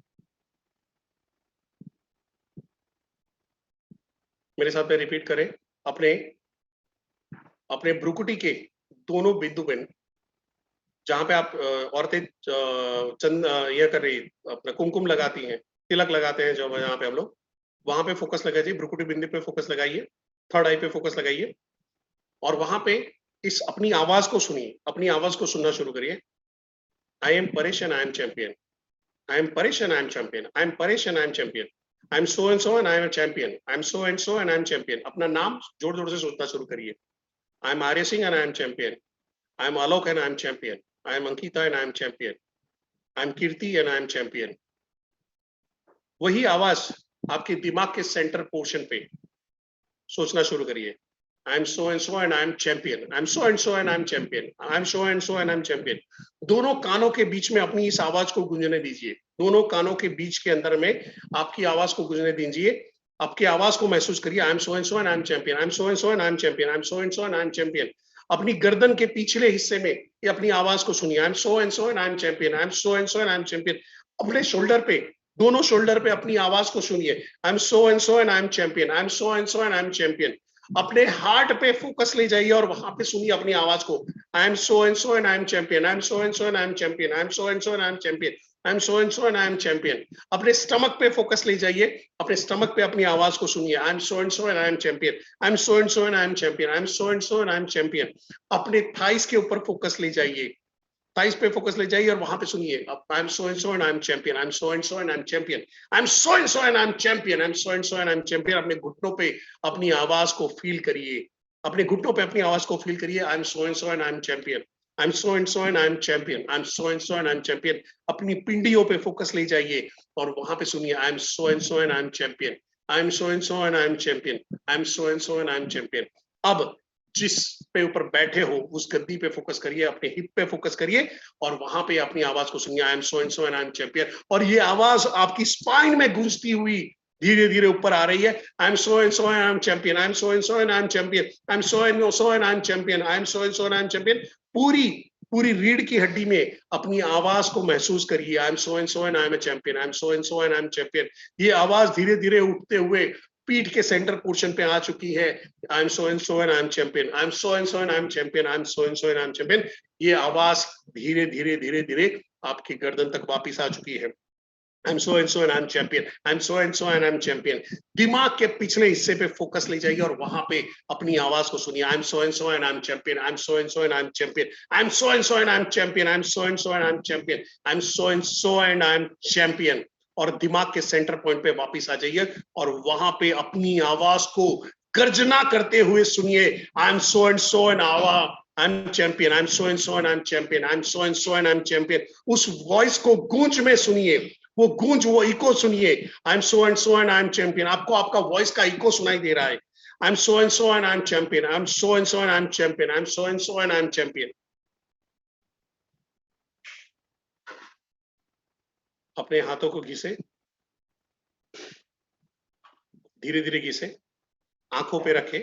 मेरे साथ में रिपीट करें, अपने अपने ब्रुकुटी के दोनों बिंदु पे, जहां पे आप औरतें चंद यह कर रही, अपना कुमकुम लगाती हैं, तिलक लगाते हैं, जो यहाँ पे हम लोग, वहां पे फोकस लगाइए, ब्रुकुटी बिंदु पे फोकस लगाइए, थर्ड आई पे फोकस लगाइए, और वहां पे इस अपनी आवाज को सुनिए, अपनी आवाज को सुनना शुरू करिए। आई am Paresh and I am champion, I am Paresh and I am champion, I am Paresh and I am champion, I am so and so and I am champion, I am so and so and I am champion. अपना नाम जोर जोर से सोचना शुरू करिए। I am Arya Singh and I am champion, I am Alok and I am champion, I am Ankita and I am champion, I am Kirti and I am champion. वही आवाज आपके दिमाग के सेंटर पोर्शन पे सोचना शुरू करिए। I am so and so and I am champion. I am so and so and I am champion. I am so and so and I am champion. दोनों कानों के बीच में अपनी इस आवाज को गूंजने दीजिए, दोनों कानों के बीच के अंदर में आपकी आवाज को गूंजने दीजिए, आपकी आवाज को महसूस करिए। I am so and so and I am champion. I am so and so and I am champion. I am so and so and I am champion. अपनी गर्दन के पिछले हिस्से में ये अपनी आवाज को सुनिए। I am so and so and I am champion. I am so and so and I am champion. अपने शोल्डर पे, दोनों शोल्डर पे अपनी आवाज को सुनिए। I am so and so and I am champion. I am so and so and I am champion. अपने heart पे फोकस ले जाइए और वहां पे सुनिए अपनी आवाज को। I am so and so and I am champion, I am so and so and I am champion, I am so and so and I am champion, I am so and so and I am champion. अपने stomach पे focus ले जाइए, अपने stomach पे अपनी आवाज को सुनिए। I am so and so and I am champion, I am so and so and I am champion, I am so and so and I am champion. अपने थाइस के ऊपर फोकस ले जाइए, थाइस पे फोकस ले जाइए और वहां पे सुनिए। I am so and so and I am champion, I am so and so and I am champion, I am so and so and I am champion, I am so and so and I am champion. अपने घुटनों पे अपनी आवाज को feel करिए, अपने घुटनों पे अपनी आवाज को फील करिए। I am so and so and I am champion, I am so and so and I am champion, I am so and so and I am champion. अपनी पिंडियों पे फोकस ले जाइए और वहां पे सुनिए। I am so and so and I am champion, I am so and so and I am champion, I am so and so and I am champion. अब जिस पे ऊपर बैठे हो उस गद्दी पे फोकस करिए, अपने हिप पे फोकस करिए और वहां पे अपनी आवाज को सुनिए। I am so and so and I am champion. और ये आवाज आपकी स्पाइन में गूंजती हुई धीरे धीरे ऊपर आ रही है। I am so and so and I am champion, I am so and so and I am champion, I am so and so and I am champion, I am so and so and I am champion. पूरी पूरी रीढ़ की हड्डी में अपनी आवाज को महसूस करिए। I am so and so and I am champion, I am so and so and I am champion. ये आवाज धीरे धीरे उठते हुए पीठ के सेंटर पोर्शन पे आ चुकी है। I am so and so and I am champion, I am so and so and I am champion, I am so and so and I am champion. ये आवाज धीरे धीरे धीरे धीरे आपकी गर्दन तक वापस आ चुकी है। I'm so and so and I'm champion. I'm so and so and I'm champion. दिमाग के पिछले हिस्से पे फोकस ले जाइए और वहां पे अपनी आवाज को सुनिए। I'm so and so and I'm champion. I'm so and so and I'm champion. I'm so and so and I'm champion. I'm so and so and I'm champion. I'm so and so and I'm champion. और दिमाग के centre point पे वापस आ जाइए और वहां पे अपनी आवाज को गर्जना करते हुए सुनिए। I'm so and so and I'm champion. I'm so and so and I'm champion. I'm so and so and I'm champion. उस वॉइस को गूंज में सुनिए, वो गूंज, वो इको सुनिए। I'm so and so and I'm champion. आपको आपका वॉइस का इको सुनाई दे रहा है। I'm so and so and I'm champion. I'm so and so and I'm champion. I'm so and so and I'm champion. अपने हाथों को घिसे, धीरे धीरे घिसे, आंखों पे रखे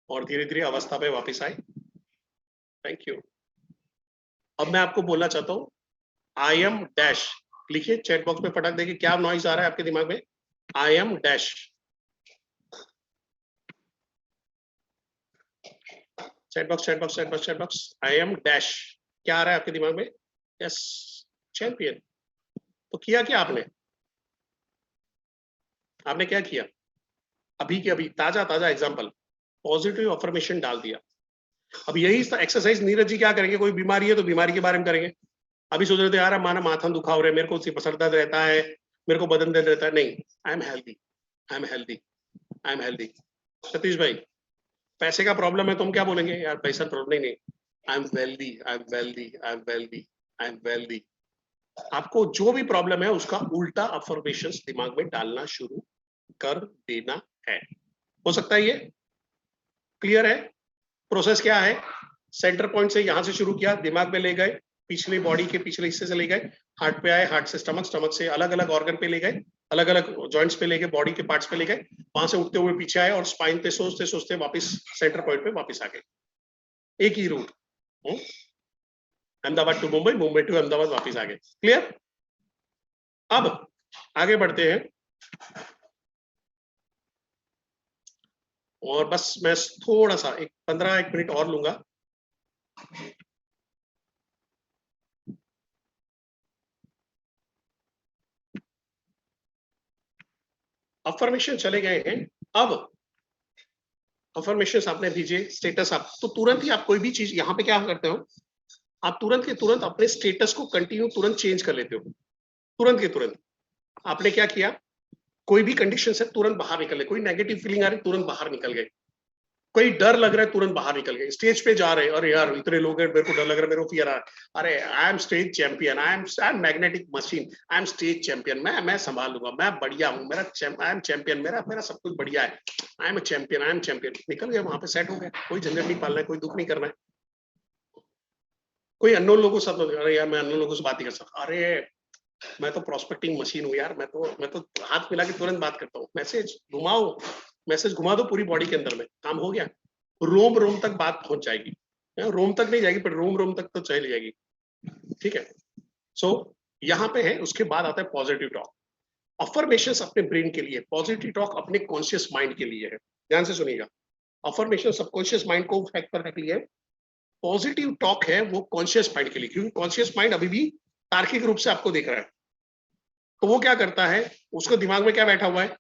और धीरे धीरे अवस्था पे वापस आए। Thank you. अब मैं आपको बोलना चाहता हूं, आई एम डैश लिखिए चैट बॉक्स में फटाक देखिए क्या नॉइज आ रहा है आपके दिमाग में। I am dash, chat box chat box chat box chat box. I am dash, क्या आ रहा है आपके दिमाग में? Yes, champion. तो किया क्या आपने? आपने क्या किया? अभी के अभी ताजा ताजा एग्जांपल, पॉजिटिव अफर्मेशन डाल दिया। अब यही एक्सरसाइज नीरज जी क्या करेंगे, कोई बीमारी है तो बीमारी के बारे में करेंगे। अभी सोच रहे थे यार माना माथा दुखा हो रहा है, मेरे को सर दर्द रहता है, मेरे को बदन दर्द रहता है। नहीं, I am healthy, I am healthy, I am healthy. Satish भाई पैसे का प्रॉब्लम है तो हम क्या बोलेंगे? यार पैसा प्रॉब्लम नहीं, I am wealthy, I am wealthy, I am wealthy, I am wealthy. आपको जो भी प्रॉब्लम है उसका उल्टा अफर्मेशंस दिमाग में डालना शुरू कर देना है। हो सकता है ये क्लियर है? प्रोसेस क्या है? सेंटर पॉइंट से यहां से शुरू किया, दिमाग में ले गए, पिछले बॉडी के पिछले हिस्से से ले गए, हार्ट पे आए, हार्ट से स्टमक, स्टमक से अलग अलग ऑर्गन पे ले गए, अलग अलग जॉइंट्स पे ले गए, बॉडी के पार्ट्स पे ले गए, वहां से उठते हुए पीछे आए और स्पाइन पे सोचते सोचते वापस सेंटर पॉइंट पे वापस आ गए। एक ही route, Ahmedabad to Mumbai, Mumbai to Ahmedabad वापस आ गए। क्लियर? अब आगे बढ़ते हैं और बस मैं थोड़ा सा 15 मिनट और लूंगा। अफर्मेशन चले गए हैं। अब अफर्मेशन आपने भेजे, स्टेटस आप तो तुरंत ही आप कोई भी चीज यहाँ पे क्या करते हो, आप तुरंत के तुरंत अपने स्टेटस को कंटिन्यू तुरंत चेंज कर लेते हो। तुरंत के तुरंत आपने क्या किया, कोई भी कंडीशन से तुरंत बाहर निकल गए। कोई नेगेटिव फीलिंग आ रही तुरंत बाहर निकल गए, कोई डर लग रहा है तुरंत बाहर निकल गए। स्टेज पे जा रहे हैं, अरे यार इतने लोग हैं, मेरे को डर लग रहा है, मेरे को फियर आ रहा है। अरे I am stage champion, I am magnetic machine, I am stage champion, मैं संभाल लूंगा, मैं बढ़िया हूँ, मेरा आई एम चैंपियन, मेरा सब कुछ बढ़िया है, आई am champion, I am champion. निकल गए वहां पे, सेट हो गया, कोई झंझट नहीं पालना है, कोई दुख नहीं करना है। कोई अननोन लोगों के साथ, अरे यार मैं अननोन लोगों से बात नहीं कर सकता, अरे मैं तो प्रोस्पेक्टिंग मशीन हूँ यार, मैं तो हाथ मिला के तुरंत बात करता हूँ। मैसेज घुमा दो पूरी बॉडी के अंदर में, काम हो गया। रोम रोम तक बात पहुंच जाएगी, रोम तक नहीं जाएगी पर रोम रोम तक तो चली जाएगी। ठीक है, सो यहाँ पे है। उसके बाद आता है पॉजिटिव टॉक। अफर्मेशंस अपने ब्रेन के लिए, पॉजिटिव टॉक अपने कॉन्शियस माइंड के लिए है। ध्यान से सुनिएगा, अफर्मेशन सबकॉन्शियस माइंड को फैक्ट पर रख लिया है, पॉजिटिव टॉक है वो कॉन्शियस माइंड के लिए, क्योंकि कॉन्शियस माइंड अभी भी तार्किक रूप से आपको देख रहा है। तो वो क्या करता है, उसको दिमाग में क्या बैठा हुआ है,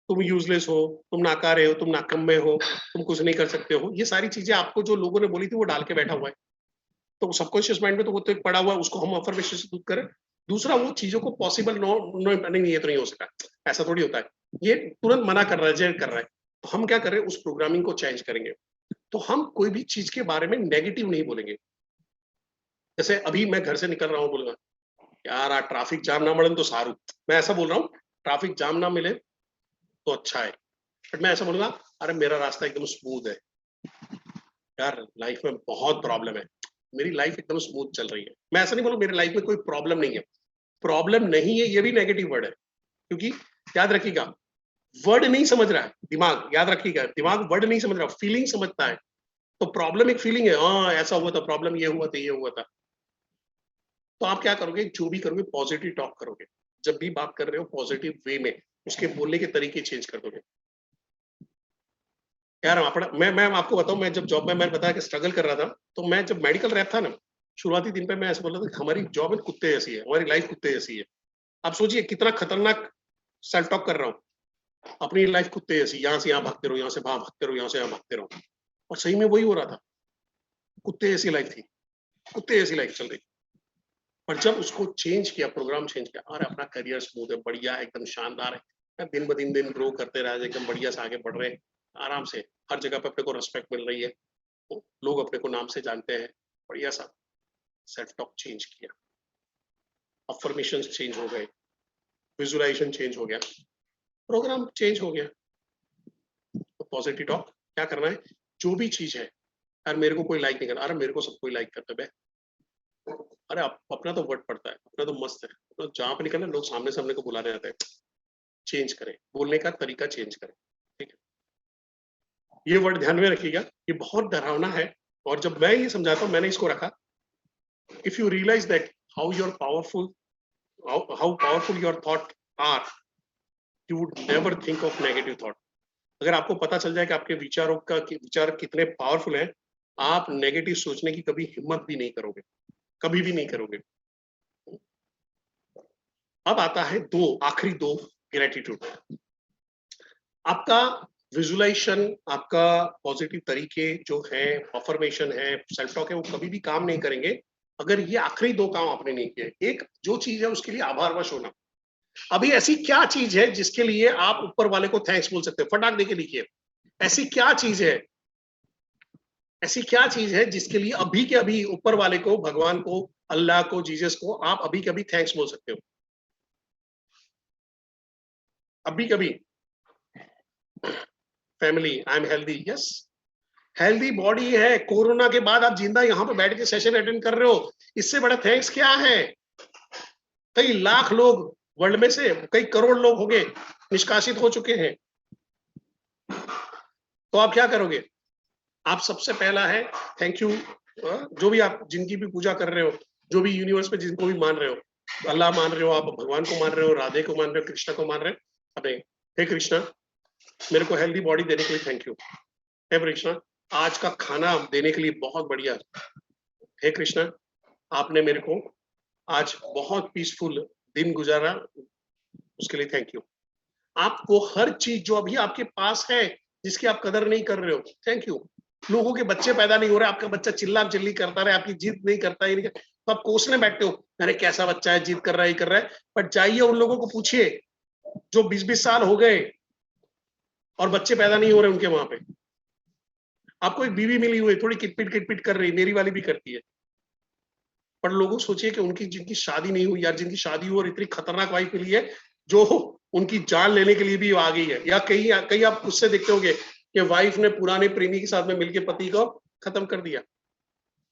तुम यूजलेस हो, तुम नाकारे हो, तुम नाकम्मे हो, तुम कुछ नहीं कर सकते हो। ये सारी चीजें आपको जो लोगों ने बोली थी वो डाल के बैठा हुआ है। तो सबकॉन्शियस माइंड में तो वो तो एक पड़ा हुआ है, उसको हम अफर्मेशन से दूर करें। दूसरा, वो चीजों को पॉसिबल नहीं, ये तो नहीं हो सकता, ऐसा थोड़ी होता है, ये तुरंत मना कर रहा है, रिजेक्ट कर रहा है। तो हम क्या कर रहे हैं, उस प्रोग्रामिंग को चेंज करेंगे। तो हम कोई भी चीज के बारे में नेगेटिव नहीं बोलेंगे। जैसे अभी मैं घर से निकल रहा हूँ, बोलूंगा यार ट्रैफिक जाम ना मिले तो सारू, मैं ऐसा बोल रहा हूँ, ट्रैफिक जाम ना मिले तो अच्छा है। बट मैं ऐसा बोलूंगा, अरे मेरा रास्ता एकदम स्मूथ है यार, लाइफ में बहुत प्रॉब्लम है, मेरी लाइफ एकदम स्मूथ चल रही है। मैं ऐसा नहीं बोलूं मेरी लाइफ में कोई प्रॉब्लम नहीं है। प्रॉब्लम नहीं है ये भी नेगेटिव वर्ड है, क्योंकि याद रखिएगा वर्ड नहीं समझ रहा है दिमाग, याद रखिएगा दिमाग वर्ड नहीं समझ रहा, फीलिंग समझता है। तो प्रॉब्लम एक फीलिंग है, हाँ ऐसा हुआ था, प्रॉब्लम ये हुआ था, ये हुआ था। तो आप क्या करोगे, जो भी करोगे पॉजिटिव टॉक करोगे। जब भी बात कर रहे हो पॉजिटिव वे में, उसके बोलने के तरीके चेंज कर दोगे। यार मैं आपको बताऊं, मैं जब जॉब में, मैंने बताया कि स्ट्रगल कर रहा था, तो मैं जब मेडिकल रैप था ना, शुरुआती दिन पे मैं ऐसा बोल रहा था कि हमारी जॉब है कुत्ते जैसी है, हमारी लाइफ कुत्ते जैसी है। आप सोचिए कितना खतरनाक सेल्फ टॉक कर रहा हूँ। अपनी लाइफ कुत्ते जैसी, यहाँ से यहाँ भागते रहो, यहाँ से वहां भागते रहो, यहाँ से यहाँ भागते रहो, और सही में वही हो रहा था। कुत्ते जैसी लाइफ थी, कुत्ते जैसी लाइफ चल रही। पर जब उसको चेंज किया, प्रोग्राम चेंज किया, और अपना करियर स्मूथ है, बढ़िया, एकदम शानदार है, दिन ब दिन ग्रो करते रहे, एकदम बढ़िया से आगे बढ़ रहे हैं आराम से, हर जगह पे अपने को रिस्पेक्ट मिल रही है, लोग अपने को नाम से जानते हैं, बढ़िया सा सेल्फ टॉक चेंज किया, अफर्मेशंस चेंज हो गए, विजुअलाइजेशन चेंज हो गया, प्रोग्राम चेंज हो गया। तो पॉजिटिव टॉक क्या करना है, जो भी चीज है, यार मेरे को कोई लाइक नहीं करता, अरे मेरे को सब कोई लाइक करते बे, अरे अपना तो वर्ड पड़ता है, अपना तो मस्त है, तो जहां पे निकलना लोग सामने सामने को बुलाने आते हैं। चेंज करें, बोलने का तरीका चेंज करें, ठीक है। ये वर्ड ध्यान में रखिएगा, ये बहुत डरावना है, और जब मैं ये समझाता हूँ, मैंने इसको रखा, if you realize that how powerful your thought are, you would never think of negative thought. अगर आपको पता चल जाए कि आपके विचार कितने पावरफुल हैं, आप नेगेटिव सोचने की कभी हिम्मत भी नहीं करोगे, कभी भी नहीं करोगे। अब आता है आखिरी दो ग्रेटिट्यूड। आपका विजुअलाइजेशन, आपका पॉजिटिव तरीके जो है, अफर्मेशन है, सेल्फ टॉक है, वो कभी भी काम नहीं करेंगे अगर ये आखिरी दो काम आपने नहीं किए। एक जो चीज है उसके लिए आभारवश होना। अभी ऐसी क्या चीज है जिसके लिए आप ऊपर वाले को थैंक्स बोल सकते हो? फटाक देके लिखिए, ऐसी क्या चीज है, ऐसी क्या चीज है जिसके लिए अभी के अभी ऊपर वाले को, भगवान को, अल्लाह को, जीसस को आप अभी के अभी थैंक्स बोल सकते हो? अभी कभी family, I am healthy, yes, healthy body है, कोरोना के बाद आप जिंदा यहाँ पे बैठ के सेशन अटेंड कर रहे हो, इससे बड़ा थैंक्स क्या है? कई लाख लोग वर्ल्ड में से, कई करोड़ लोग हो गए, निष्कासित हो चुके हैं, तो आप क्या करोगे? आप सबसे पहला है थैंक यू। जो भी आप जिनकी भी पूजा कर रहे हो, जो भी यूनिवर्स में जिनको भी मान रहे हो, अल्लाह मान रहे हो, आप भगवान को मान रहे हो, राधे को मान रहे हो, कृष्णा को मान रहे हो, अपने हे कृष्णा मेरे को हेल्दी बॉडी देने के लिए थैंक यू। हे कृष्णा आज का खाना देने के लिए बहुत बढ़िया। हे कृष्णा आपने मेरे को आज बहुत पीसफुल दिन गुजारा, उसके लिए थैंक यू। आपको हर चीज जो अभी आपके पास है जिसकी आप कदर नहीं कर रहे हो, थैंक यू। लोगों के बच्चे पैदा नहीं हो रहे, आपका बच्चा चिल्ला चिल्ली करता रहे, आपकी जिद नहीं करता है, तो आप कोसने बैठते हो, अरे कैसा बच्चा है, जिद कर रहा है, ये कर रहा है। बट जाइए उन लोगों को पूछिए जो 20-20 साल हो गए और बच्चे पैदा नहीं हो रहे उनके वहां पे। आपको एक बीवी मिली हुई, थोड़ी किटपिट कर रही, मेरी वाली भी करती है, पर लोगों सोचिए कि उनकी जिनकी शादी नहीं हुई, यार जिनकी शादी हुई और इतनी खतरनाक वाइफ मिली है जो उनकी जान लेने के लिए भी आ गई है। या कहीं आप उससे देखते होंगे कि वाइफ ने पुराने प्रेमी के साथ में मिलकर पति को खत्म कर दिया।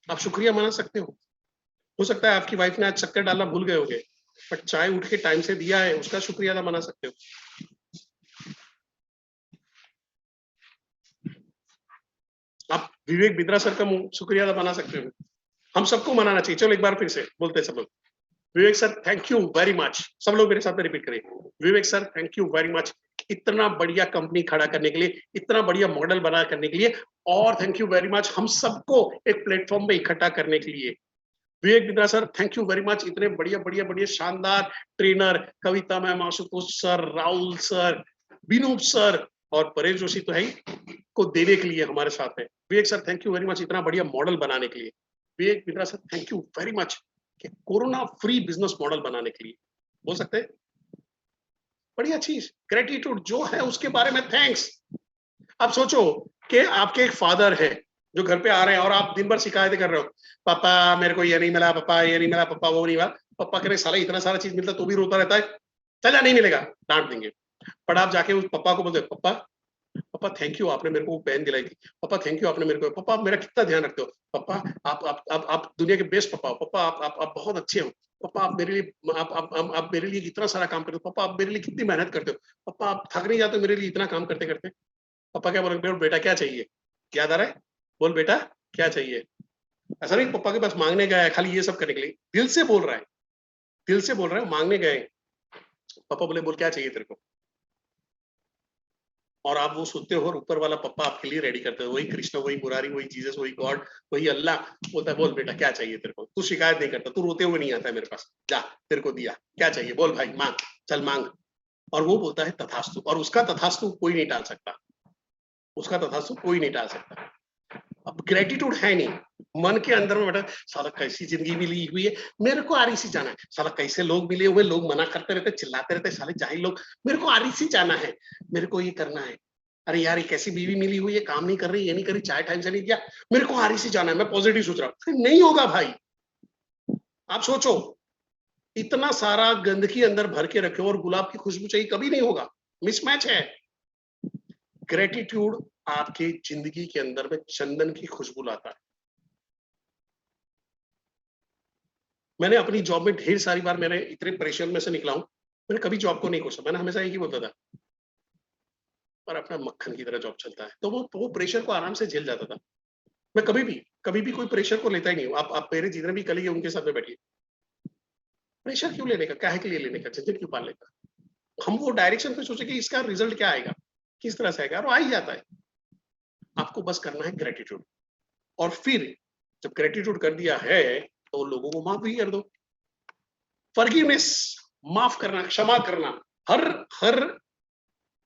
आप शुक्रिया मना सकते हो सकता है आपकी वाइफ ने आज चक्कर डालना भूल गए होंगे, बट चाय उठ के टाइम से दिया है, उसका शुक्रिया अदा मना सकते हो। आप विवेक बिद्रा सर का शुक्रिया अदा मना सकते हो। हम सबको मनाना चाहिए। चलो एक बार फिर से बोलते हैं सब लोग, Vivek sir thank you very much. सब लोग मेरे साथ में रिपीट करें, Vivek sir thank you very much, इतना बढ़िया कंपनी खड़ा करने के लिए, इतना बढ़िया मॉडल बना करने के लिए, और थैंक यू वेरी मच हम सबको एक प्लेटफॉर्म पे इकट्ठा करने के लिए। Vivek Bindra sir thank you very much, इतने बढ़िया बढ़िया बढ़िया शानदार trainer, Kavita ma'am, Ashutosh sir, Rahul sir, Vinod sir और परेश जोशी तो है ही, को देने के लिए हमारे साथ है। Vivek sir thank you very much, इतना बढ़िया मॉडल बनाने के लिए। Vivek Bindra sir thank you very much, corona free business model बनाने के लिए। बोल सकते हैं बढ़िया चीज, ग्रेटिट्यूड जो है उसके बारे में थैंक्स। आप सोचो कि आपके एक फादर है जो घर पे आ रहे हैं और आप दिन भर शिकायतें कर रहे हो, पापा मेरे को ये नहीं मिला, पापा ये नहीं मिला, पापा वो नहीं मिला। पापा कह रहे साला इतना सारा चीज मिलता तो भी रोता रहता है, चला नहीं मिलेगा, डांट देंगे। पर आप जाके उस पापा को बोलते पापा पापा थैंक यू आपने मेरे को पेन दिलाई थी, पापा थैंक यू आपने मेरे को, पापा आप मेरा कितना ध्यान रखते हो, पापा आप दुनिया के बेस्ट पापा हो, पापा आप बहुत अच्छे हो, पापा आप मेरे लिए आप मेरे लिए इतना सारा काम करते हो, पापा आप मेरे लिए कितनी मेहनत करते हो, पापा आप थक नहीं जाते मेरे लिए इतना काम करते करते। पापा क्या बोलेंगे, बेटा क्या चाहिए, याद आ रहा है, बोल बेटा क्या चाहिए। ऐसा नहीं पापा के पास मांगने गया है खाली ये सब करने के लिए, दिल से बोल रहा है, दिल से बोल रहा है, मांगने गए। पापा बोले बोल क्या चाहिए तेरे को, और आप वो सुनते हो और ऊपर वाला पप्पा आपके लिए रेडी करते हो, वही कृष्ण, वही मुरारी, वही जीसस, वही गॉड, वही अल्लाह बोलता है बोल बेटा क्या चाहिए तेरे को, तू शिकायत नहीं करता, तू रोते हुए नहीं आता है मेरे पास, जा तेरे को दिया, क्या चाहिए बोल भाई मांग, चल मांग। और वो बोलता है तथास्तु, और उसका तथास्तु कोई नहीं टाल सकता, उसका तथास्तु कोई नहीं टाल सकता। अब ग्रेटिट्यूड है नहीं, मन के अंदर में बेटा साला कैसी जिंदगी मिली हुई है, मेरे को आरईसी जाना है, साला कैसे लोग मिले हुए, लोग मना करते रहते, चिल्लाते रहते, साले जाहिल लोग, मेरे को आरईसी जाना है, मेरे को ये करना है, अरे यार ये कैसी बीवी मिली हुई है, काम नहीं कर रही, ये नहीं कर रही, चाय टाइम से नहीं किया, मेरे को आरईसी जाना है, मैं पॉजिटिव सोच रहा हूँ, नहीं होगा भाई। आप सोचो, इतना सारा गंदगी अंदर भर के रखे हो और गुलाब की खुशबू चाहिए, कभी नहीं होगा, मिसमैच है। ग्रेटिट्यूड आपकी जिंदगी के अंदर में चंदन की खुशबू लाता है। मैंने अपनी जॉब में ढेर सारी बार, मैंने इतने प्रेशर में से निकला हूं, मैंने कभी जॉब को नहीं कोसा, मैंने हमेशा एक ही बोलता था और अपना मक्खन की तरह जॉब चलता है, तो वो प्रेशर को आराम से झेल जाता था। मैं कभी भी कोई प्रेशर को लेता ही नहीं हूँ। आप मेरे जितने भी कलीग उनके साथ में बैठिए, प्रेशर क्यों लेने का, काहे के लिए लेने का, झंझट क्यों पालने का। हम वो डायरेक्शन पे सोचे कि इसका रिजल्ट क्या आएगा, किस तरह से आएगा, और आ ही जाता है। आपको बस करना है ग्रेटिट्यूड, और फिर जब ग्रेटिट्यूड कर दिया है तो लोगों को माफ भी कर दो। फॉरगिवनेस, माफ करना, क्षमा करना, हर हर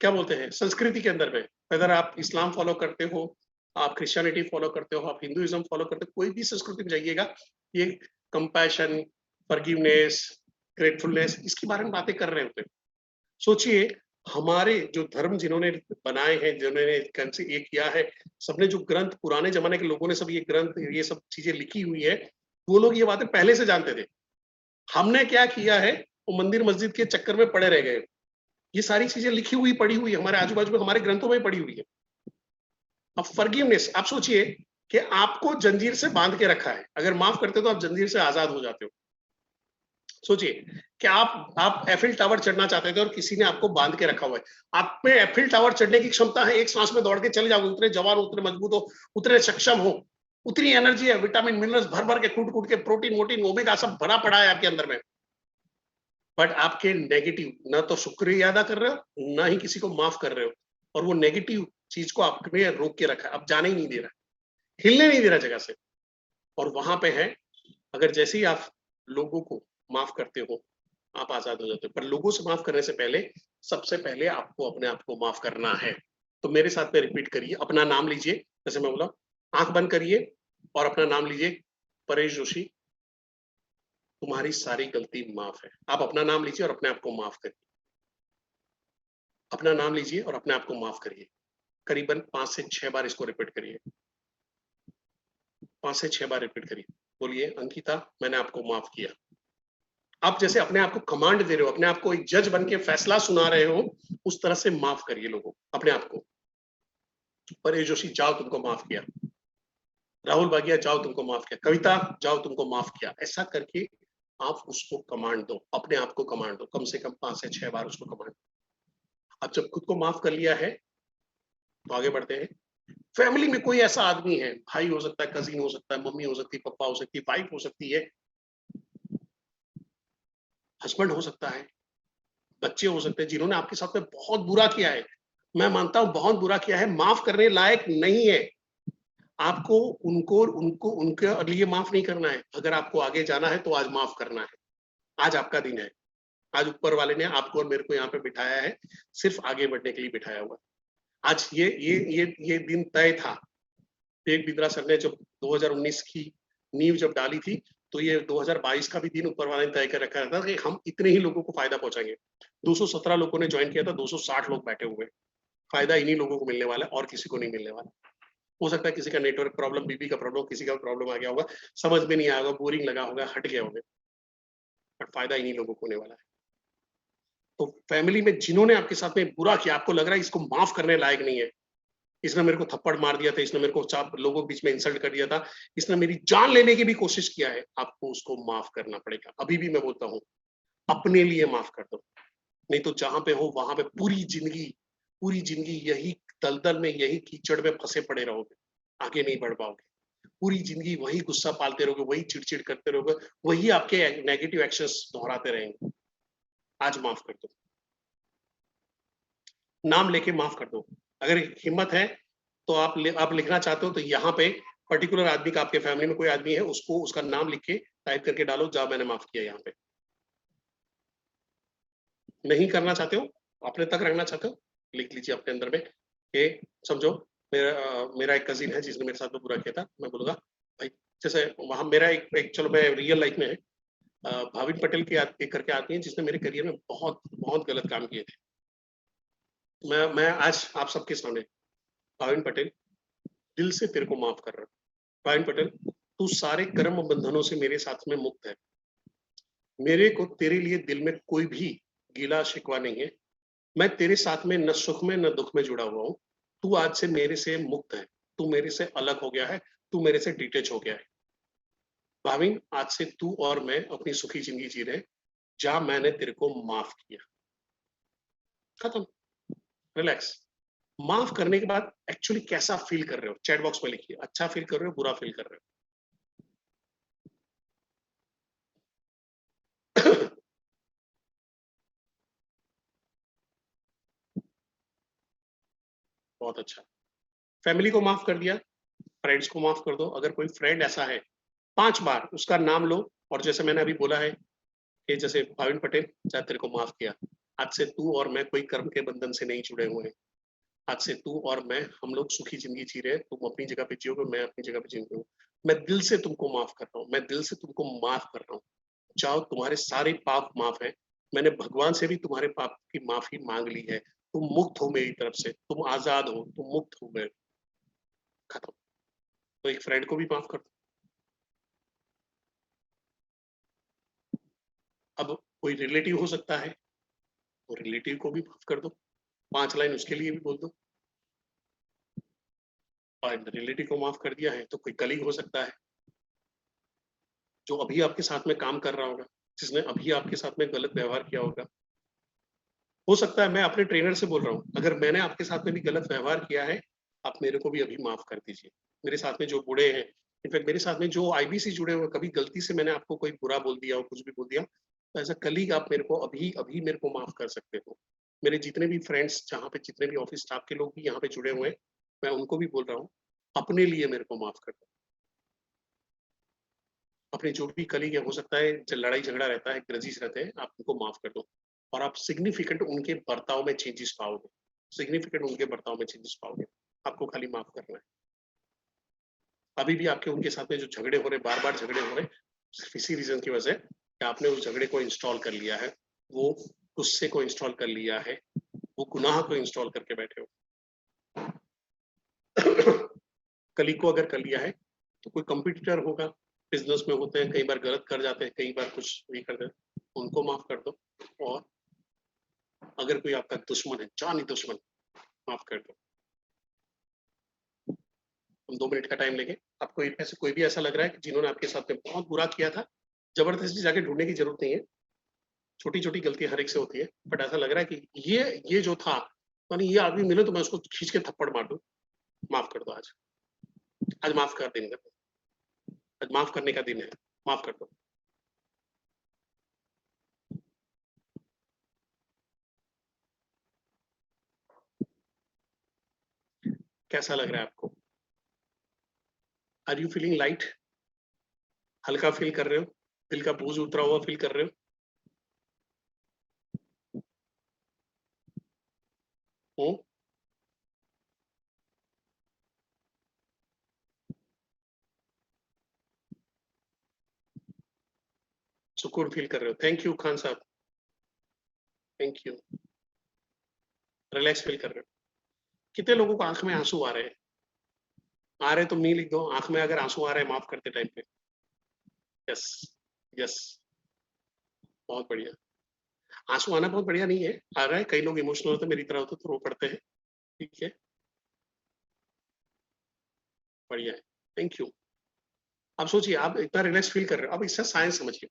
क्या बोलते हैं संस्कृति के अंदर में, अगर आप इस्लाम फॉलो करते हो, आप क्रिश्चियनिटी फॉलो करते हो, आप हिंदुइज्म फॉलो करते हो, कोई भी संस्कृति में जाइएगा, ये कंपैशन, फॉरगिवनेस, ग्रेटफुलनेस, इसके बारे में बातें कर रहे होते हैं। सोचिए, हमारे जो धर्म जिन्होंने बनाए हैं, जिन्होंने ये किया है, सबने जो ग्रंथ, पुराने जमाने के लोगों ने सब ये ग्रंथ, ये सब चीजें लिखी हुई है, वो लोग ये बातें पहले से जानते थे। हमने क्या किया है, वो मंदिर मस्जिद के चक्कर में पड़े रह गए। ये सारी चीजें लिखी हुई पड़ी हुई है हमारे आजू बाजू में, हमारे ग्रंथों में पड़ी हुई है। अब फॉरगिवनेस, आप सोचिए कि आपको जंजीर से बांध के रखा है, अगर माफ करते हो तो आप जंजीर से आजाद हो जाते हो। सोचिए कि आप एफिल टावर चढ़ना चाहते थे और किसी ने आपको बांध के रखा हुआ है, आप में एफिल टावर चढ़ने की क्षमता है, एक सांस में दौड़ के चले जाओगे, उतने जवान, उतने मजबूत हो, उतने सक्षम हो, उतनी एनर्जी है, विटामिन मिनरल्स भर भर के, कूट कूट के, प्रोटीन वोटीन ओमेगा सब भरा पड़ा है आपके अंदर में। बट आपके नेगेटिव, ना तो शुक्रिया अदा कर रहे हो, ना ही किसी को माफ कर रहे हो, और वो नेगेटिव चीज को आपने रोक के रखा है, अब जाने ही नहीं दे रहा, हिलने नहीं दे रहा जगह से। और वहां पे है, अगर जैसे ही आप लोगों को माफ करते हो, आप आजाद हो जाते हो। पर लोगों से माफ करने से पहले, सबसे पहले आपको अपने आप को माफ करना है। तो मेरे साथ में रिपीट करिए, अपना नाम लीजिए, जैसे मैं बोला, आंख बंद करिए और अपना नाम लीजिए, परेश जोशी, तुम्हारी सारी गलती माफ है। आप अपना नाम लीजिए और अपने आप को माफ करिए, अपना नाम लीजिए और अपने आप को माफ करिए। करीबन 5 से 6 बार इसको रिपीट करिए, 5 से 6 बार रिपीट करिए। बोलिए, अंकिता मैंने आपको माफ किया। आप जैसे अपने आप को कमांड दे रहे हो, अपने आप को एक जज बन के फैसला सुना रहे हो, उस तरह से माफ करिए लोगों, अपने आप को। परेश जोशी, जाओ तुमको माफ किया। राहुल बागिया, जाओ तुमको माफ किया। कविता, जाओ तुमको माफ किया। ऐसा करके आप उसको कमांड दो, अपने आप को कमांड दो, कम से कम 5 से 6 बार उसको कमांड। अब जब खुद को माफ कर लिया है तो आगे बढ़ते हैं। फैमिली में कोई ऐसा आदमी है, भाई हो सकता है, कजिन हो सकता है, मम्मी हो सकती है, पापा हो सकती है, वाइफ हो सकती है, हस्बैंड हो सकता है, बच्चे हो सकते हैं, जिन्होंने आपके साथ में बहुत बुरा किया है। मैं मानता हूं बहुत बुरा किया है, माफ करने लायक नहीं है। आपको उनको उनको उनके लिए माफ नहीं करना है। अगर आपको आगे जाना है तो आज माफ करना है। आज आपका दिन है। आज ऊपर वाले ने आपको और मेरे को यहाँ पे बिठाया है, सिर्फ आगे बढ़ने के लिए बिठाया हुआ। आज ये दिन तय था। तेग बिंद्रा सर ने जब 2019 की नींव जब डाली थी, तो ये 2022 का भी दिन ऊपर वाले ने तय कर रखा था कि हम इतने ही लोगों को फायदा पहुंचाएंगे। 217 लोगों ने ज्वाइन किया था, 260 लोग बैठे हुए। फायदा इन्हीं लोगों को मिलने वाला है और किसी को नहीं मिलने वाला। हो सकता है किसी का नेटवर्क प्रॉब्लम, बीबी का प्रॉब्लम, किसी का प्रॉब्लम आ गया होगा, समझ में नहीं आया होगा, बोरिंग लगा होगा, हट गया होगा, बट फायदा इन्हीं लोगों को होने वाला है। तो फैमिली में जिन्होंने आपके साथ में बुरा किया, आपको लग रहा है इसको माफ करने लायक नहीं है, इसने मेरे को थप्पड़ मार दिया था, इसने मेरे को लोगों के बीच में इंसल्ट कर दिया था, इसने मेरी जान लेने की भी कोशिश किया है, आपको उसको माफ करना पड़ेगा। अभी भी मैं बोलता हूँ, अपने लिए माफ कर दो, नहीं तो जहां पे हो वहां पे पूरी जिंदगी यही दलदल में, यही कीचड़ में फंसे पड़े रहोगे, आगे नहीं बढ़ पाओगे। पूरी जिंदगी वही गुस्सा पालते रहोगे, वही चिड़चिड़ करते रहोगे, वही आपके नेगेटिव एक्शंस दोहराते रहेंगे। आज माफ कर दो, नाम लेके माफ कर दो। अगर हिम्मत है तो आप लिखना चाहते हो तो यहाँ पे पर्टिकुलर आदमी का, आपके फैमिली में कोई आदमी है, उसको उसका नाम लिख के टाइप करके डालो, जा मैंने माफ किया यहाँ पे। नहीं करना चाहते हो, अपने तक रखना चाहते हो, लिख लीजिए अपने अंदर में कि समझो मेरा एक कजिन है जिसने मेरे साथ में बुरा किया था, मैं बोलूंगा भाई, जैसे वहां मेरा एक चलो मैं रियल लाइफ में है, भाविन पटेल एक करके आदमी है जिसने मेरे करियर में बहुत बहुत गलत काम किए थे। मैं आज आप सबके सामने भाविन पटेल दिल से तेरे को माफ कर रहा हूँ। भाविन पटेल, तू सारे कर्म बंधनों से मेरे साथ में मुक्त है। मेरे को तेरे लिए दिल में कोई भी गिला शिकवा नहीं है। मैं तेरे साथ में न सुख में न दुख में जुड़ा हुआ हूँ। तू आज से मेरे से मुक्त है, तू मेरे से अलग हो गया है, तू मेरे से डिटेच हो गया है। भाविन, आज से तू और मैं अपनी सुखी जिंदगी जी रहे, जा मैंने तेरे को माफ किया। खत्म, रिलैक्स। माफ करने के बाद एक्चुअली कैसा फील कर रहे हो चैट बॉक्स में लिखिए, अच्छा फील कर रहे हो, बुरा फील कर रहे हो। बहुत अच्छा, फैमिली को माफ कर दिया, फ्रेंड्स को माफ कर दो। अगर कोई फ्रेंड ऐसा है 5 बार उसका नाम लो, और जैसे मैंने अभी बोला है कि जैसे भाविन पटेल, चाहे तेरे को माफ किया, आज से तू और मैं कोई कर्म के बंधन से नहीं जुड़े हुए हैं। आज से तू और मैं, हम लोग सुखी जिंदगी जी रहे हैं, तुम अपनी जगह पे जियोगे, मैं अपनी जगह पे जीऊंगा। मैं दिल से तुमको माफ कर रहा हूँ, मैं दिल से तुमको माफ कर रहा हूँ। जाओ, तुम्हारे सारे पाप माफ है। मैंने भगवान से भी तुम्हारे पाप की माफी मांग ली है। तुम मुक्त हो मेरी तरफ से, तुम आजाद हो, तुम मुक्त हो गए। खत्म। तो एक फ्रेंड को भी माफ कर दो। अब कोई रिलेटिव हो सकता है, तो रिलेटिव को भी माफ कर दो, 5 लाइन उसके लिए भी बोल दो। और रिलेटिव को माफ कर दिया है तो कोई कलीग हो सकता है जो अभी आपके साथ में काम कर रहा होगा, जिसने अभी आपके साथ में गलत व्यवहार किया होगा। हो सकता है, मैं अपने ट्रेनर से बोल रहा हूँ, अगर मैंने आपके साथ में भी गलत व्यवहार किया है, आप मेरे को भी अभी माफ कर दीजिए। मेरे साथ में जो बूढ़े हैं, इनफैक्ट मेरे साथ में जो आईबीसी जुड़े हुए, कभी गलती से मैंने आपको कोई बुरा बोल दिया हो, कुछ भी बोल दिया, तो एज अ कलीग आप मेरे को अभी अभी मेरे को माफ कर सकते हो। मेरे जितने भी फ्रेंड्स, जहाँ पे जितने भी ऑफिस स्टाफ के लोग भी यहाँ पे जुड़े हुए हैं, मैं उनको भी बोल रहा हूँ, अपने लिए मेरे को माफ कर दो। अपने जो भी कलीग है, हो सकता है जब लड़ाई झगड़ा रहता है, ग्रजिश रहते हैं, आप उनको माफ कर दो, और आप सिग्निफिकेंट उनके बर्ताव में चेंजेस पाओगे। सिग्निफिकेंट उनके बर्ताव में चेंजेस पाओगे। आपको खाली माफ करना है। अभी भी आपके उनके साथ में जो झगड़े हो रहे, बार बार झगड़े हो रहे, सिर्फ इसी रीजन की वजह से कि आपने उस झगड़े को इंस्टॉल कर लिया है, वो गुस्से को इंस्टॉल कर लिया है, वो गुनाह को इंस्टॉल करके बैठे हो। कलीग को अगर कर लिया है तो कोई कंपटीटर होगा, बिजनेस में होते हैं, कई बार गलत कर जाते हैं, कई बार कुछ भी कर देते, उनको माफ कर दो। और अगर कोई आपका दुश्मन है, जानी दुश्मन, माफ कर दो। हम 2 मिनट का टाइम लेंगे। आपको इनमें से कोई भी ऐसा लग रहा है कि जिन्होंने आपके साथ में बहुत बुरा किया था, जबरदस्ती जाके ढूंढने की जरूरत नहीं है, छोटी छोटी गलती हर एक से होती है, बट ऐसा लग रहा है कि ये जो था, यानी ये आदमी मिले तो मैं उसको खींच के थप्पड़ मार दूं, माफ कर दो। आज माफ कर देंगे, आज माफ करने का दिन है, माफ कर दो। कैसा लग रहा है आपको? Are you feeling light? हल्का फील कर रहे हो? दिल का बोझ उतरा हुआ फील कर रहे हो? सुकून फील कर रहे हो? थैंक यू खान साहब, थैंक यू। रिलैक्स फील कर रहे हो? कितने लोगों को आंख में आंसू आ रहे हैं? आ रहे तो मी लिख दो, आंख में अगर आंसू आ रहे हैं माफ करते टाइम पे। यस, यस, बहुत बढ़िया। आंसू आना बहुत बढ़िया नहीं है, आ रहा है। कई लोग इमोशनल होते, मेरी तरह होते तो रो पड़ते हैं। ठीक है, बढ़िया है, थैंक यू। आप सोचिए, आप इतना रिलैक्स फील कर रहे हो, अब इससे साइंस समझिए।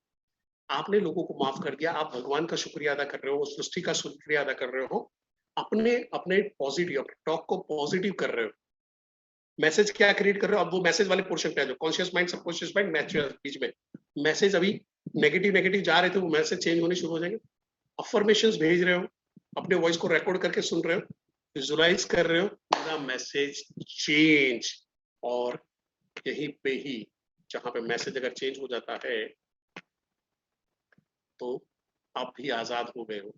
आपने लोगों को माफ कर दिया, आप भगवान का शुक्रिया अदा कर रहे हो, सृष्टि का शुक्रिया अदा कर रहे हो, अपने अपने पॉजिटिव, अपने टॉक को पॉजिटिव कर रहे हो। मैसेज क्या क्रिएट कर रहे हो? अब वो मैसेज वाले पोर्शन पे आ जाओ। Conscious mind, subconscious mind, match बीच में मैसेज अभी नेगेटिव नेगेटिव जा रहे थे, वो मैसेज चेंज होने शुरू हो जाएंगे। अफर्मेशंस भेज रहे हो, अपने वॉइस को रिकॉर्ड करके सुन रहे हो, विजुलाइज कर रहे हो पूरा मैसेज चेंज, और यहीं पे ही जहां पे मैसेज अगर चेंज हो जाता है तो आप भी आजाद हो गए हो,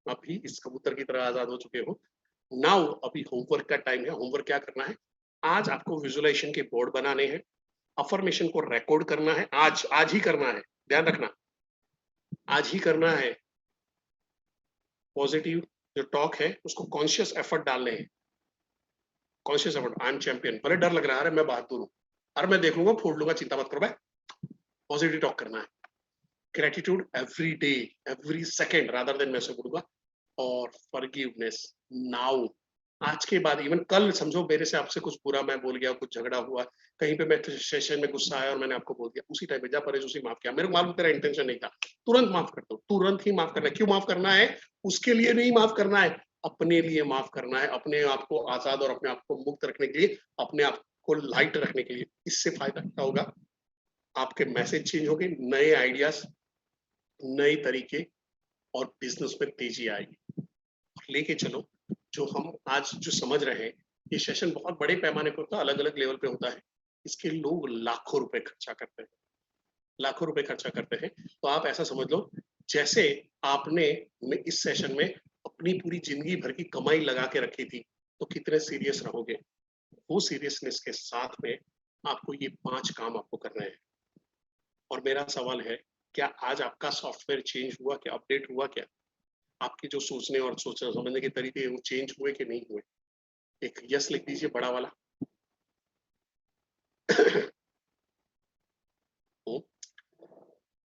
आप भी इस कबूतर की तरह आजाद हो चुके हो। नाउ अभी होमवर्क का टाइम है। होमवर्क क्या करना है, आज आपको विजुअलाइजेशन के बोर्ड बनाने हैं, अफर्मेशन को रिकॉर्ड करना है, आज ही करना है, ध्यान रखना आज ही करना है। पॉजिटिव जो टॉक है उसको कॉन्शियस एफर्ट डालने हैं, conscious effort. I am champion, भले डर लग रहा है, अरे मैं बहादुर हूँ, अरे मैं देख लूंगा, फोड़ लूंगा, चिंता मत करो भाई। पॉजिटिव टॉक करना है, gratitude every day, every second rather than मैं से बोलूंगा, और फॉरगिवनेस नाउ। आज के बाद इवन कल समझो मेरे से आपसे कुछ बुरा मैं बोल गया, कुछ झगड़ा हुआ, कहीं पे मैं सेशन में गुस्सा आया और मैंने आपको बोल दिया, उसी टाइम पे जा परेश उसी माफ किया, मेरे को मालूम तेरा इंटेंशन नहीं था, तुरंत माफ कर दो, तुरंत ही माफ करना है। क्यों माफ करना है, उसके लिए नहीं माफ करना है, अपने लिए माफ करना है, अपने आप को आजाद और अपने आप को मुक्त रखने के लिए, अपने आप को लाइट रखने के लिए। इससे फायदा क्या होगा, आपके मैसेज चेंज होंगे, नए आइडियाज, नए तरीके, और बिजनेस में तेजी आएगी। लेके चलो जो हम आज जो समझ रहे हैं, ये सेशन बहुत बड़े पैमाने पर होता है, अलग अलग लेवल पे होता है, इसके लोग लाखों रुपए खर्चा करते हैं, लाखों रुपए खर्चा करते हैं। तो आप ऐसा समझ लो जैसे आपने इस सेशन में अपनी पूरी जिंदगी भर की कमाई लगा के रखी थी, तो कितने सीरियस रहोगे, वो सीरियसनेस के साथ में आपको ये 5 काम आपको करना है। और मेरा सवाल है, क्या आज आपका सॉफ्टवेयर चेंज हुआ, क्या अपडेट हुआ, क्या आपके जो सोचने और सोचने समझने के तरीके वो चेंज हुए कि नहीं हुए? एक यस लिख दीजिए बड़ा वाला।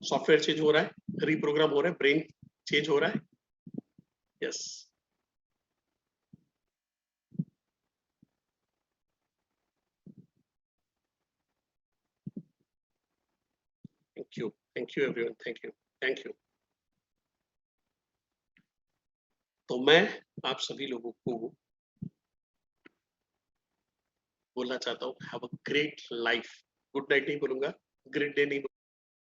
सॉफ्टवेयर चेंज हो रहा है, रीप्रोग्राम हो रहा है, ब्रेन चेंज हो रहा है, yes. Thank you everyone, thank you. तो मैं आप सभी लोगों को बोलना चाहता हूँ, have a great life. Good night नहीं बोलूंगा, ग्रेट डे नहीं